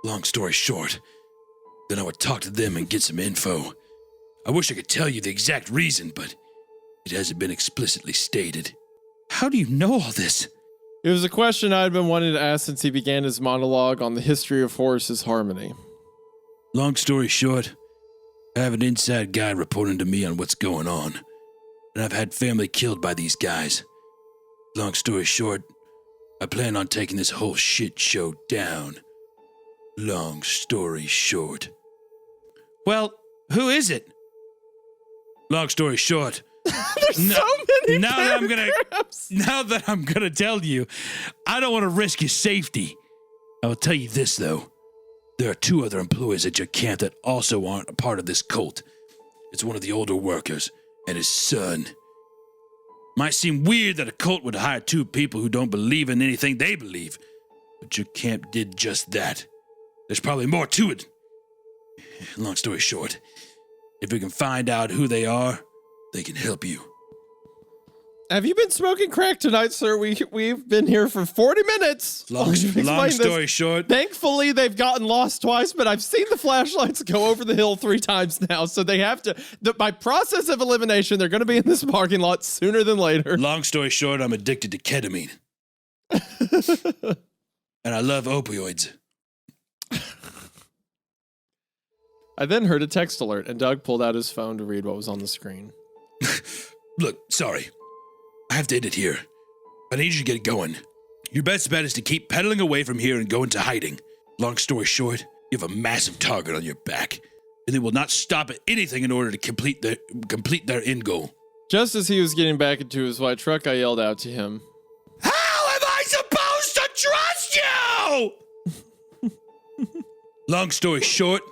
Speaker 6: Long story short, then I would talk to them and get some info. I wish I could tell you the exact reason, but it hasn't been explicitly stated. How do you know all this?
Speaker 2: It was a question I had been wanting to ask since he began his monologue on the history of Horace's harmony.
Speaker 6: Long story short, I have an inside guy reporting to me on what's going on, and I've had family killed by these guys. Long story short, I plan on taking this whole shit show down. Long story short. Well, who is it? Long story short.
Speaker 2: There's so many
Speaker 6: now
Speaker 2: paragraphs.
Speaker 6: that I'm gonna tell you, I don't want to risk your safety. I will tell you this though. There are 2 other employees at your camp that also aren't a part of this cult. It's one of the older workers and his son. Might seem weird that a cult would hire 2 people who don't believe in anything they believe, but your camp did just that. There's probably more to it. Long story short, if we can find out who they are, they can help you.
Speaker 2: Have you been smoking crack tonight, sir? We've been here for 40 minutes.
Speaker 6: Long story short.
Speaker 2: Thankfully, they've gotten lost twice, but I've seen the flashlights go over the hill 3 times now, so they have to. By process of elimination, they're going to be in this parking lot sooner than later.
Speaker 6: Long story short, I'm addicted to ketamine. And I love opioids.
Speaker 2: I then heard a text alert, and Doug pulled out his phone to read what was on the screen.
Speaker 6: Look, sorry. I have to end it here. I need you to get going. Your best bet is to keep pedaling away from here and go into hiding. Long story short, you have a massive target on your back, and they will not stop at anything in order to complete their end goal.
Speaker 2: Just as he was getting back into his white truck, I yelled out to him,
Speaker 6: How am I supposed to trust you? Long story short,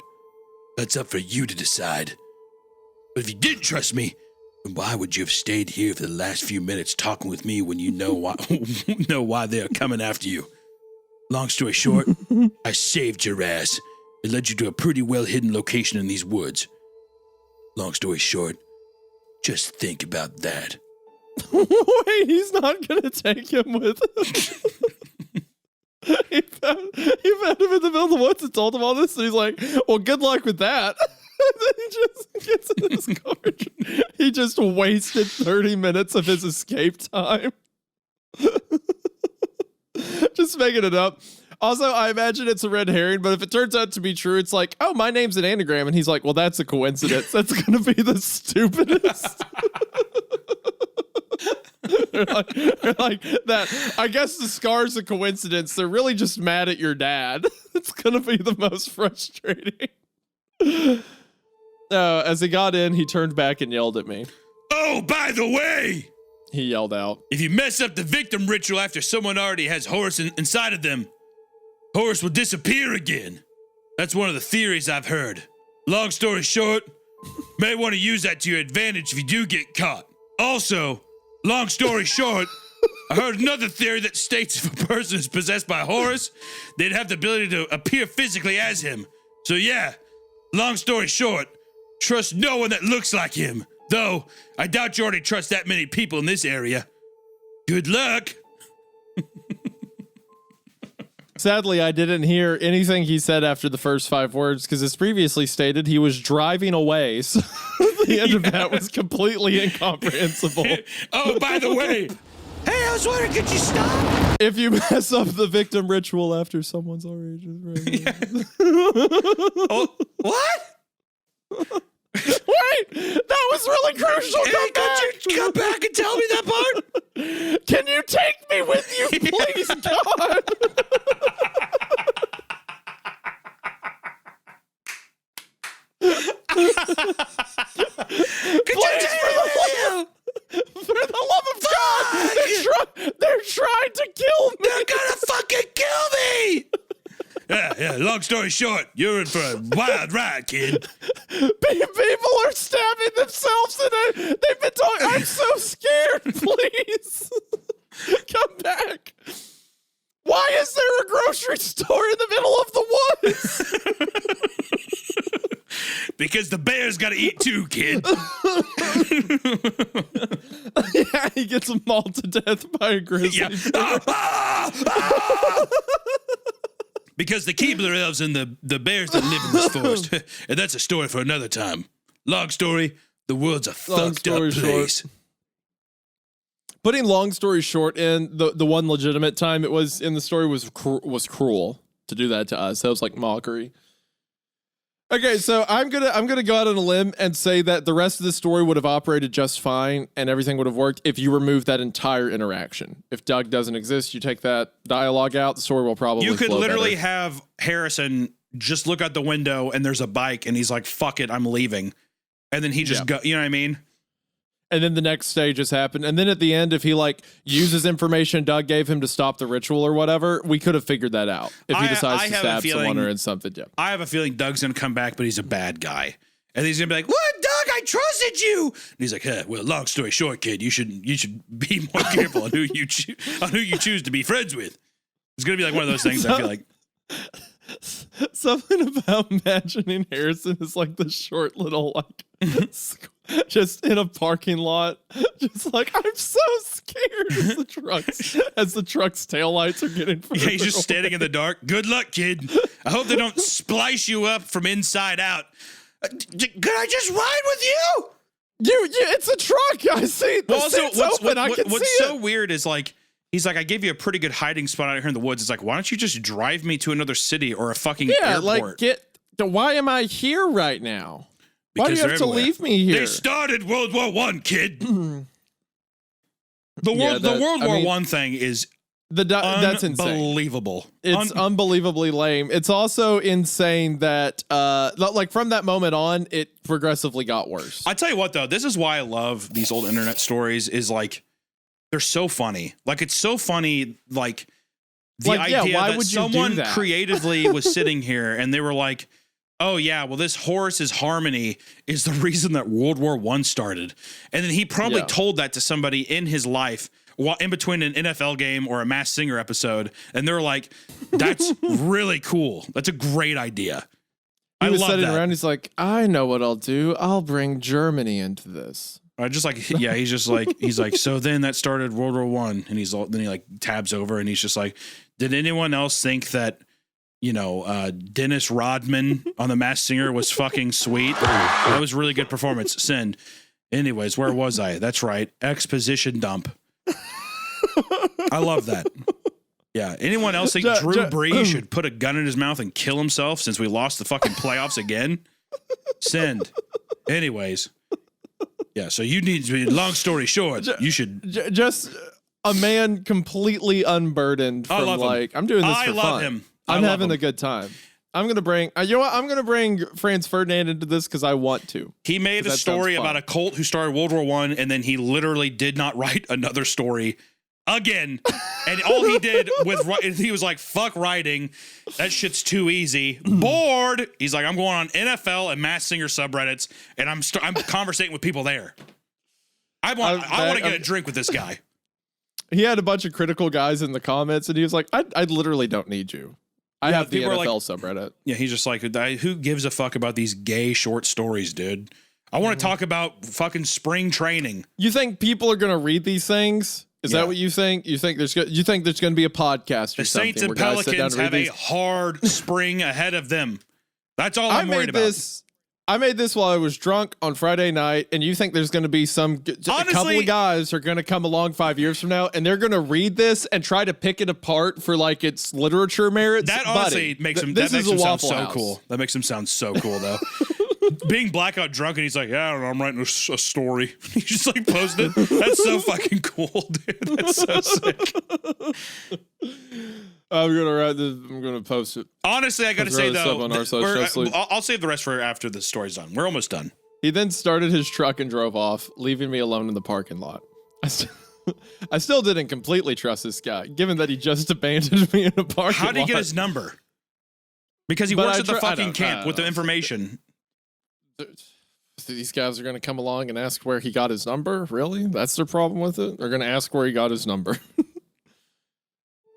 Speaker 6: that's up for you to decide. But if you didn't trust me, then why would you have stayed here for the last few minutes talking with me when you know why they are coming after you? Long story short, I saved your ass and led you to a pretty well-hidden location in these woods. Long story short, just think about that.
Speaker 2: Wait, he's not going to take him with him. He found him in the middle of the woods and told him all this, and he's like, well, good luck with that. And then he just gets in his car. He just wasted 30 minutes of his escape time. Just making it up. Also, I imagine it's a red herring, but if it turns out to be true, it's like, oh, my name's an anagram. And he's like, well, that's a coincidence. That's going to be the stupidest. They're like that. I guess the scar's a coincidence. They're really just mad at your dad. It's going to be the most frustrating. As he got in, he turned back and yelled at me.
Speaker 6: Oh, by the way,
Speaker 2: he yelled out,
Speaker 6: if you mess up the victim ritual after someone already has Horace inside of them, Horace will disappear again. That's one of the theories I've heard. Long story short, may want to use that to your advantage if you do get caught. Also, long story short, I heard another theory that states if a person is possessed by Horace, they'd have the ability to appear physically as him. So yeah, long story short, trust no one that looks like him. Though, I doubt you already trust that many people in this area. Good luck.
Speaker 2: Sadly, I didn't hear anything he said after the first 5 words, because as previously stated, he was driving away. So the end of that was completely incomprehensible.
Speaker 6: Oh, by the way, hey, I was wondering, could you stop?
Speaker 2: If you mess up the victim ritual after someone's already just
Speaker 6: Oh, what?
Speaker 2: Wait, that was really crucial.
Speaker 6: Could you come back and tell me that part?
Speaker 2: Can you take me with you, please, God? For the love of God, they're trying to kill me.
Speaker 6: They're gonna fucking kill me! Yeah, long story short, you're in for a wild ride, kid.
Speaker 2: People are stabbing themselves and they've been talking. I'm so scared, please. Come back. Why is there a grocery store in the middle of the woods?
Speaker 6: Because the bear's gotta eat too, kid.
Speaker 2: Yeah, he gets mauled to death by a grizzly.
Speaker 6: Yeah. Because the Keebler elves and the bears that live in this forest. And that's a story for another time. Long story, the world's a fucked up place.
Speaker 2: Putting long story short in the one legitimate time it was in the story was cruel to do that to us. That was like mockery. Okay, so I'm gonna go out on a limb and say that the rest of the story would have operated just fine and everything would have worked if you remove that entire interaction. If Doug doesn't exist, you take that dialogue out, the story will probably
Speaker 1: You could
Speaker 2: flow
Speaker 1: literally
Speaker 2: better.
Speaker 1: have Harrison just look out the window and there's a bike and he's like, fuck it, I'm leaving. And then he just go, you know what I mean?
Speaker 2: And then the next stage has happened. And then at the end, if he like uses information Doug gave him to stop the ritual or whatever, we could have figured that out. If he decides to stab someone or in something. Yeah.
Speaker 1: I have a feeling Doug's going to come back, but he's a bad guy. And he's going to be like, what, Doug? I trusted you. And he's like, well, long story short, kid, you should be more careful on who you choose to be friends with. It's going to be like one of those things I feel like.
Speaker 2: Something about imagining Harrison is like the short little like just in a parking lot, just like I'm so scared as the truck's taillights are getting further
Speaker 1: Yeah, he's just standing in the dark. Good luck, kid. I hope they don't splice you up from inside out. Could I just ride with you?
Speaker 2: It's a truck. I see. The seat's open. I can see
Speaker 1: what's so
Speaker 2: it.
Speaker 1: weird is like, he's like, I gave you a pretty good hiding spot out here in the woods. It's like, why don't you just drive me to another city or a fucking airport?
Speaker 2: Why am I here right now? Why do you have to leave me here?
Speaker 6: They started World War I, kid.
Speaker 1: The World War I thing is
Speaker 2: that's insane.
Speaker 1: Unbelievable.
Speaker 2: It's unbelievably lame. It's also insane that like from that moment on, it progressively got worse.
Speaker 1: I tell you what, though, this is why I love these old internet stories is like, they're so funny. Like, it's so funny, like, the idea
Speaker 2: why
Speaker 1: that
Speaker 2: would you
Speaker 1: someone
Speaker 2: do that?
Speaker 1: creatively was sitting here and they were like, oh, yeah, well, this Horace's harmony is the reason that World War I started. And then he probably told that to somebody in his life while in between an NFL game or a Masked Singer episode. And they were like, that's really cool. That's a great idea.
Speaker 2: He was sitting around. He's like, I know what I'll do. I'll bring Germany into this.
Speaker 1: I just like, yeah, he's like, so then that started World War I, and then he like tabs over and he's just like, did anyone else think that, you know, Dennis Rodman on The Masked Singer was fucking sweet? That was really good performance. Send. Anyways, where was I? That's right. Exposition dump. I love that. Yeah. Anyone else think Drew Brees should put a gun in his mouth and kill himself since we lost the fucking playoffs again? Send. Anyways. Yeah, so you need to be, long story short, you should
Speaker 2: just a man completely unburdened from like, I'm doing this for fun. I love him. I'm having a good time. I'm going to bring, you know what? I'm going to bring Franz Ferdinand into this because I want to.
Speaker 1: He made a story about a cult who started World War I, and then he literally did not write another story again. And all he did he was like, fuck writing. That shit's too easy. Bored. He's like, I'm going on NFL and Masked Singer subreddits, and I'm conversating with people there. I want to get a drink with this guy.
Speaker 2: He had a bunch of critical guys in the comments, and he was like, I literally don't need you. I have the NFL subreddit.
Speaker 1: Yeah, he's just like, who gives a fuck about these gay short stories, dude? I want to talk about fucking spring training.
Speaker 2: You think people are going to read these things? Is that what you think? You think there's going to be a podcast or something?
Speaker 1: The Saints and Pelicans have a hard spring ahead of them. That's all I'm worried about.
Speaker 2: I made this while I was drunk on Friday night, and you think there's going to be a couple of guys are going to come along 5 years from now, and they're going to read this and try to pick it apart for like its literature merits.
Speaker 1: That honestly makes him sound so cool. That makes him sound so cool, though. Being blackout drunk, and he's like, yeah, I don't know, I'm writing a story. He's just like posting it. That's so fucking cool, dude. That's so sick.
Speaker 2: I'm gonna write this. I'm gonna post it.
Speaker 1: Honestly, I gotta
Speaker 2: Throw
Speaker 1: say
Speaker 2: this
Speaker 1: though,
Speaker 2: up on our social sleep.
Speaker 1: I'll save the rest for after the story's done. We're almost done.
Speaker 2: He then started his truck and drove off, leaving me alone in the parking lot. I still didn't completely trust this guy, given that he just abandoned me in a parking lot.
Speaker 1: How did he get his number? Because he
Speaker 2: But
Speaker 1: works
Speaker 2: I
Speaker 1: at the
Speaker 2: tr- I
Speaker 1: fucking
Speaker 2: don't-
Speaker 1: camp
Speaker 2: I
Speaker 1: with the
Speaker 2: don't-
Speaker 1: information.
Speaker 2: These guys are going to come along and ask where he got his number? Really? That's their problem with it? They're going to ask where he got his number.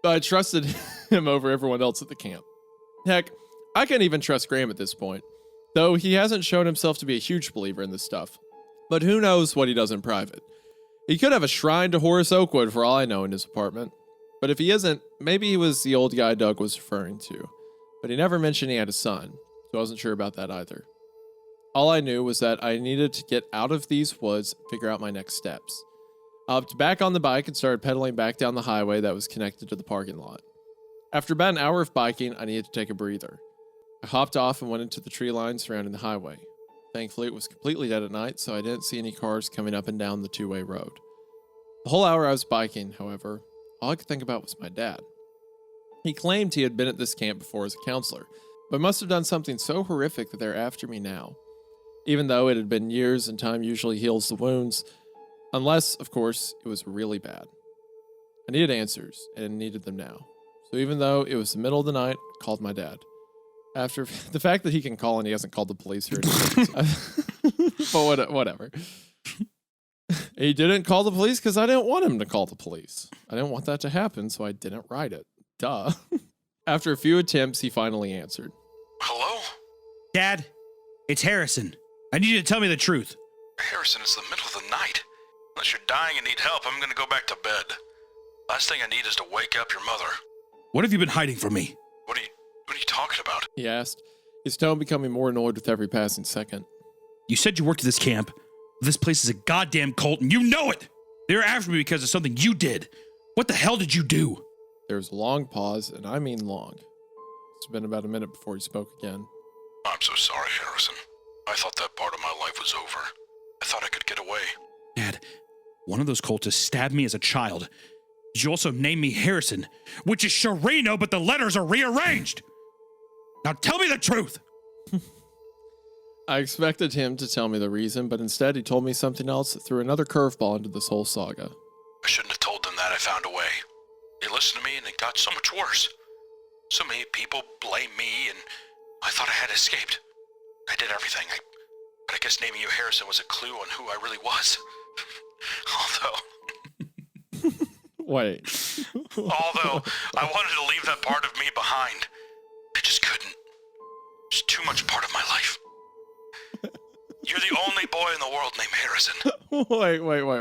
Speaker 2: But I trusted him over everyone else at the camp. Heck, I can't even trust Graham at this point, though he hasn't shown himself to be a huge believer in this stuff. But who knows what he does in private. He could have a shrine to Horace Oakwood for all I know in his apartment. But if he isn't, maybe he was the old guy Doug was referring to. But he never mentioned he had a son, so I wasn't sure about that either. All I knew was that I needed to get out of these woods and figure out my next steps. I hopped back on the bike and started pedaling back down the highway that was connected to the parking lot. After about an hour of biking, I needed to take a breather. I hopped off and went into the tree line surrounding the highway. Thankfully, it was completely dead at night, so I didn't see any cars coming up and down the two-way road. The whole hour I was biking, however, all I could think about was my dad. He claimed he had been at this camp before as a counselor, but must have done something so horrific that they're after me now. Even though it had been years and time usually heals the wounds, unless, of course, it was really bad. I needed answers, and needed them now. So even though it was the middle of the night, I called my dad. After the fact that he can call and he hasn't called the police or anything. But whatever. He didn't call the police because I didn't want him to call the police. I didn't want that to happen, so I didn't write it. Duh. After a few attempts, he finally answered.
Speaker 5: Hello?
Speaker 6: Dad, it's Harrison. I need you to tell me the truth.
Speaker 5: Harrison, it's the middle of the night. Unless you're dying and need help, I'm gonna go back to bed. Last thing I need is to wake up your mother.
Speaker 6: What have you been hiding from me?
Speaker 5: What are you talking about?
Speaker 2: He asked, his tone becoming more annoyed with every passing second.
Speaker 6: You said you worked at this camp. This place is a goddamn cult, and you know it. They were after me because of something you did. What the hell did you do?
Speaker 2: There was a long pause, and I mean long. It's been about a minute before he spoke again.
Speaker 5: I'm so sorry, Harrison. I thought that part of my life was over. I thought I could get away.
Speaker 6: Dad, one of those cultists stabbed me as a child. You also named me Harrison, which is Sharino, but the letters are rearranged. Now tell me the truth.
Speaker 2: I expected him to tell me the reason, but instead he told me something else that threw another curveball into this whole saga.
Speaker 5: I shouldn't have told them that I found a way. They listened to me and it got so much worse. So many people blame me and I thought I had escaped. I did everything. But I guess naming you Harrison was a clue on who I really was. Although I wanted to leave that part of me behind. I just couldn't. It's too much part of my life. You're the only boy in the world named Harrison.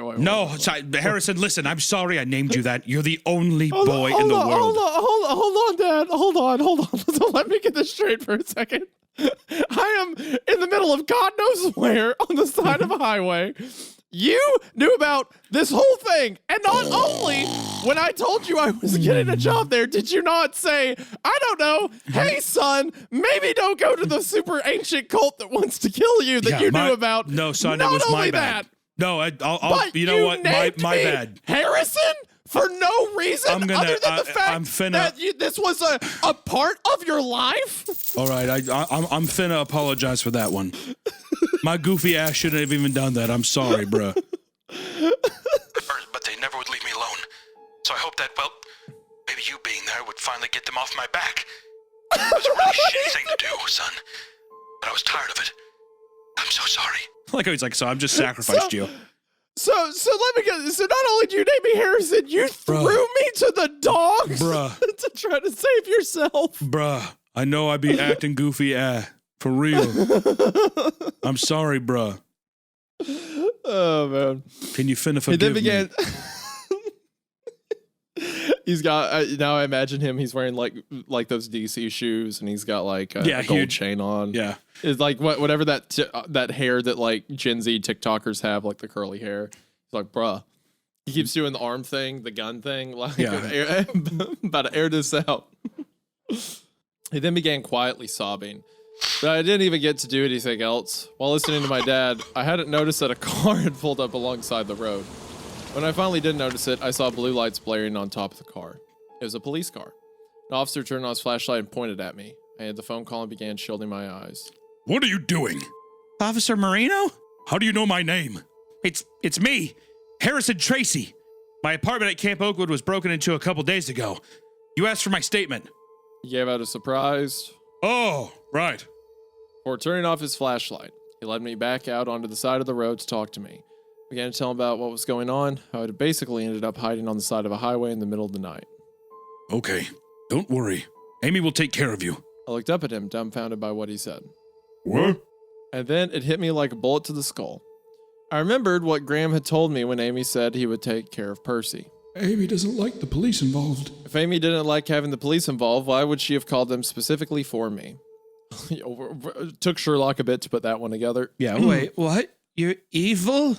Speaker 2: Wait.
Speaker 6: No, sorry, Harrison, listen, I'm sorry I named you that. You're the only boy in the world.
Speaker 2: Hold on, Dad. Hold on. Let me get this straight for a second. I am in the middle of God knows where on the side of a highway. You knew about this whole thing. And not only when I told you I was getting a job there, did you not say, I don't know, hey, son, maybe don't go to the super ancient cult that wants to kill you that you knew about.
Speaker 6: No, son,
Speaker 2: not
Speaker 6: it was
Speaker 2: only
Speaker 6: my
Speaker 2: that,
Speaker 6: bad. No, I'll
Speaker 2: but
Speaker 6: you know what? My
Speaker 2: named me
Speaker 6: bad.
Speaker 2: Harrison? For no reason
Speaker 6: I'm gonna-
Speaker 2: other than the
Speaker 6: I'm
Speaker 2: fact
Speaker 6: finna-
Speaker 2: that this was a part of your life?
Speaker 6: All right, I'm finna apologize for that one. My goofy ass shouldn't have even done that. I'm sorry, bruh.
Speaker 5: But they never would leave me alone. So I hope that, well, maybe you being there would finally get them off my back. It was a really shitty thing to do, son. But I was tired of it. I'm so sorry.
Speaker 6: Like he's like, so I've just sacrificed you.
Speaker 2: So let me get. So not only do you name me Harrison, you threw me to the dogs,
Speaker 6: Bruh.
Speaker 2: to try to save yourself.
Speaker 6: Bruh, I know I be acting goofy, for real. I'm sorry, bruh.
Speaker 2: Oh man.
Speaker 6: Can you finna
Speaker 2: He
Speaker 6: forgive
Speaker 2: then
Speaker 6: me?
Speaker 2: began. He's got now. I imagine him. He's wearing like those DC shoes, and he's got like a gold
Speaker 6: huge
Speaker 2: chain on.
Speaker 6: Yeah.
Speaker 2: It's like whatever that hair that like Gen Z TikTokers have, like the curly hair. It's like, bruh. He keeps doing the arm thing, the gun thing, like about to air this out. He then began quietly sobbing. But I didn't even get to do anything else. While listening to my dad, I hadn't noticed that a car had pulled up alongside the road. When I finally did notice it, I saw blue lights blaring on top of the car. It was a police car. An officer turned on his flashlight and pointed at me. I had the phone call and began shielding my eyes.
Speaker 6: What are you doing?
Speaker 1: Officer Marino?
Speaker 6: How do you know my name?
Speaker 1: It's me, Harrison Tracy. My apartment at Camp Oakwood was broken into a couple days ago. You asked for my statement.
Speaker 2: He gave out a surprise.
Speaker 6: Oh, right.
Speaker 2: Before turning off his flashlight, he led me back out onto the side of the road to talk to me. I began to tell him about what was going on, how I had basically ended up hiding on the side of a highway in the middle of the night.
Speaker 6: Okay, don't worry. Amy will take care of you.
Speaker 2: I looked up at him, dumbfounded by what he said.
Speaker 6: What?
Speaker 2: And then it hit me like a bullet to the skull. I remembered what Graham had told me when Amy said he would take care of Percy.
Speaker 7: Amy doesn't like the police involved.
Speaker 2: If Amy didn't like having the police involved, why would she have called them specifically for me? Took Sherlock a bit to put that one together.
Speaker 1: Yeah, wait, what? You're evil?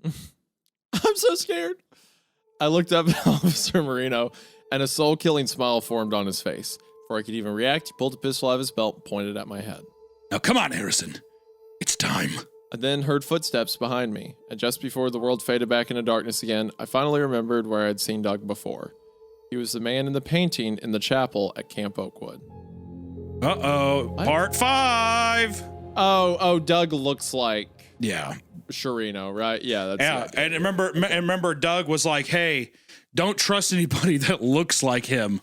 Speaker 2: I'm so scared. I looked up at Officer Marino, and a soul-killing smile formed on his face. Before I could even react, he pulled a pistol out of his belt and pointed at my head.
Speaker 6: Now come on, Harrison. It's time.
Speaker 2: I then heard footsteps behind me, and just before the world faded back into darkness again, I finally remembered where I had seen Doug before. He was the man in the painting in the chapel at Camp Oakwood.
Speaker 1: Uh-oh,
Speaker 2: What?
Speaker 1: part 5.
Speaker 2: Oh, Doug looks like
Speaker 1: Yeah.
Speaker 2: Sherino, right? Yeah, that's
Speaker 1: Yeah,
Speaker 2: that guy.
Speaker 1: and remember Doug was like, hey, don't trust anybody that looks like him.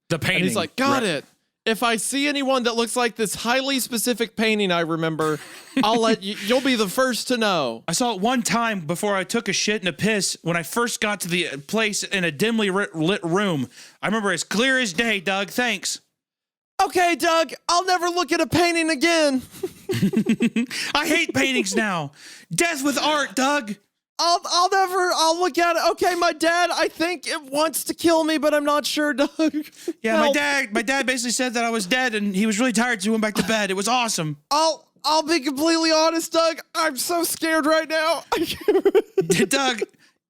Speaker 1: The painting.
Speaker 2: And he's like, got it. If I see anyone that looks like this highly specific painting I remember, I'll let you, you'll be the first to know.
Speaker 1: I saw it one time before I took a shit and a piss when I first got to the place in a dimly lit room. I remember as clear as day, Doug. Thanks.
Speaker 2: Okay, Doug, I'll never look at a painting again.
Speaker 1: I hate paintings now. Death with art, Doug.
Speaker 2: I'll look at it. Okay, my dad, I think it wants to kill me, but I'm not sure, Doug.
Speaker 1: Yeah,
Speaker 2: Help.
Speaker 1: my dad basically said that I was dead and he was really tired, so he went back to bed. It was awesome.
Speaker 2: I'll be completely honest, Doug. I'm so scared right now.
Speaker 1: Doug,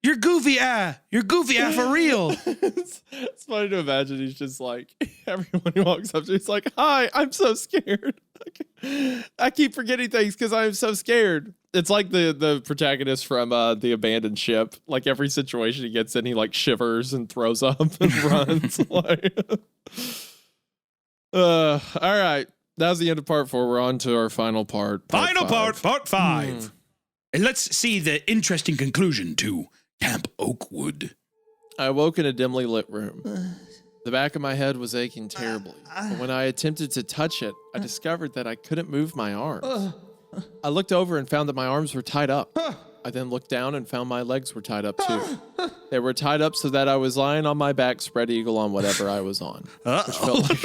Speaker 1: you're goofy, for real.
Speaker 2: It's funny to imagine he's just like, everyone who walks up to he's like, hi, I'm so scared. I keep forgetting things because I'm so scared. It's like the protagonist from The Abandoned Ship. Like every situation he gets in, he like shivers and throws up and runs. Like, all right. That was the end of part 4. We're on to our final part.
Speaker 1: Final
Speaker 2: five.
Speaker 1: part 5. And let's see the interesting conclusion to Camp Oakwood.
Speaker 2: I awoke in a dimly lit room. The back of my head was aching terribly. But when I attempted to touch it, I discovered that I couldn't move my arms. I looked over and found that my arms were tied up. I then looked down and found my legs were tied up too. They were tied up so that I was lying on my back, spread eagle on whatever I was on. Which felt like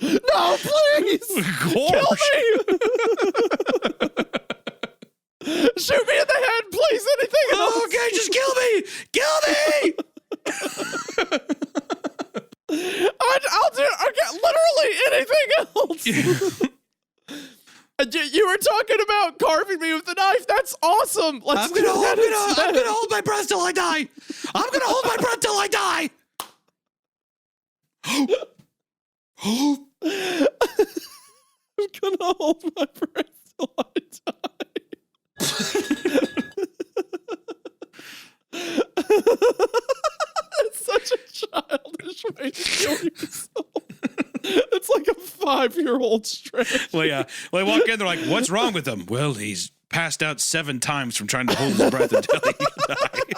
Speaker 2: no, please! Kill me! Shoot me in the head, please! Anything else?
Speaker 1: Okay, just kill me! Kill me!
Speaker 2: I'll do literally anything else. You were talking about carving me with a knife. That's awesome.
Speaker 1: I'm gonna hold my breath till I die. I'm gonna hold my breath till I die.
Speaker 2: I'm gonna hold my breath till I die. It's such a childish way to kill yourself. It's like a 5-year-old stretch.
Speaker 1: Well, yeah. Well, they walk in, they're like, what's wrong with him? Well, he's passed out 7 times from trying to hold his breath until he died.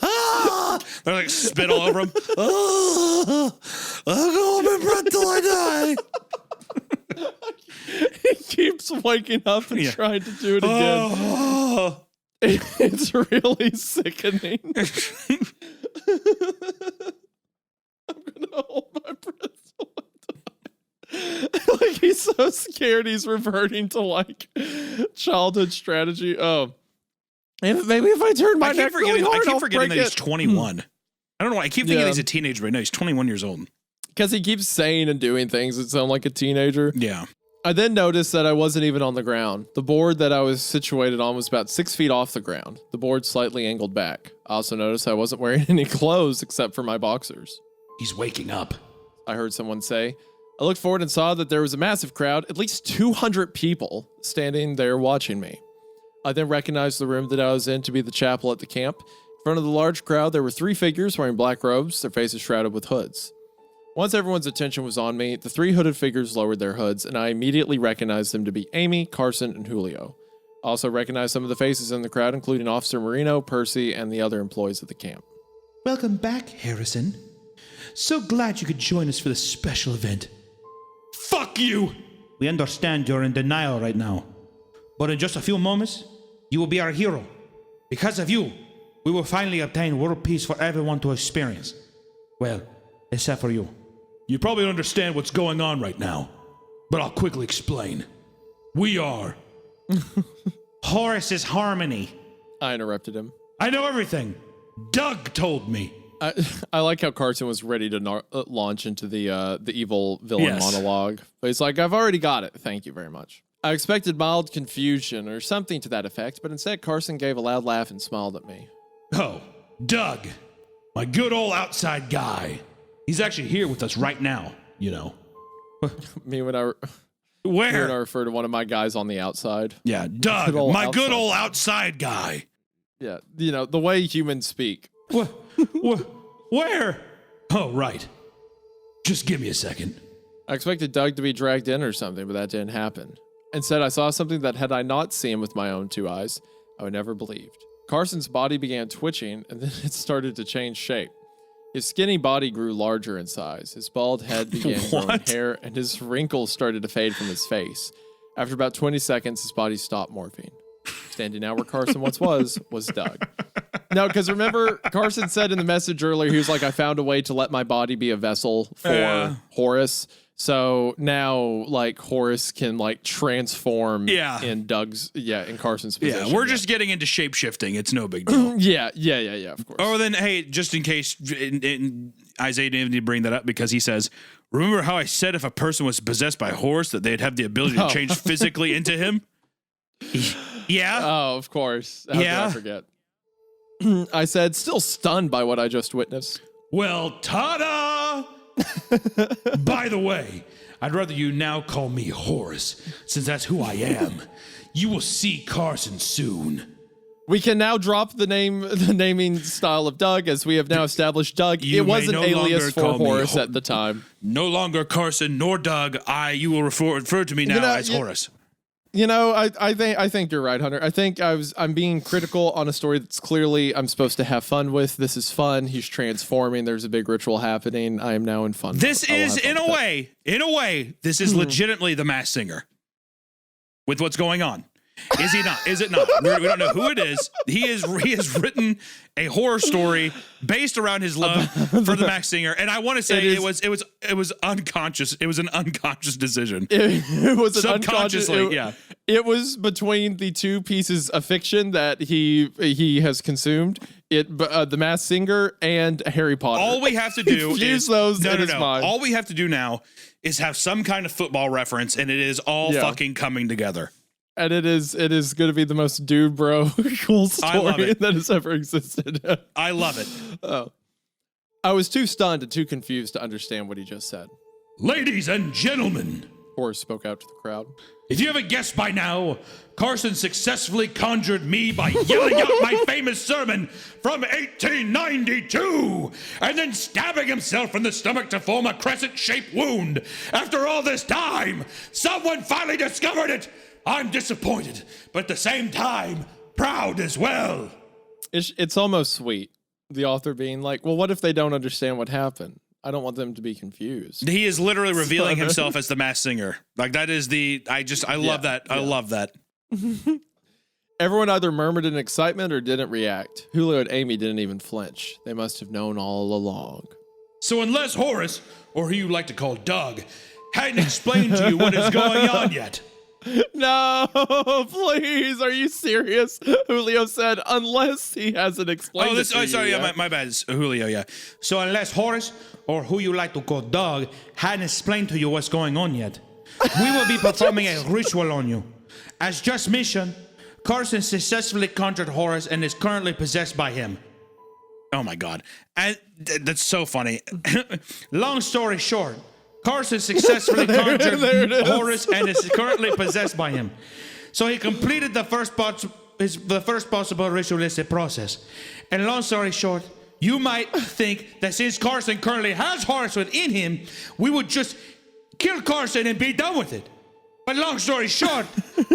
Speaker 1: Ah! They're like, spit all over him. Ah! I'm gonna hold my breath till I die.
Speaker 2: He keeps waking up and trying to do it again.
Speaker 1: Oh.
Speaker 2: It's really sickening. I'm gonna hold my breath till I die. Like he's so scared he's reverting to like childhood strategy. Oh, and maybe if I turn my neck really hard,
Speaker 1: I keep
Speaker 2: I'll
Speaker 1: forgetting
Speaker 2: break
Speaker 1: that he's
Speaker 2: it.
Speaker 1: 21. I don't know why. I keep thinking he's a teenager, but no, he's 21 years old.
Speaker 2: Because he keeps saying and doing things that sound like a teenager.
Speaker 1: Yeah.
Speaker 2: I then noticed that I wasn't even on the ground. The board that I was situated on was about 6 feet off the ground. The board slightly angled back. I also noticed I wasn't wearing any clothes except for my boxers.
Speaker 6: He's waking up.
Speaker 2: I heard someone say. I looked forward and saw that there was a massive crowd, at least 200 people, standing there watching me. I then recognized the room that I was in to be the chapel at the camp. In front of the large crowd, there were 3 figures wearing black robes, their faces shrouded with hoods. Once everyone's attention was on me, the 3 hooded figures lowered their hoods, and I immediately recognized them to be Amy, Carson, and Julio. I also recognized some of the faces in the crowd, including Officer Marino, Percy, and the other employees of the camp.
Speaker 6: Welcome back, Harrison. So glad you could join us for this special event. Fuck you! We understand you're in denial right now. But in just a few moments, you will be our hero. Because of you, we will finally obtain world peace for everyone to experience. Well, except for you.
Speaker 7: You probably don't understand what's going on right now, but I'll quickly explain. We are
Speaker 6: Horace's Harmony.
Speaker 2: I interrupted him.
Speaker 7: I know everything. Doug told me.
Speaker 2: I like how Carson was ready to launch into the evil villain monologue. But he's like, I've already got it. Thank you very much. I expected mild confusion or something to that effect, but instead Carson gave a loud laugh and smiled at me.
Speaker 7: Oh, Doug, my good old outside guy. He's actually here with us right now, you know.
Speaker 2: Me when I refer to one of my guys on the outside.
Speaker 7: Yeah, Doug, my good old outside guy.
Speaker 2: Yeah, you know, the way humans speak.
Speaker 7: Where? Oh, right. Just give me a second.
Speaker 2: I expected Doug to be dragged in or something, but that didn't happen. Instead, I saw something that had I not seen with my own 2 eyes, I would never believed. Carson's body began twitching, and then it started to change shape. His skinny body grew larger in size. His bald head began growing hair, and his wrinkles started to fade from his face. After about 20 seconds, his body stopped morphing. Standing out where Carson once was Doug. No, because remember, Carson said in the message earlier, he was like, I found a way to let my body be a vessel for Horace. So now, like, Horace can, like, transform in Carson's position.
Speaker 1: Yeah, we're just getting into shape-shifting. It's no big deal.
Speaker 2: Yeah, of course.
Speaker 1: Oh, then, hey, just in case, Isaiah didn't need to bring that up because he says, remember how I said if a person was possessed by Horace that they'd have the ability to change physically into him? Yeah.
Speaker 2: Oh, of course. How could I forget? I said, still stunned by what I just witnessed.
Speaker 7: Well, ta-da! By the way, I'd rather you now call me Horace, since that's who I am. You will see Carson soon.
Speaker 2: We can now drop the naming style of Doug, as we have now established Doug. It was an alias for Horace at the time.
Speaker 1: No longer Carson nor Doug. You will refer to me now as Horace.
Speaker 2: You know, I think you're right, Hunter. I think I'm being critical on a story that's clearly I'm supposed to have fun with. This is fun. He's transforming. There's a big ritual happening. I am now in fun.
Speaker 1: This is in a way, this is legitimately the Masked Singer with what's going on. Is he not? Is it not? We don't know who it is. He has written a horror story based around his love for the Masked Singer, and I want to say it was unconscious. It was an unconscious decision.
Speaker 2: It was
Speaker 1: subconsciously.
Speaker 2: It was between the 2 pieces of fiction that he has consumed. The Masked Singer and Harry Potter.
Speaker 1: All we have to do
Speaker 2: is those. No.
Speaker 1: All we have to do now is have some kind of football reference, and it is all fucking coming together.
Speaker 2: And it is going to be the most dude bro cool story that has ever existed.
Speaker 1: I love it.
Speaker 2: Oh, I was too stunned and too confused to understand what he just said.
Speaker 7: Ladies and gentlemen,
Speaker 2: Horace spoke out to the crowd.
Speaker 7: If you haven't guessed by now, Carson successfully conjured me by yelling out my famous sermon from 1892 and then stabbing himself in the stomach to form a crescent-shaped wound. After all this time, someone finally discovered it. I'm disappointed, but at the same time, proud as well.
Speaker 2: It's almost sweet. The author being like, well, what if they don't understand what happened? I don't want them to be confused.
Speaker 1: He is literally revealing himself as the Masked Singer. Like, that is I love that. I love that.
Speaker 2: Everyone either murmured in excitement or didn't react. Julio and Amy didn't even flinch. They must have known all along.
Speaker 7: So unless Horace, or who you like to call Doug, hadn't explained to you what is going on yet.
Speaker 2: No, please. Are you serious? Julio said, unless he hasn't explained it to you
Speaker 1: sorry.
Speaker 2: yet.
Speaker 1: Yeah, my bad. It's Julio, yeah.
Speaker 6: So unless Horace, or who you like to call Doug, hadn't explained to you what's going on yet, we will be performing a ritual on you. As just mentioned, Carson successfully conjured Horace and is currently possessed by him.
Speaker 1: Oh my God. And that's so funny.
Speaker 6: Long story short, Carson successfully conjured Horace and is currently possessed by him. So he completed the first part
Speaker 7: is the first possible ritualistic process. And long story short, you might think that since Carson currently has Horace within him, we would just kill Carson and be done with it. But long story short,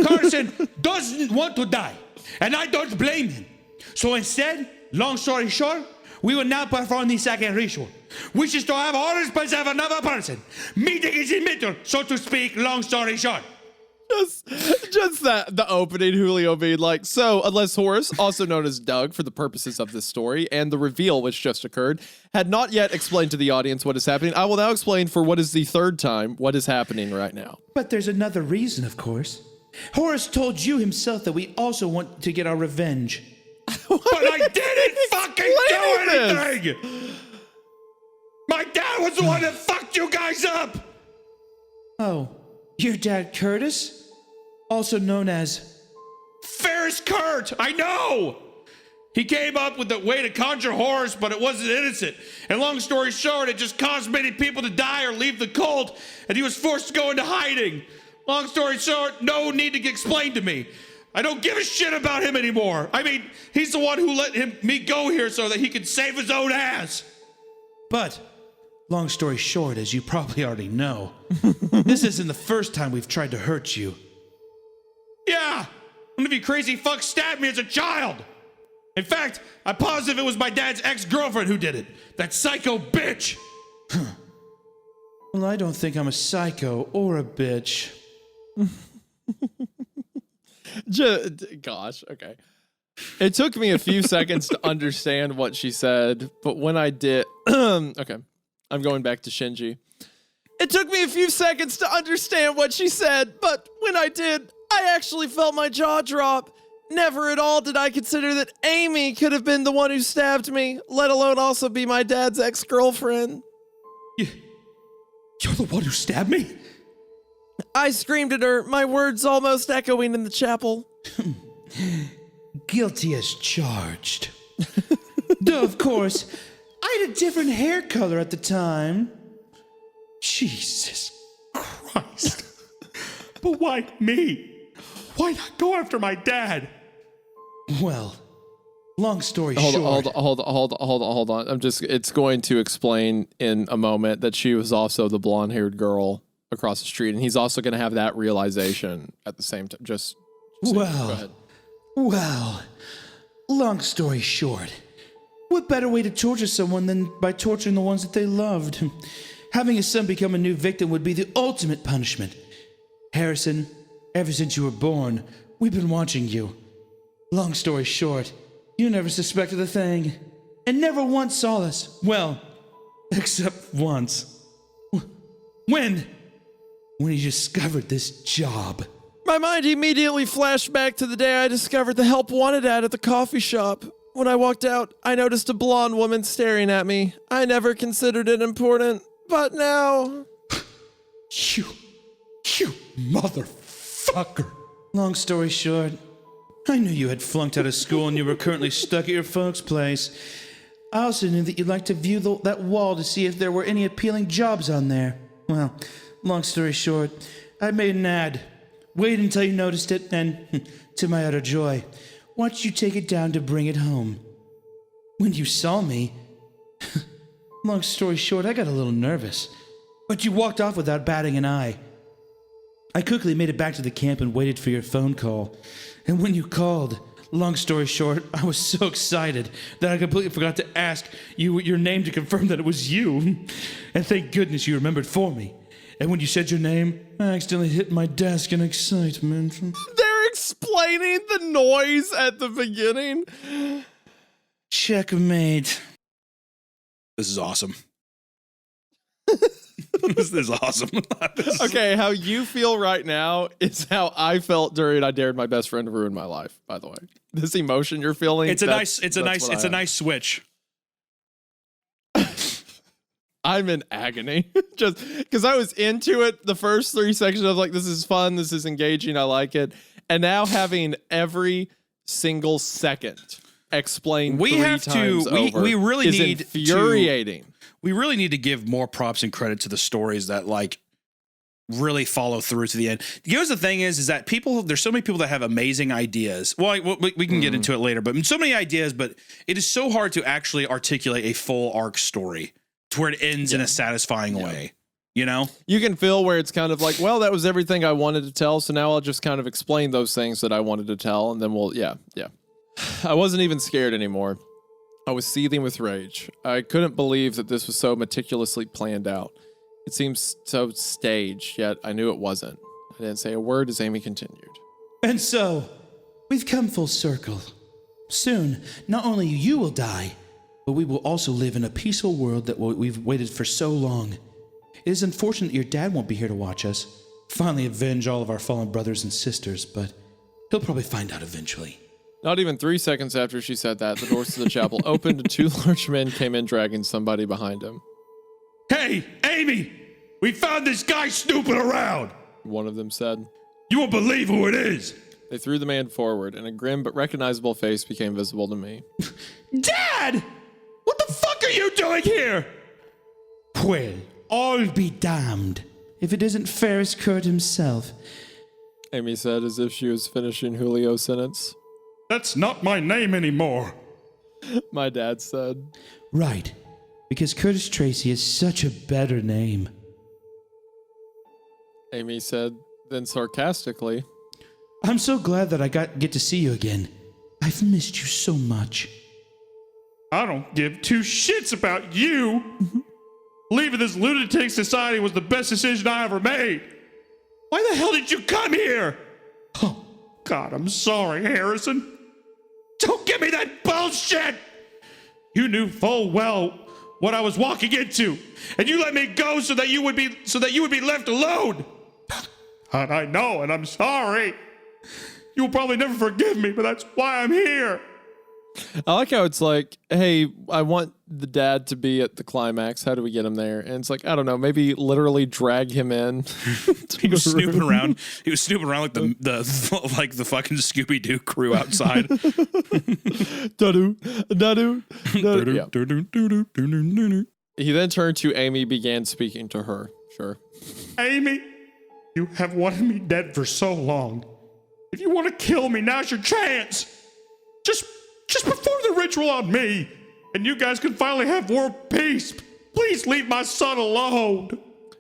Speaker 7: Carson doesn't want to die, and I don't blame him. So instead, long story short, we will now perform the second ritual, which is to have Horace preserve another person, meeting is in middle, so to speak, long story short.
Speaker 2: Just that the opening, Julio being like, so unless Horace, also known as Doug for the purposes of this story, and the reveal which just occurred, had not yet explained to the audience what is happening, I will now explain for what is the third time what is happening right now.
Speaker 6: But there's another reason, of course. Horace told you himself that we also want to get our revenge.
Speaker 7: But I didn't fucking do anything! My dad was the one that fucked you guys up!
Speaker 6: Oh, your dad Curtis? Also known as...
Speaker 7: Ferris Kurt! I know! He came up with the way to conjure Horace, but it wasn't innocent. And long story short, it just caused many people to die or leave the cult, and he was forced to go into hiding. Long story short, no need to get explained to me. I don't give a shit about him anymore. I mean, he's the one who let me go here so that he could save his own ass.
Speaker 6: But, long story short, as you probably already know, this isn't the first time we've tried to hurt you.
Speaker 7: Yeah, one of you crazy fucks stabbed me as a child. In fact, I'm positive it was my dad's ex-girlfriend who did it. That psycho bitch.
Speaker 6: Well, I don't think I'm a psycho or a bitch.
Speaker 2: Gosh, okay. It took me a few seconds to understand what she said, but when I did... okay, I'm going back to Shinji. It took me a few seconds to understand what she said, but when I did, I actually felt my jaw drop. Never at all did I consider that Amy could have been the one who stabbed me, let alone also be my dad's ex-girlfriend.
Speaker 7: You're the one who stabbed me?
Speaker 2: I screamed at her, my words almost echoing in the chapel.
Speaker 6: Guilty as charged. Though, of course, I had a different hair color at the time.
Speaker 7: Jesus Christ. But why me? Why not go after my dad?
Speaker 6: Well, long story
Speaker 2: Hold
Speaker 6: short...
Speaker 2: on. It's going to explain in a moment that she was also the blonde-haired girl across the street, and he's also going to have that realization at the same time. Go ahead.
Speaker 6: Well, long story short, what better way to torture someone than by torturing the ones that they loved? Having a son become a new victim would be the ultimate punishment. Harrison, ever since you were born, we've been watching you. Long story short, you never suspected a thing, and never once saw us. Well, except once. When you discovered this job.
Speaker 2: My mind immediately flashed back to the day I discovered the help wanted ad at the coffee shop. When I walked out, I noticed a blonde woman staring at me. I never considered it important, but now...
Speaker 7: You motherfucker.
Speaker 6: Long story short, I knew you had flunked out of school and you were currently stuck at your folks' place. I also knew that you'd like to view that wall to see if there were any appealing jobs on there. Well, long story short, I made an ad. Wait until you noticed it, and to my utter joy, watched you take it down to bring it home. When you saw me, long story short, I got a little nervous, but you walked off without batting an eye. I quickly made it back to the camp and waited for your phone call. And when you called, long story short, I was so excited that I completely forgot to ask you your name to confirm that it was you. And thank goodness you remembered for me. And when you said your name, I accidentally hit my desk in excitement.
Speaker 2: They're explaining the noise at the beginning.
Speaker 6: Checkmate.
Speaker 1: This is awesome. This is awesome.
Speaker 2: Okay, how you feel right now is how I felt during I dared my best friend to ruin my life, by the way. This emotion you're feeling.
Speaker 1: It's a nice switch.
Speaker 2: I'm in agony. Just because I was into it the first 3 sections, I was like, this is fun, this is engaging, I like it. And now having every single second explained we
Speaker 1: really need
Speaker 2: infuriating.
Speaker 1: We really need to give more props and credit to the stories that, like,
Speaker 6: really follow through to the end. Here's the thing is that there's so many people that have amazing ideas. Well, we can get into it later, but so many ideas, but it is so hard to actually articulate a full arc story to where it ends in a satisfying way. You know,
Speaker 2: you can feel where it's kind of like, well, that was everything I wanted to tell. So now I'll just kind of explain those things that I wanted to tell. And then I wasn't even scared anymore. I was seething with rage. I couldn't believe that this was so meticulously planned out. It seems so staged, yet I knew it wasn't. I didn't say a word as Amy continued.
Speaker 6: And so, we've come full circle. Soon, not only you will die, but we will also live in a peaceful world that we've waited for so long. It is unfortunate your dad won't be here to watch us, finally avenge all of our fallen brothers and sisters, but he'll probably find out eventually.
Speaker 2: Not even 3 seconds after she said that, the doors to the chapel opened and 2 large men came in dragging somebody behind him.
Speaker 7: Hey, Amy! We found this guy snooping around!
Speaker 2: One of them said.
Speaker 7: You won't believe who it is!
Speaker 2: They threw the man forward, and a grim but recognizable face became visible to me.
Speaker 7: Dad! What the fuck are you doing here?
Speaker 6: Well, I'll be damned if it isn't Ferris Kurt himself.
Speaker 2: Amy said as if she was finishing Julio's sentence.
Speaker 7: That's not my name anymore.
Speaker 2: My dad said.
Speaker 6: Right, because Curtis Tracy is such a better name.
Speaker 2: Amy said, then sarcastically.
Speaker 6: I'm so glad that I get to see you again. I've missed you so much.
Speaker 7: I don't give 2 shits about you. Leaving this lunatic society was the best decision I ever made. Why the hell did you come here? Oh, God, I'm sorry, Harrison. Don't give me that bullshit! You knew full well what I was walking into, and you let me go so that you would be left alone. And I know, and I'm sorry. You'll probably never forgive me, but that's why I'm here.
Speaker 2: I like how it's like, hey, I want the dad to be at the climax. How do we get him there? And it's like, I don't know, maybe literally drag him in.
Speaker 6: He was snooping around. He was snooping around like the fucking Scooby-Doo crew outside.
Speaker 2: He then turned to Amy, began speaking to her. Sure.
Speaker 7: Amy, you have wanted me dead for so long. If you want to kill me, now's your chance. Just perform the ritual on me, and you guys can finally have world peace. Please leave my son alone.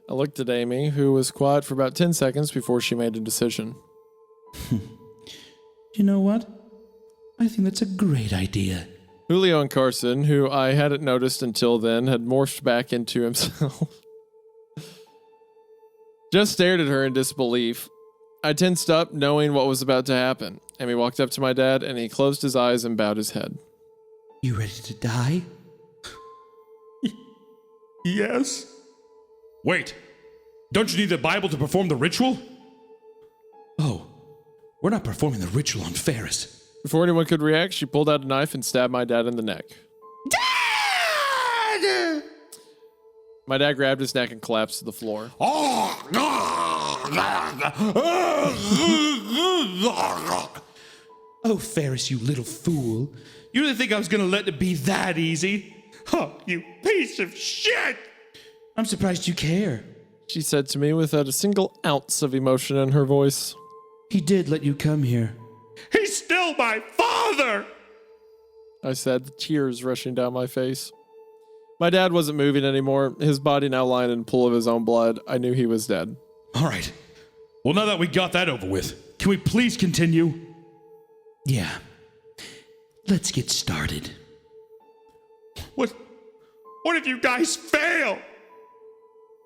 Speaker 2: I looked at Amy, who was quiet for about 10 seconds before she made a decision.
Speaker 6: You know what? I think that's a great idea.
Speaker 2: Julio and Carson, who I hadn't noticed until then, had morphed back into himself. Just stared at her in disbelief. I tensed up, knowing what was about to happen. Amy walked up to my dad, and he closed his eyes and bowed his head.
Speaker 6: You ready to die?
Speaker 7: Yes. Wait, don't you need the Bible to perform the ritual?
Speaker 6: Oh, we're not performing the ritual on Ferris.
Speaker 2: Before anyone could react, she pulled out a knife and stabbed my dad in the neck.
Speaker 7: Dad!
Speaker 2: My dad grabbed his neck and collapsed to the floor.
Speaker 6: Oh, Ferris, you little fool.
Speaker 7: You didn't think I was gonna let it be that easy? Oh, you piece of shit!
Speaker 6: I'm surprised you care.
Speaker 2: She said to me without a single ounce of emotion in her voice.
Speaker 6: He did let you come here.
Speaker 7: He's still my father!
Speaker 2: I said, tears rushing down my face. My dad wasn't moving anymore, his body now lying in a pool of his own blood. I knew he was dead.
Speaker 7: All right. Well, now that we got that over with, can we please continue?
Speaker 6: Yeah. Let's get started.
Speaker 7: What if you guys fail?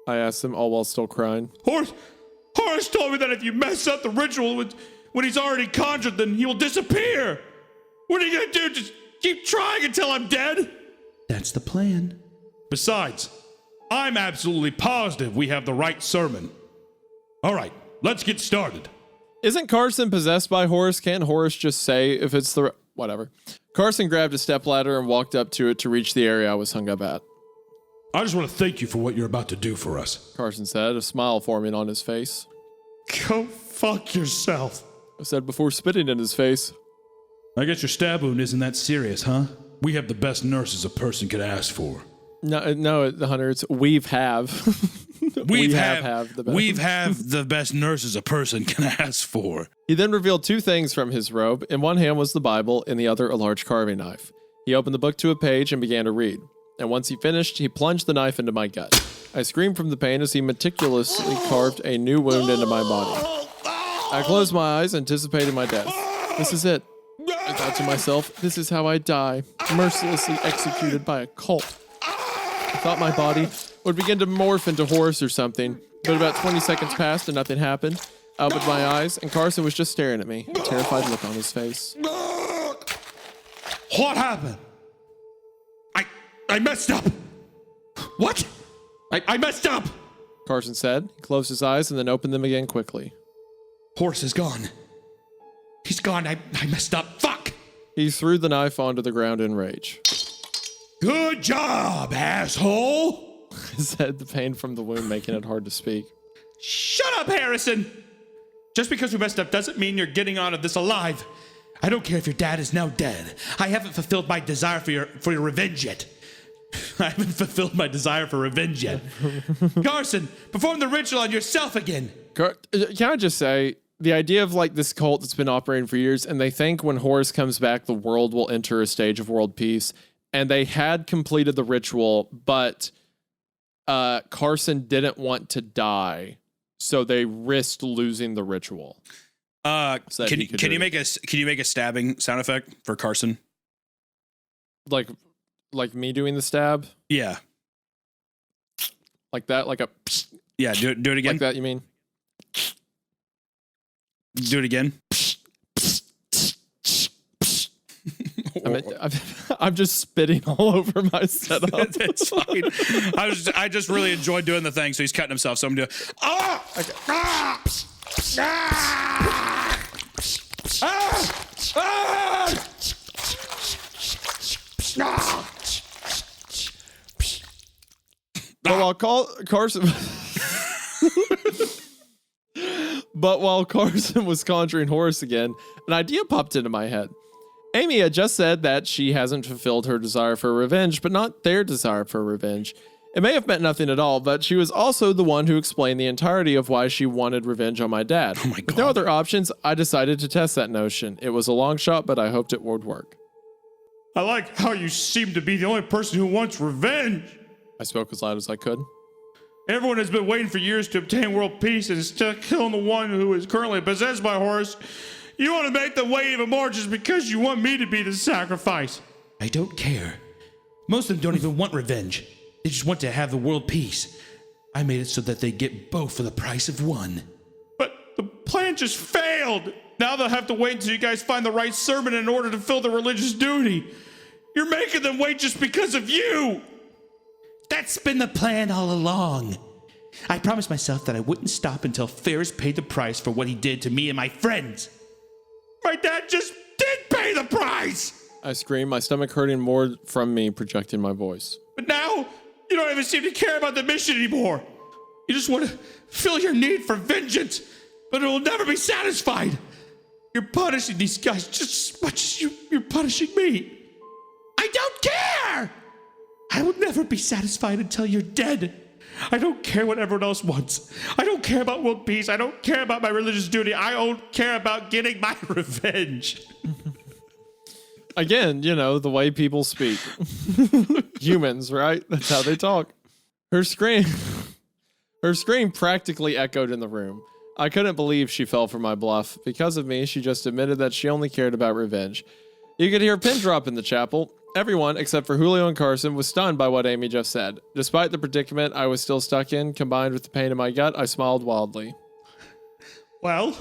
Speaker 2: I asked him, all while still crying.
Speaker 7: Horace told me that if you mess up the ritual when he's already conjured, then he will disappear. What are you gonna do? Just keep trying until I'm dead?
Speaker 6: That's the plan.
Speaker 7: Besides, I'm absolutely positive we have the right sermon. All right, let's get started.
Speaker 2: Isn't Carson possessed by Horace? Can't Horace just say if it's the... Whatever. Carson grabbed a stepladder and walked up to it to reach the area I was hung up at.
Speaker 7: I just want to thank you for what you're about to do for us.
Speaker 2: Carson said, a smile forming on his face.
Speaker 7: Go fuck yourself.
Speaker 2: I said before spitting in his face.
Speaker 7: I guess your stab wound isn't that serious, huh? We have the best nurses a person could ask for.
Speaker 2: No, Hunter, it's we've have.
Speaker 1: we've
Speaker 2: have the best.
Speaker 1: We've have the best nurses a person can ask for.
Speaker 2: He then revealed two things from his robe. In one hand was the Bible, in the other a large carving knife. He opened the book to a page and began to read. And once he finished, he plunged the knife into my gut. I screamed from the pain as he meticulously carved a new wound into my body. I closed my eyes, anticipating my death. This is it. I thought to myself, this is how I die, mercilessly executed by a cult. I thought my body would begin to morph into Horus or something, but about 20 seconds passed and nothing happened. I opened my eyes, and Carson was just staring at me, a terrified look on his face.
Speaker 7: What happened? I messed up. What? I messed up.
Speaker 2: Carson said. He closed his eyes and then opened them again quickly.
Speaker 7: Horse is gone. He's gone. I messed up. Fuck.
Speaker 2: He threw the knife onto the ground in rage.
Speaker 7: Good job, asshole.
Speaker 2: He said, the pain from the wound making it hard to speak.
Speaker 7: Shut up, Harrison. Just because we messed up doesn't mean you're getting out of this alive. I don't care if your dad is now dead. I haven't fulfilled my desire for your revenge yet. I haven't fulfilled my desire for revenge yet. Carson, perform the ritual on yourself again.
Speaker 2: Can I just say, the idea of like this cult that's been operating for years, and they think when Horus comes back, the world will enter a stage of world peace, and they had completed the ritual, but Carson didn't want to die, so they risked losing the ritual.
Speaker 1: Can you make a stabbing sound effect for Carson?
Speaker 2: Like me doing the stab?
Speaker 1: Yeah.
Speaker 2: Like that? Like a...
Speaker 1: Yeah, do it again.
Speaker 2: Like that, you mean?
Speaker 1: Do it again.
Speaker 2: I'm just spitting all over my setup.
Speaker 1: It's fine. I just really enjoyed doing the thing, so he's cutting himself. So I'm doing... Ah!
Speaker 2: Okay.
Speaker 1: Ah! Ah! Ah! Ah! Ah!
Speaker 2: But while Carson was conjuring Horus again, an idea popped into my head. Amy had just said that she hasn't fulfilled her desire for revenge, but not their desire for revenge. It may have meant nothing at all, but she was also the one who explained the entirety of why she wanted revenge on my dad.
Speaker 1: Oh my God.
Speaker 2: With no other options, I decided to test that notion. It was a long shot, but I hoped it would work.
Speaker 7: I like how you seem to be the only person who wants revenge.
Speaker 2: I spoke as loud as I could.
Speaker 7: Everyone has been waiting for years to obtain world peace and is still killing the one who is currently possessed by Horus. You want to make them wait even more just because you want me to be the sacrifice.
Speaker 5: I don't care. Most of them don't even want revenge. They just want to have the world peace. I made it so that they get both for the price of one.
Speaker 7: But the plan just failed. Now they'll have to wait until you guys find the right sermon in order to fill their religious duty. You're making them wait just because of you.
Speaker 5: That's been the plan all along. I promised myself that I wouldn't stop until Ferris paid the price for what he did to me and my friends.
Speaker 7: My dad just did pay the price.
Speaker 2: I screamed, my stomach hurting more from me projecting my voice.
Speaker 7: But now, you don't even seem to care about the mission anymore. You just want to fill your need for vengeance, but it will never be satisfied. You're punishing these guys just as much as you're punishing me. I don't care! I will never be satisfied until you're dead. I don't care what everyone else wants. I don't care about world peace. I don't care about my religious duty. I don't care about getting my revenge.
Speaker 2: Again, you know, the way people speak. Humans, right? That's how they talk. Her scream practically echoed in the room. I couldn't believe she fell for my bluff. Because of me, she just admitted that she only cared about revenge. You could hear a pin drop in the chapel. Everyone, except for Julio and Carson, was stunned by what Amy just said. Despite the predicament I was still stuck in, combined with the pain in my gut, I smiled wildly.
Speaker 7: Well,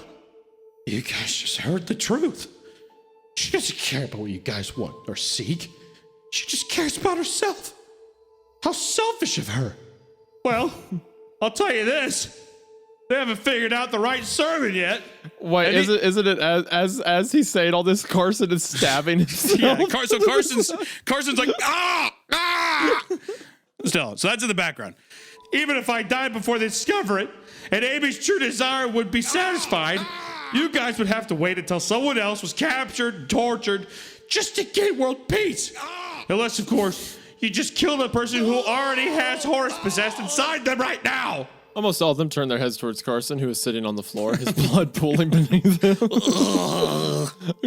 Speaker 7: you guys just heard the truth. She doesn't care about what you guys want or seek. She just cares about herself. How selfish of her. Well, I'll tell you this. They haven't figured out the right sermon yet.
Speaker 2: Wait, isn't it as he's saying all this, Carson is stabbing himself?
Speaker 1: Yeah, Carson's like, ah! Still, so that's in the background.
Speaker 7: Even if I died before they discover it, and Amy's true desire would be satisfied, you guys would have to wait until someone else was captured and tortured just to gain world peace. Unless, of course, you just kill the person who already has Horus possessed inside them right now.
Speaker 2: Almost all of them turned their heads towards Carson, who was sitting on the floor, his blood pooling beneath him.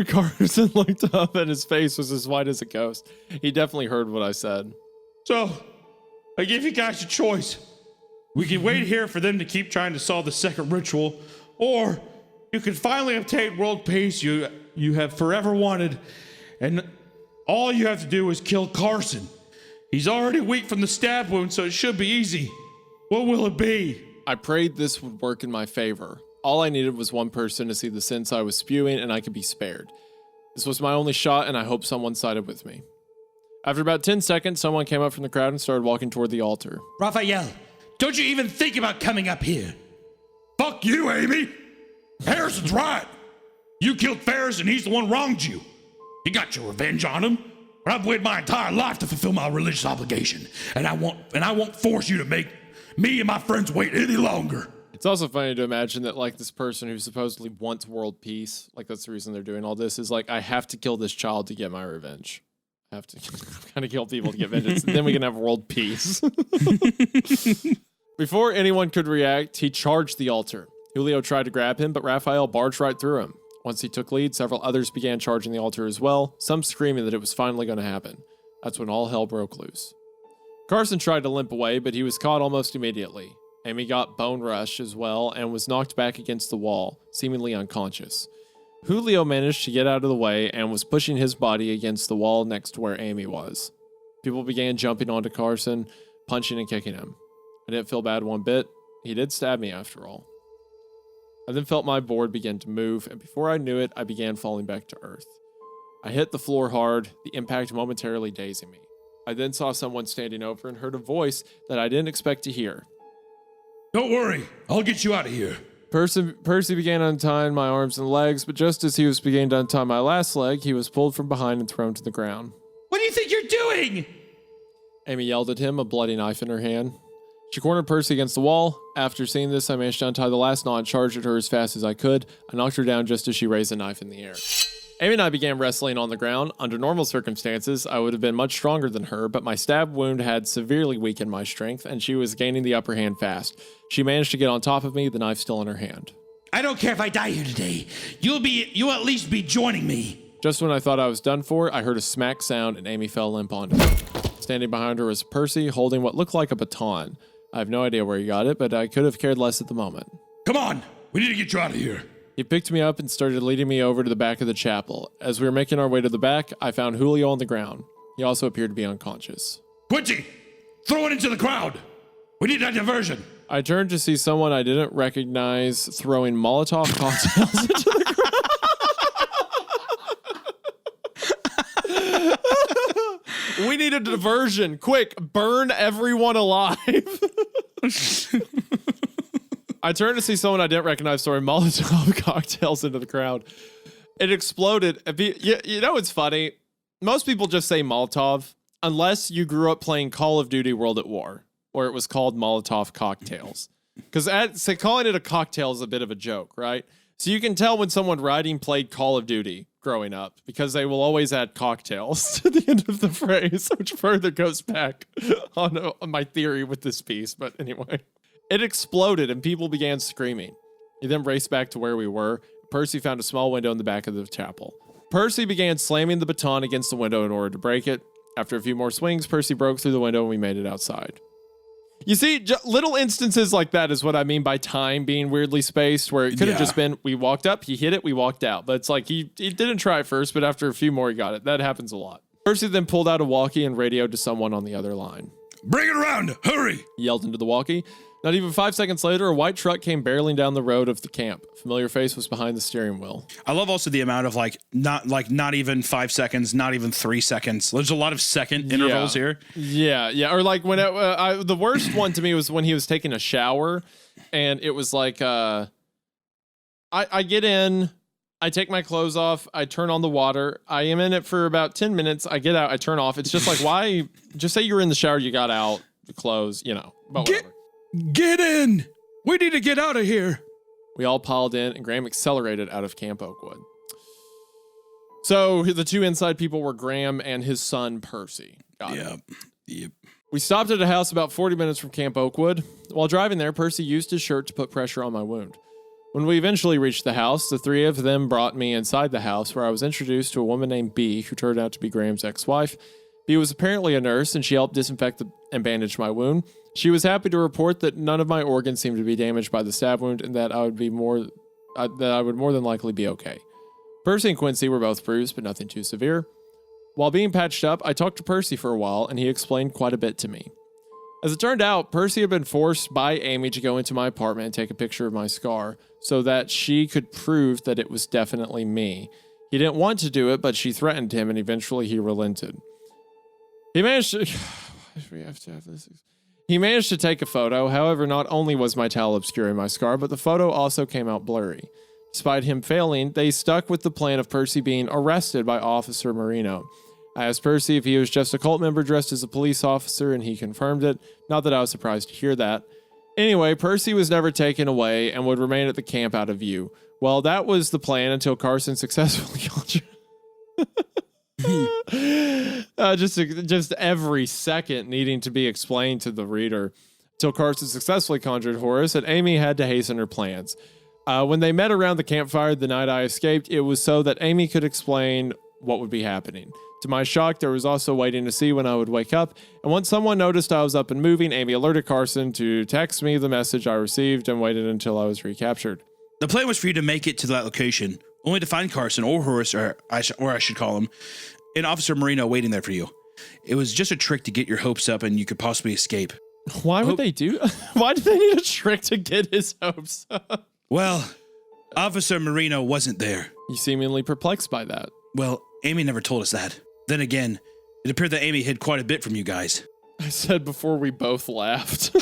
Speaker 2: Carson looked up and his face was as white as a ghost. He definitely heard what I said.
Speaker 7: So, I give you guys a choice. We can wait here for them to keep trying to solve the second ritual, or you can finally obtain world peace you have forever wanted, and all you have to do is kill Carson. He's already weak from the stab wound, so it should be easy. What will it be?
Speaker 2: I prayed this would work in my favor. All I needed was one person to see the sense I was spewing and I could be spared. This was my only shot and I hope someone sided with me. After about 10 seconds, someone came up from the crowd and started walking toward the altar.
Speaker 7: Raphael, don't you even think about coming up here. Fuck you, Amy. Harrison's right. You killed Ferris and he's the one who wronged you. You got your revenge on him. But I've waited my entire life to fulfill my religious obligation, and I won't force you to make me and my friends wait any longer.
Speaker 2: It's also funny to imagine that like this person who supposedly wants world peace, like that's the reason they're doing all this, is like, I have to kill this child to get my revenge. I have to kind of kill people to get vengeance, and then we can have world peace. Before anyone could react, he charged the altar. Julio tried to grab him, but Raphael barged right through him. Once he took lead, several others began charging the altar as well, some screaming that it was finally going to happen. That's when all hell broke loose. Carson tried to limp away, but he was caught almost immediately. Amy got bone rush as well and was knocked back against the wall, seemingly unconscious. Julio managed to get out of the way and was pushing his body against the wall next to where Amy was. People began jumping onto Carson, punching and kicking him. I didn't feel bad one bit. He did stab me after all. I then felt my board begin to move, and before I knew it, I began falling back to earth. I hit the floor hard, the impact momentarily dazing me. I then saw someone standing over and heard a voice that I didn't expect to hear.
Speaker 7: Don't worry, I'll get you out of here.
Speaker 2: Percy began untying my arms and legs, but just as he was beginning to untie my last leg, he was pulled from behind and thrown to the ground.
Speaker 7: What do you think you're doing?
Speaker 2: Amy yelled at him, a bloody knife in her hand. She cornered Percy against the wall. After seeing this, I managed to untie the last knot and charged at her as fast as I could. I knocked her down just as she raised a knife in the air. Amy and I began wrestling on the ground. Under normal circumstances, I would have been much stronger than her, but my stab wound had severely weakened my strength, and she was gaining the upper hand fast. She managed to get on top of me, the knife still in her hand.
Speaker 7: I don't care if I die here today. You'll at least be joining me.
Speaker 2: Just when I thought I was done for, I heard a smack sound, and Amy fell limp onto me. Standing behind her was Percy, holding what looked like a baton. I have no idea where he got it, but I could have cared less at the moment.
Speaker 7: Come on, we need to get you out of here.
Speaker 2: He picked me up and started leading me over to the back of the chapel. As we were making our way to the back, I found Julio on the ground. He also appeared to be unconscious.
Speaker 7: Quincy, throw it into the crowd. We need that diversion.
Speaker 2: I turned to see someone I didn't recognize throwing Molotov cocktails into the crowd. We need a diversion. Quick, burn everyone alive. I turned to see someone I didn't recognize throwing Molotov cocktails into the crowd. It exploded. You know what's funny? Most people just say Molotov unless you grew up playing Call of Duty World at War, where it was called Molotov cocktails. Because calling it a cocktail is a bit of a joke, right? So you can tell when someone writing played Call of Duty growing up, because they will always add cocktails to the end of the phrase, which further goes back on my theory with this piece. But anyway. It exploded and people began screaming. He then raced back to where we were. Percy found a small window in the back of the chapel. Percy began slamming the baton against the window in order to break it. After a few more swings, Percy broke through the window and we made it outside. You see, little instances like that is what I mean by time being weirdly spaced, where it could have just been, we walked up, he hit it, we walked out. But it's like he didn't try it first, but after a few more, he got it. That happens a lot. Percy then pulled out a walkie and radioed to someone on the other line.
Speaker 7: Bring it around, hurry!
Speaker 2: He yelled into the walkie. Not even 5 seconds later, a white truck came barreling down the road of the camp. A familiar face was behind the steering wheel.
Speaker 6: I love also the amount of not even 5 seconds, not even 3 seconds. There's a lot of second intervals here.
Speaker 2: Yeah. Or like when the worst one to me was when he was taking a shower, and it was like I get in, I take my clothes off, I turn on the water, I am in it for about 10 minutes, I get out, I turn off. It's just like, why? Just say you were in the shower, you got out, the clothes, but whatever.
Speaker 6: Get in! We need to get out of here.
Speaker 2: We all piled in, and Graham accelerated out of Camp Oakwood. So the two inside people were Graham and his son, Percy. Got it.
Speaker 6: Yep.
Speaker 2: We stopped at a house about 40 minutes from Camp Oakwood. While driving there, Percy used his shirt to put pressure on my wound. When we eventually reached the house, the three of them brought me inside the house, where I was introduced to a woman named B, who turned out to be Graham's ex-wife. B was apparently a nurse, and she helped disinfect and bandage my wound. She was happy to report that none of my organs seemed to be damaged by the stab wound, and that I would more than likely be okay. Percy and Quincy were both bruised, but nothing too severe. While being patched up, I talked to Percy for a while, and he explained quite a bit to me. As it turned out, Percy had been forced by Amy to go into my apartment and take a picture of my scar so that she could prove that it was definitely me. He didn't want to do it, but she threatened him, and eventually he relented. He managed to... we have to have this. He managed to take a photo. However, not only was my towel obscuring my scar, but the photo also came out blurry. Despite him failing, they stuck with the plan of Percy being arrested by Officer Marino. I asked Percy if he was just a cult member dressed as a police officer, and he confirmed it. Not that I was surprised to hear that. Anyway, Percy was never taken away and would remain at the camp out of view. Well, that was the plan until Carson successfully just every second needing to be explained to the reader. Until Carson successfully conjured Horus, and Amy had to hasten her plans. When they met around the campfire the night I escaped, it was so that Amy could explain what would be happening. To my shock, there was also waiting to see when I would wake up, and once someone noticed I was up and moving, Amy alerted Carson to text me the message I received and waited until I was recaptured.
Speaker 6: The plan was for you to make it to that location, only to find Carson or Horace, or I should call him, and Officer Marino waiting there for you. It was just a trick to get your hopes up and you could possibly escape.
Speaker 2: Why would they do? Why did they need a trick to get his hopes up?
Speaker 6: Well, Officer Marino wasn't there.
Speaker 2: You seemingly perplexed by that.
Speaker 6: Well, Amy never told us that. Then again, it appeared that Amy hid quite a bit from you guys.
Speaker 2: I said before we both laughed.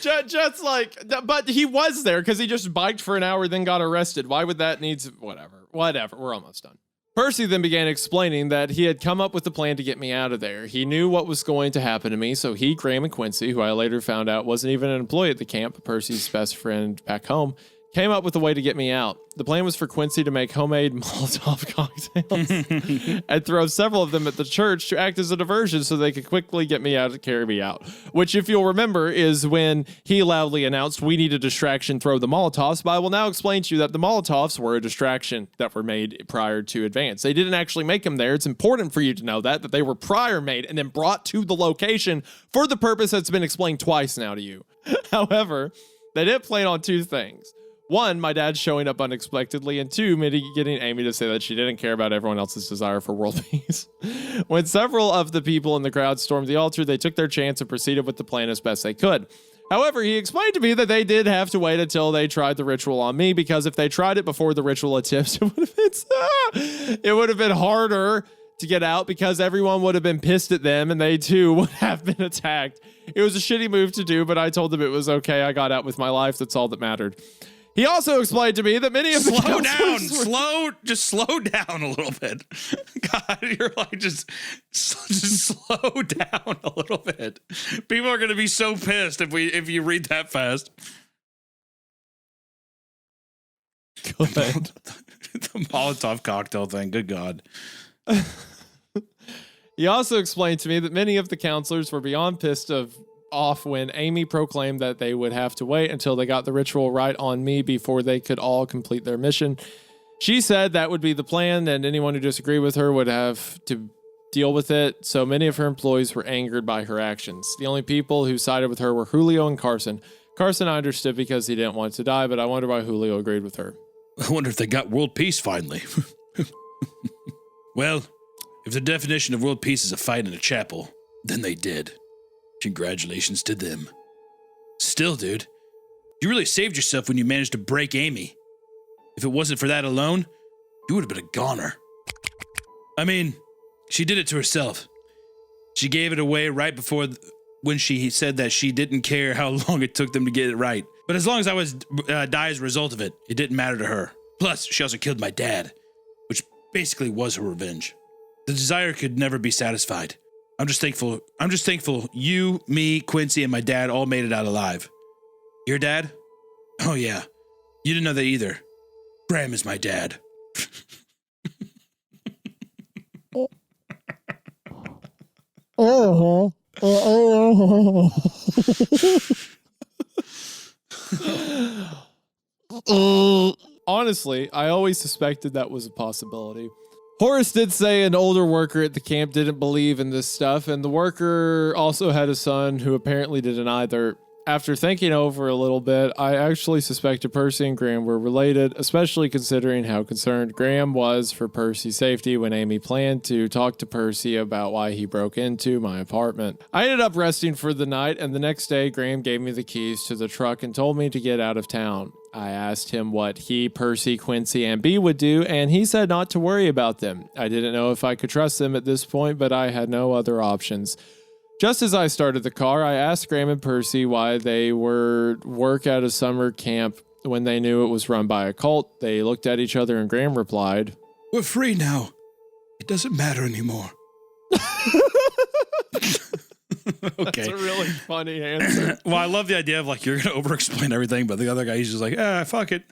Speaker 2: Just like, but he was there because he just biked for an hour, then got arrested. Why would that need? Whatever. We're almost done. Percy then began explaining that he had come up with a plan to get me out of there. He knew what was going to happen to me, so he, Graham, and Quincy, who I later found out wasn't even an employee at the camp, Percy's best friend back home, came up with a way to get me out. The plan was for Quincy to make homemade Molotov cocktails and throw several of them at the church to act as a diversion so they could quickly get me out and carry me out. Which, if you'll remember, is when he loudly announced, "We need a distraction, throw the Molotovs." But I will now explain to you that the Molotovs were a distraction that were made prior to advance. They didn't actually make them there. It's important for you to know that they were prior made and then brought to the location for the purpose that's been explained twice now to you. However, they did plan on two things. One, my dad showing up unexpectedly, and two, getting Amy to say that she didn't care about everyone else's desire for world peace. When several of the people in the crowd stormed the altar, they took their chance and proceeded with the plan as best they could. However, he explained to me that they did have to wait until they tried the ritual on me, because if they tried it before the ritual attempts, it would have been harder to get out because everyone would have been pissed at them and they too would have been attacked. It was a shitty move to do, but I told them it was okay. I got out with my life. That's all that mattered. He also explained to me that many of the
Speaker 6: just slow down a little bit. God, you're like, just slow down a little bit. People are going to be so pissed if you read that fast.
Speaker 2: Go ahead.
Speaker 6: The Molotov cocktail thing. Good God.
Speaker 2: He also explained to me that many of the counselors were beyond pissed off when Amy proclaimed that they would have to wait until they got the ritual right on me before they could all complete their mission. She said that would be the plan, and anyone who disagreed with her would have to deal with it, so many of her employees were angered by her actions. The only people who sided with her were Julio and Carson. Carson I understood because he didn't want to die, but I wonder why Julio agreed with her.
Speaker 6: I wonder if they got world peace finally. Well, if the definition of world peace is a fight in a chapel, then they did. Congratulations to them. Still, dude, you really saved yourself when you managed to break Amy. If it wasn't for that alone, you would have been a goner. I mean, she did it to herself. She gave it away right before when she said that she didn't care how long it took them to get it right. But as long as I was die as a result of it, it didn't matter to her. Plus, she also killed my dad, which basically was her revenge. The desire could never be satisfied. I'm just thankful you, me, Quincy, and my dad all made it out alive. Your dad? Oh yeah. You didn't know that either. Graham is my dad.
Speaker 8: Uh-huh.
Speaker 2: Honestly, I always suspected that was a possibility. Horace did say an older worker at the camp didn't believe in this stuff, and the worker also had a son who apparently didn't either. After thinking over a little bit, I actually suspected Percy and Graham were related, especially considering how concerned Graham was for Percy's safety when Amy planned to talk to Percy about why he broke into my apartment. I ended up resting for the night, and the next day, Graham gave me the keys to the truck and told me to get out of town. I asked him what he, Percy, Quincy, and B would do, and he said not to worry about them. I didn't know if I could trust them at this point, but I had no other options. Just as I started the car, I asked Graham and Percy why they were work at a summer camp when they knew it was run by a cult. They looked at each other and Graham replied,
Speaker 6: We're free now. It doesn't matter anymore.
Speaker 1: Okay.
Speaker 2: That's a really funny answer.
Speaker 1: Well, I love the idea of like you're gonna over-explain everything, but the other guy he's just like, fuck it.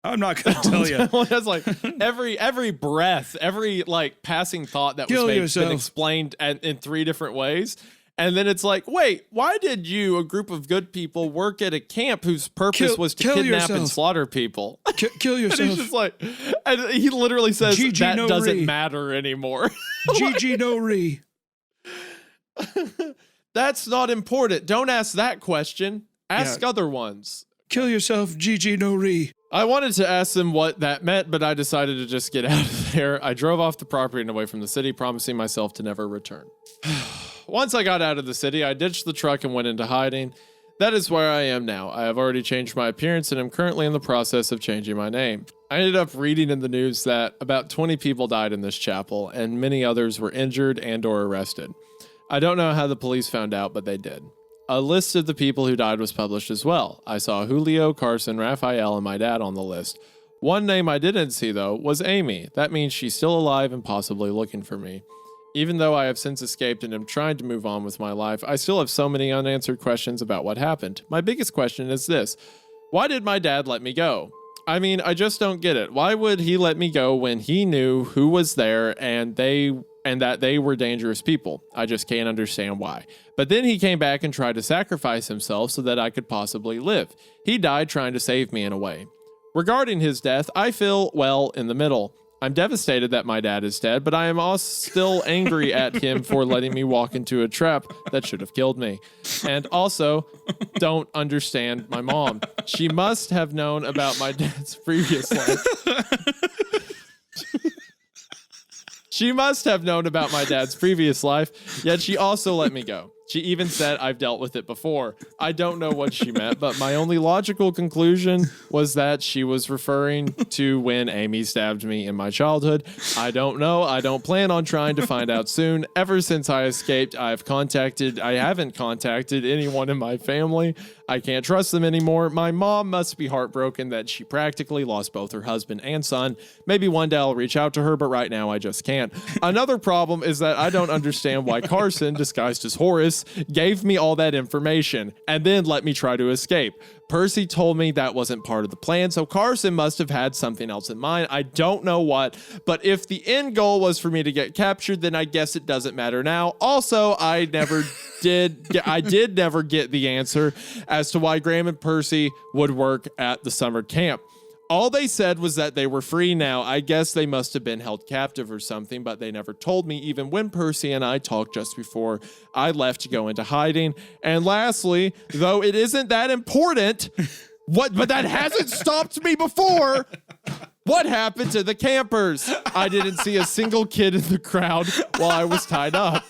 Speaker 1: I'm not gonna tell you.
Speaker 2: Well, that's like every breath, every like passing thought that
Speaker 1: Kill
Speaker 2: was made
Speaker 1: yourself.
Speaker 2: been explained in 3 different ways. And then it's like, wait, why did you, a group of good people, work at a camp whose purpose was to
Speaker 6: kill
Speaker 2: kidnap and
Speaker 6: yourself.
Speaker 2: slaughter people?
Speaker 6: Kill
Speaker 2: And
Speaker 6: yourself.
Speaker 2: he's just like, and he literally says
Speaker 6: GG
Speaker 2: that
Speaker 6: no
Speaker 2: doesn't
Speaker 6: re.
Speaker 2: matter anymore.
Speaker 6: GG no re.
Speaker 2: That's not important. Don't ask that question. Ask other ones.
Speaker 6: Kill yourself. GG no re.
Speaker 2: I wanted to ask them what that meant, but I decided to just get out of there. I drove off the property and away from the city, promising myself to never return. Once I got out of the city, I ditched the truck and went into hiding. That is where I am now. I have already changed my appearance and am currently in the process of changing my name. I ended up reading in the news that about 20 people died in this chapel, and many others were injured and or arrested. I don't know how the police found out, but they did. A list of the people who died was published as well. I saw Julio, Carson, Raphael, and my dad on the list. One name I didn't see, though, was Amy. That means she's still alive and possibly looking for me. Even though I have since escaped and am trying to move on with my life, I still have so many unanswered questions about what happened. My biggest question is this: why did my dad let me go? I mean, I just don't get it. Why would he let me go when he knew who was there and that they were dangerous people? I just can't understand why. But then he came back and tried to sacrifice himself so that I could possibly live. He died trying to save me in a way. Regarding his death, I feel, well, in the middle. I'm devastated that my dad is dead, but I am also still angry at him for letting me walk into a trap that should have killed me. And also, don't understand my mom. She must have known about my dad's previous life. She must have known about my dad's previous life, yet she also let me go. She even said I've dealt with it before. I don't know what she meant, but my only logical conclusion was that she was referring to when Amy stabbed me in my childhood. I don't know. I don't plan on trying to find out soon. Ever since I escaped, I haven't contacted anyone in my family. I can't trust them anymore. My mom must be heartbroken that she practically lost both her husband and son. Maybe one day I'll reach out to her, but right now I just can't. Another problem is that I don't understand why Carson, disguised as Horace, gave me all that information and then let me try to escape. Percy told me that wasn't part of the plan, so Carson must have had something else in mind. I don't know what, but if the end goal was for me to get captured, then I guess it doesn't matter now. Also, I did never get the answer as to why Graham and Percy would work at the summer camp. All they said was that they were free now. I guess they must have been held captive or something, but they never told me, even when Percy and I talked just before I left to go into hiding. And lastly, though it isn't that important, but that hasn't stopped me before. What happened to the campers? I didn't see a single kid in the crowd while I was tied up.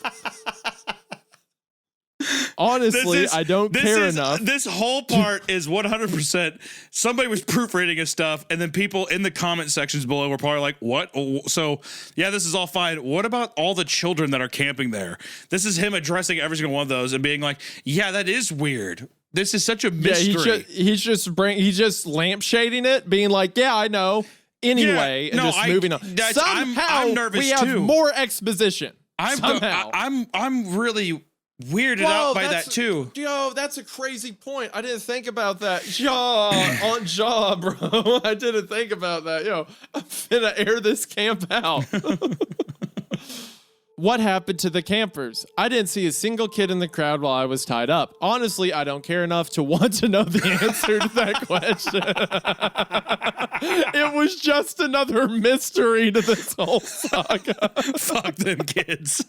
Speaker 2: Honestly, I don't care enough.
Speaker 1: This whole part is 100%. Somebody was proofreading his stuff, and then people in the comment sections below were probably like, what? So, yeah, this is all fine. What about all the children that are camping there? This is him addressing every single one of those and being like, yeah, that is weird. This is such a mystery.
Speaker 2: Yeah, he's just lampshading it, being like, yeah, I know. Anyway, and just moving on. Somehow,
Speaker 1: I'm nervous
Speaker 2: we have
Speaker 1: too.
Speaker 2: more exposition.
Speaker 1: I'm really weirded out by that too.
Speaker 2: Yo, that's a crazy point. I didn't think about that. On jaw, bro. I didn't think about that. Yo, I'm finna air this camp out. What happened to the campers? I didn't see a single kid in the crowd while I was tied up. Honestly, I don't care enough to want to know the answer to that question. It was just another mystery to this whole saga.
Speaker 1: Fuck them kids.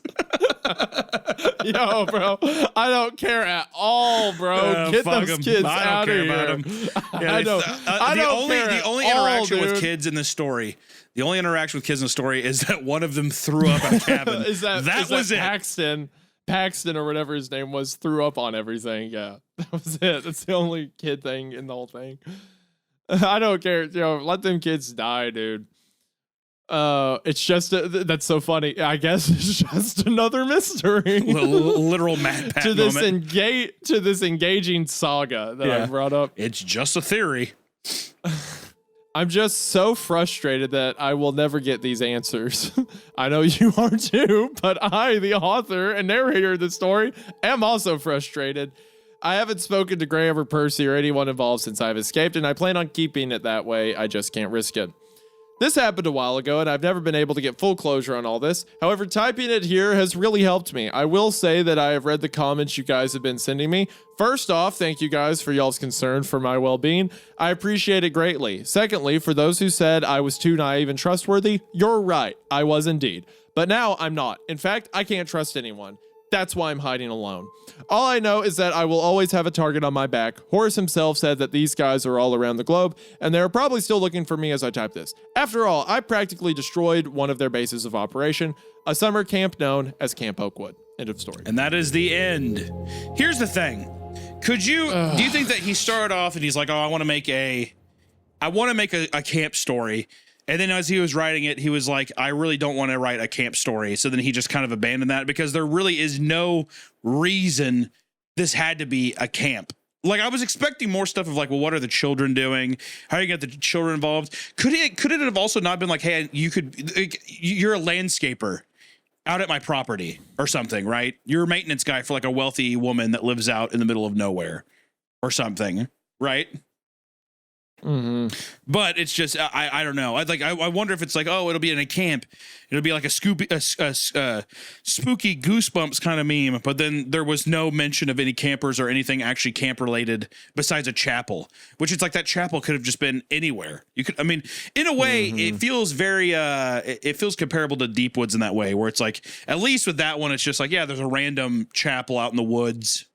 Speaker 2: Yo, bro, I don't care at all, bro. Get
Speaker 1: Fuck
Speaker 2: those
Speaker 1: 'em.
Speaker 2: kids
Speaker 1: I
Speaker 2: out
Speaker 1: don't
Speaker 2: of
Speaker 1: care
Speaker 2: here.
Speaker 1: about 'em. Yeah,
Speaker 2: I don't. I don't care
Speaker 1: the
Speaker 2: at
Speaker 1: only
Speaker 2: all,
Speaker 1: interaction with
Speaker 2: dude.
Speaker 1: kids in this story. The only interaction with kids in the story is that one of them threw up in a cabin.
Speaker 2: is that
Speaker 1: was it.
Speaker 2: Paxton or whatever his name was threw up on everything. Yeah, that was it. That's the only kid thing in the whole thing. I don't care. Let them kids die, dude. It's just that's so funny. I guess it's just another mystery.
Speaker 1: Literal Mad Pat
Speaker 2: to this
Speaker 1: moment.
Speaker 2: to this engaging saga that I brought up.
Speaker 1: It's just a theory.
Speaker 2: I'm just so frustrated that I will never get these answers. I know you are too, but I, the author and narrator of the story, am also frustrated. I haven't spoken to Graham or Percy or anyone involved since I've escaped, and I plan on keeping it that way. I just can't risk it. This happened a while ago, and I've never been able to get full closure on all this. However, typing it here has really helped me. I will say that I have read the comments you guys have been sending me. First off, thank you guys for y'all's concern for my well-being. I appreciate it greatly. Secondly, for those who said I was too naive and trustworthy, you're right. I was indeed. But now I'm not. In fact, I can't trust anyone. That's why I'm hiding alone. All I know is that I will always have a target on my back. Horace himself said that these guys are all around the globe, and they're probably still looking for me as I type this. After all, I practically destroyed one of their bases of operation, a summer camp known as Camp Oakwood. End of story.
Speaker 1: And that is the end. Here's the thing. Do you think that he started off and he's like, oh, I want to make a camp story. And then as he was writing it, he was like, I really don't want to write a camp story. So then he just kind of abandoned that because there really is no reason this had to be a camp. Like, I was expecting more stuff of like, well, what are the children doing? How do you get the children involved? Could it have also not been like, hey, you're a landscaper out at my property or something, right? You're a maintenance guy for like a wealthy woman that lives out in the middle of nowhere or something, right?
Speaker 2: Mm-hmm.
Speaker 1: But it's just I don't know. I wonder if it's like, oh, it'll be in a camp. It'll be like a spooky Goosebumps kind of meme. But then there was no mention of any campers or anything actually camp related besides a chapel, which it's like that chapel could have just been anywhere. You could, I mean, in a way, it feels very it feels comparable to Deep Woods in that way, where it's like, at least with that one, it's just like, yeah, there's a random chapel out in the woods.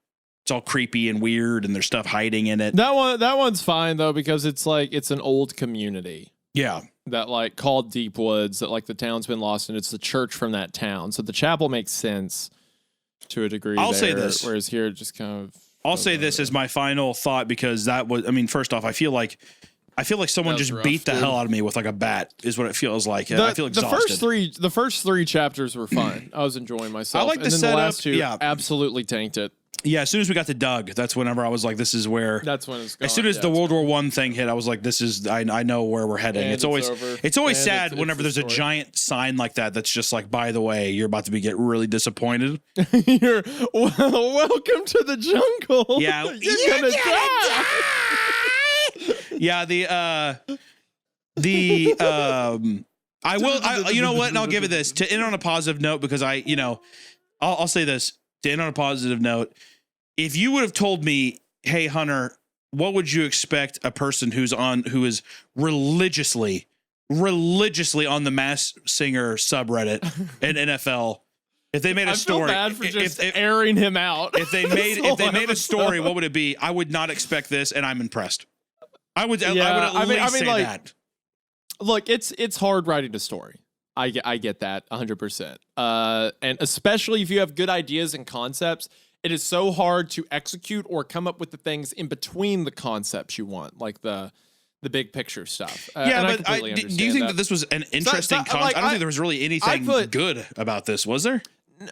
Speaker 1: It's all creepy and weird, and there's stuff hiding in it.
Speaker 2: That one's fine though, because it's like it's an old community.
Speaker 1: Yeah.
Speaker 2: That like called Deep Woods, that like the town's been lost, and it's the church from that town. So the chapel makes sense to a degree.
Speaker 1: I'll say this.
Speaker 2: Whereas here, it just kind of.
Speaker 1: I'll say this as my final thought, because that was, I mean, first off, I feel like someone just beat the hell out of me with like a bat is what it feels like. I feel exhausted.
Speaker 2: The first three chapters were fun. I was enjoying myself.
Speaker 1: I like the
Speaker 2: and then
Speaker 1: setup.
Speaker 2: The last two
Speaker 1: Yeah.
Speaker 2: absolutely tanked it.
Speaker 1: Yeah, as soon as we got to Doug, that's whenever I was like, this is where.
Speaker 2: That's when it's gone.
Speaker 1: As soon as the World War I thing hit, I was like, this is, I know where we're heading.
Speaker 2: And
Speaker 1: It's always sad
Speaker 2: it's
Speaker 1: whenever
Speaker 2: the
Speaker 1: there's a
Speaker 2: story.
Speaker 1: giant sign like that that's just like, by the way, you're about to get really disappointed.
Speaker 2: You're welcome to the jungle.
Speaker 1: Yeah,
Speaker 2: You're gonna die.
Speaker 1: Yeah, I will, you know what? And I'll give it this to end on a positive note, because I'll say this to end on a positive note. If you would have told me, hey, Hunter, what would you expect a person who is religiously on the Masked Singer subreddit in NFL, if they made a story,
Speaker 2: I feel bad for just airing him out.
Speaker 1: if they made a story, what would it be? I would not expect this, and I'm impressed. I would at least say
Speaker 2: like,
Speaker 1: that.
Speaker 2: Look, it's hard writing a story. I get that 100%. And especially if you have good ideas and concepts, it is so hard to execute or come up with the things in between the concepts you want, like the big picture stuff.
Speaker 1: Yeah, but do you think that this was an interesting concept?
Speaker 2: like,
Speaker 1: I don't think there was really anything good about this, was there?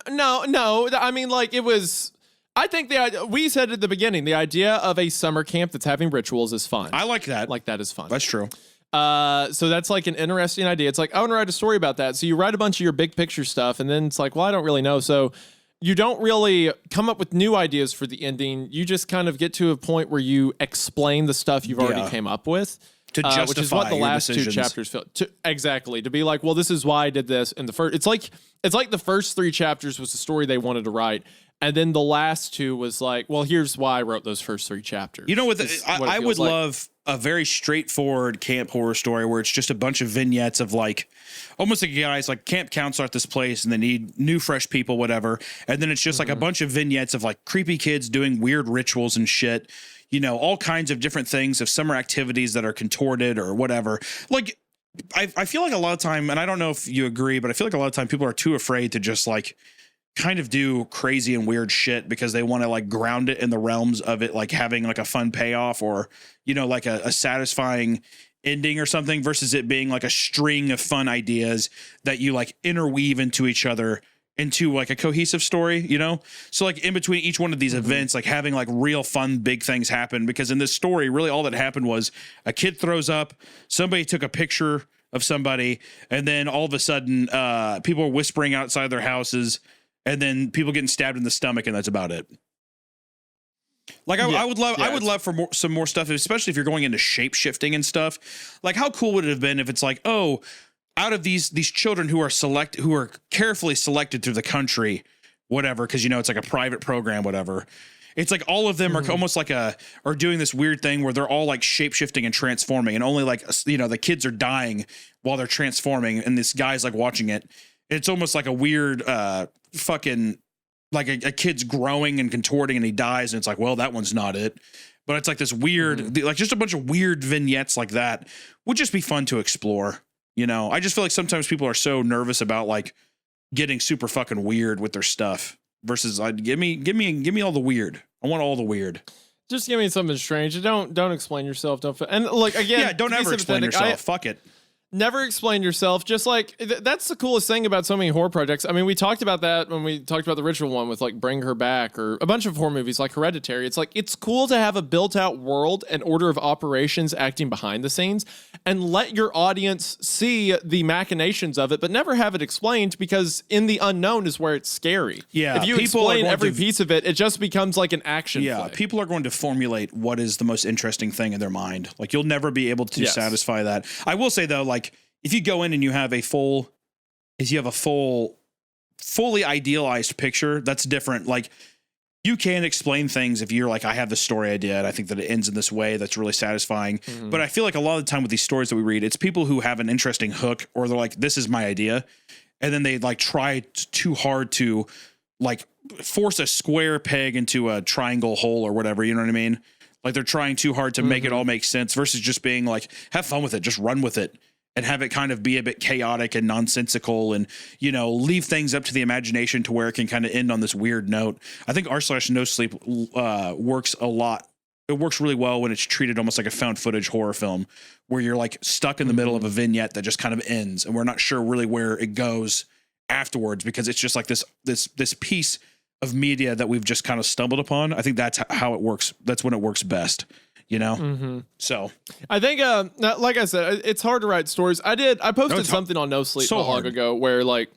Speaker 2: No. I mean, like, it was. I think we said at the beginning, the idea of a summer camp that's having rituals is fun.
Speaker 1: I like that.
Speaker 2: Like, that is fun.
Speaker 1: That's true.
Speaker 2: So that's like an interesting idea. It's like, I want to write a story about that. So you write a bunch of your big picture stuff, and then it's like, well, I don't really know. So you don't really come up with new ideas for the ending. You just kind of get to a point where you explain the stuff you've already came up with.
Speaker 1: to justify
Speaker 2: which is what the
Speaker 1: your
Speaker 2: last
Speaker 1: decisions.
Speaker 2: 2 chapters feel. Exactly, to be like, well, this is why I did this. And the first, it's like the first 3 chapters was the story they wanted to write, and then the last 2 was like, well, here's why I wrote those first 3 chapters.
Speaker 1: You know what? I would
Speaker 2: like.
Speaker 1: love a very straightforward camp horror story where it's just a bunch of vignettes of like, almost like guys like camp counselor at this place and they need new fresh people, whatever. And then it's just like a bunch of vignettes of like creepy kids doing weird rituals and shit, you know, all kinds of different things of summer activities that are contorted or whatever. Like, I feel like a lot of time, and I don't know if you agree, but I feel like a lot of time people are too afraid to just like kind of do crazy and weird shit because they want to like ground it in the realms of it, like having like a fun payoff or, you know, like a satisfying ending or something versus it being like a string of fun ideas that you like interweave into each other into like a cohesive story, you know? So like in between each one of these events, like having like real fun, big things happen, because in this story, really all that happened was a kid throws up, somebody took a picture of somebody, and then all of a sudden people are whispering outside their houses, and then people getting stabbed in the stomach, and that's about it. Like I would love for some more stuff, especially if you're going into shape shifting and stuff. Like how cool would it have been if it's like, oh, out of these children who are carefully selected through the country, whatever, because you know it's like a private program, whatever. It's like all of them are almost like are doing this weird thing where they're all like shape shifting and transforming, and only like, you know, the kids are dying while they're transforming, and this guy's like watching it. It's almost like a weird fucking like a kid's growing and contorting and he dies, and it's like, well, that one's not it. But it's like this weird, like just a bunch of weird vignettes like that would just be fun to explore. You know, I just feel like sometimes people are so nervous about like getting super fucking weird with their stuff versus give me all the weird. I want all the weird.
Speaker 2: Just give me something strange. Don't explain yourself. And like again,
Speaker 1: yeah, don't ever explain yourself. Fuck it.
Speaker 2: Never explain yourself. Just like that's the coolest thing about so many horror projects. I mean, we talked about that when we talked about the Ritual one with like Bring Her Back or a bunch of horror movies like Hereditary. It's like it's cool to have a built-out world and order of operations acting behind the scenes and let your audience see the machinations of it, but never have it explained, because in the unknown is where it's scary.
Speaker 1: Yeah,
Speaker 2: if you explain every piece of it, it just becomes like an action.
Speaker 1: Yeah,
Speaker 2: flick.
Speaker 1: People are going to formulate what is the most interesting thing in their mind. Like you'll never be able to satisfy that. I will say though, like, if you go in and you have a fully idealized picture, that's different. Like you can explain things if you're like, I have the story idea and I think that it ends in this way that's really satisfying. But I feel like a lot of the time with these stories that we read, it's people who have an interesting hook, or they're like, this is my idea. And then they like try too hard to like force a square peg into a triangle hole or whatever. You know what I mean? Like they're trying too hard to make it all make sense versus just being like, have fun with it. Just run with it. And have it kind of be a bit chaotic and nonsensical, and, you know, leave things up to the imagination to where it can kind of end on this weird note. I think r/NoSleep works a lot. It works really well when it's treated almost like a found footage horror film, where you're like stuck in the middle of a vignette that just kind of ends, and we're not sure really where it goes afterwards, because it's just like this piece of media that we've just kind of stumbled upon. I think that's how it works. That's when it works best. You know, so
Speaker 2: I think, like I said, it's hard to write stories. I posted something on No Sleep so long ago where like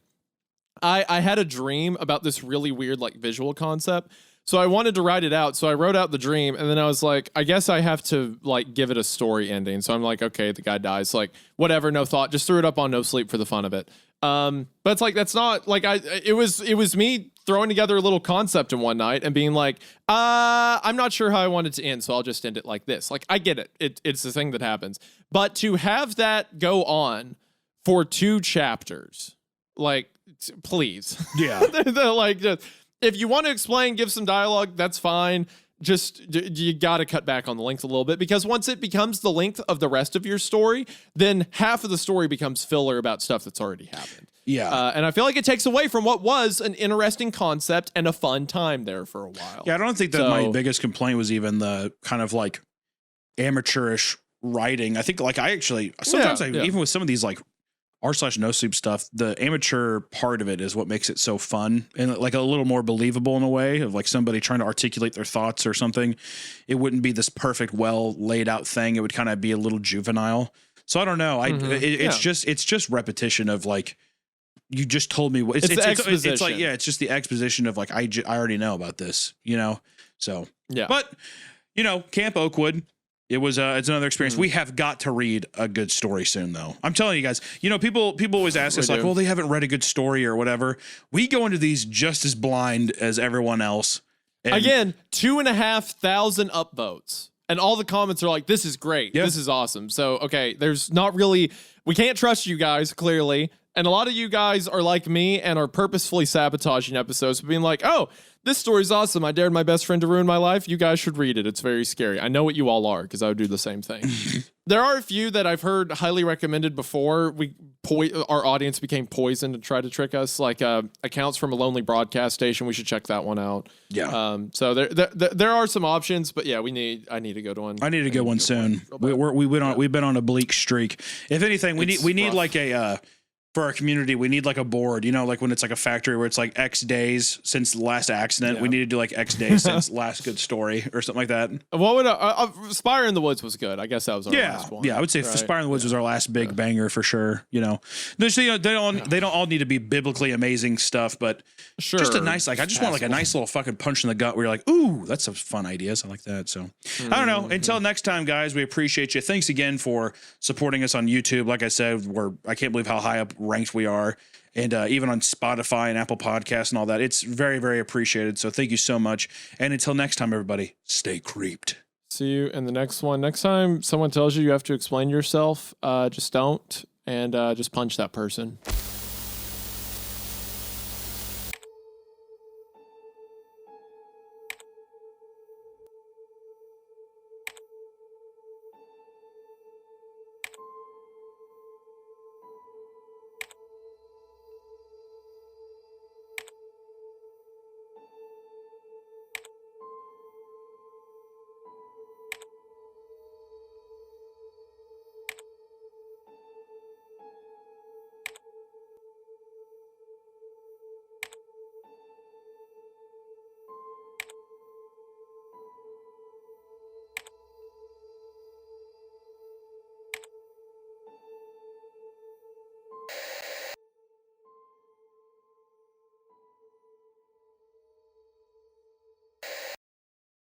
Speaker 2: I had a dream about this really weird like visual concept. So I wanted to write it out. So I wrote out the dream, and then I was like, I guess I have to like give it a story ending. So I'm like, okay, the guy dies, like whatever, no thought, just threw it up on No Sleep for the fun of it. But it's like, that's not like it was me throwing together a little concept in one night and being like, I'm not sure how I want it to end, so I'll just end it like this. Like, I get it. It's the thing that happens. But to have that go on for 2 chapters, like, please.
Speaker 1: Yeah.
Speaker 2: They're like, just, if you want to explain, give some dialogue, that's fine. Just, you got to cut back on the length a little bit, because once it becomes the length of the rest of your story, then half of the story becomes filler about stuff that's already happened.
Speaker 1: Yeah.
Speaker 2: And I feel like it takes away from what was an interesting concept and a fun time there for a while.
Speaker 1: Yeah, I don't think that my biggest complaint was even the kind of like amateurish writing. I think like I actually, sometimes even with some of these like r/NoSleep stuff, the amateur part of it is what makes it so fun and like a little more believable in a way of like somebody trying to articulate their thoughts or something. It wouldn't be this perfect, well laid out thing. It would kind of be a little juvenile. So I don't know. It's just repetition of like, you just told me what it's like, yeah, it's just the exposition of like, I already know about this, you know? So,
Speaker 2: yeah,
Speaker 1: but you know, Camp Oakwood, It's another experience. We have got to read a good story soon, though. I'm telling you guys. You know, people always ask us like, well, they haven't read a good story or whatever. We go into these just as blind as everyone else. And
Speaker 2: again, 2,500 upvotes, and all the comments are like, "This is great.
Speaker 1: Yeah.
Speaker 2: This is awesome." So, okay, there's not really. We can't trust you guys clearly, and a lot of you guys are like me and are purposefully sabotaging episodes, being like, "Oh, this story's awesome. I dared my best friend to ruin my life. You guys should read it. It's very scary." I know what you all are because I would do the same thing. There are a few that I've heard highly recommended before. Our audience became poisoned and tried to trick us, like accounts from a lonely broadcast station. We should check that one out.
Speaker 1: Yeah.
Speaker 2: So there are some options, but yeah, I need to go to one.
Speaker 1: I need to go one soon. We've been on a bleak streak. If anything, we need like a for our community, we need like a board, you know, like when it's like a factory where it's like X days since the last accident. We need to do like X days since last good story or something like that.
Speaker 2: What would Spire in the Woods was good. I guess that was our last one.
Speaker 1: Yeah, I would say Spire in the Woods was our last big banger for sure. You know, they don't all need to be biblically amazing stuff, but just a nice, like, I just want like a nice little fucking punch in the gut where you're like, ooh, that's some fun ideas. I like that. So I don't know. Until next time, guys, we appreciate you. Thanks again for supporting us on YouTube. Like I said, I can't believe how high up ranked we are, and even on Spotify and Apple Podcasts and all that. It's very, very appreciated. So thank you so much. And until next time, everybody, stay creeped.
Speaker 2: See you in the next one. Next time someone tells you have to explain yourself, just don't, and just punch that person.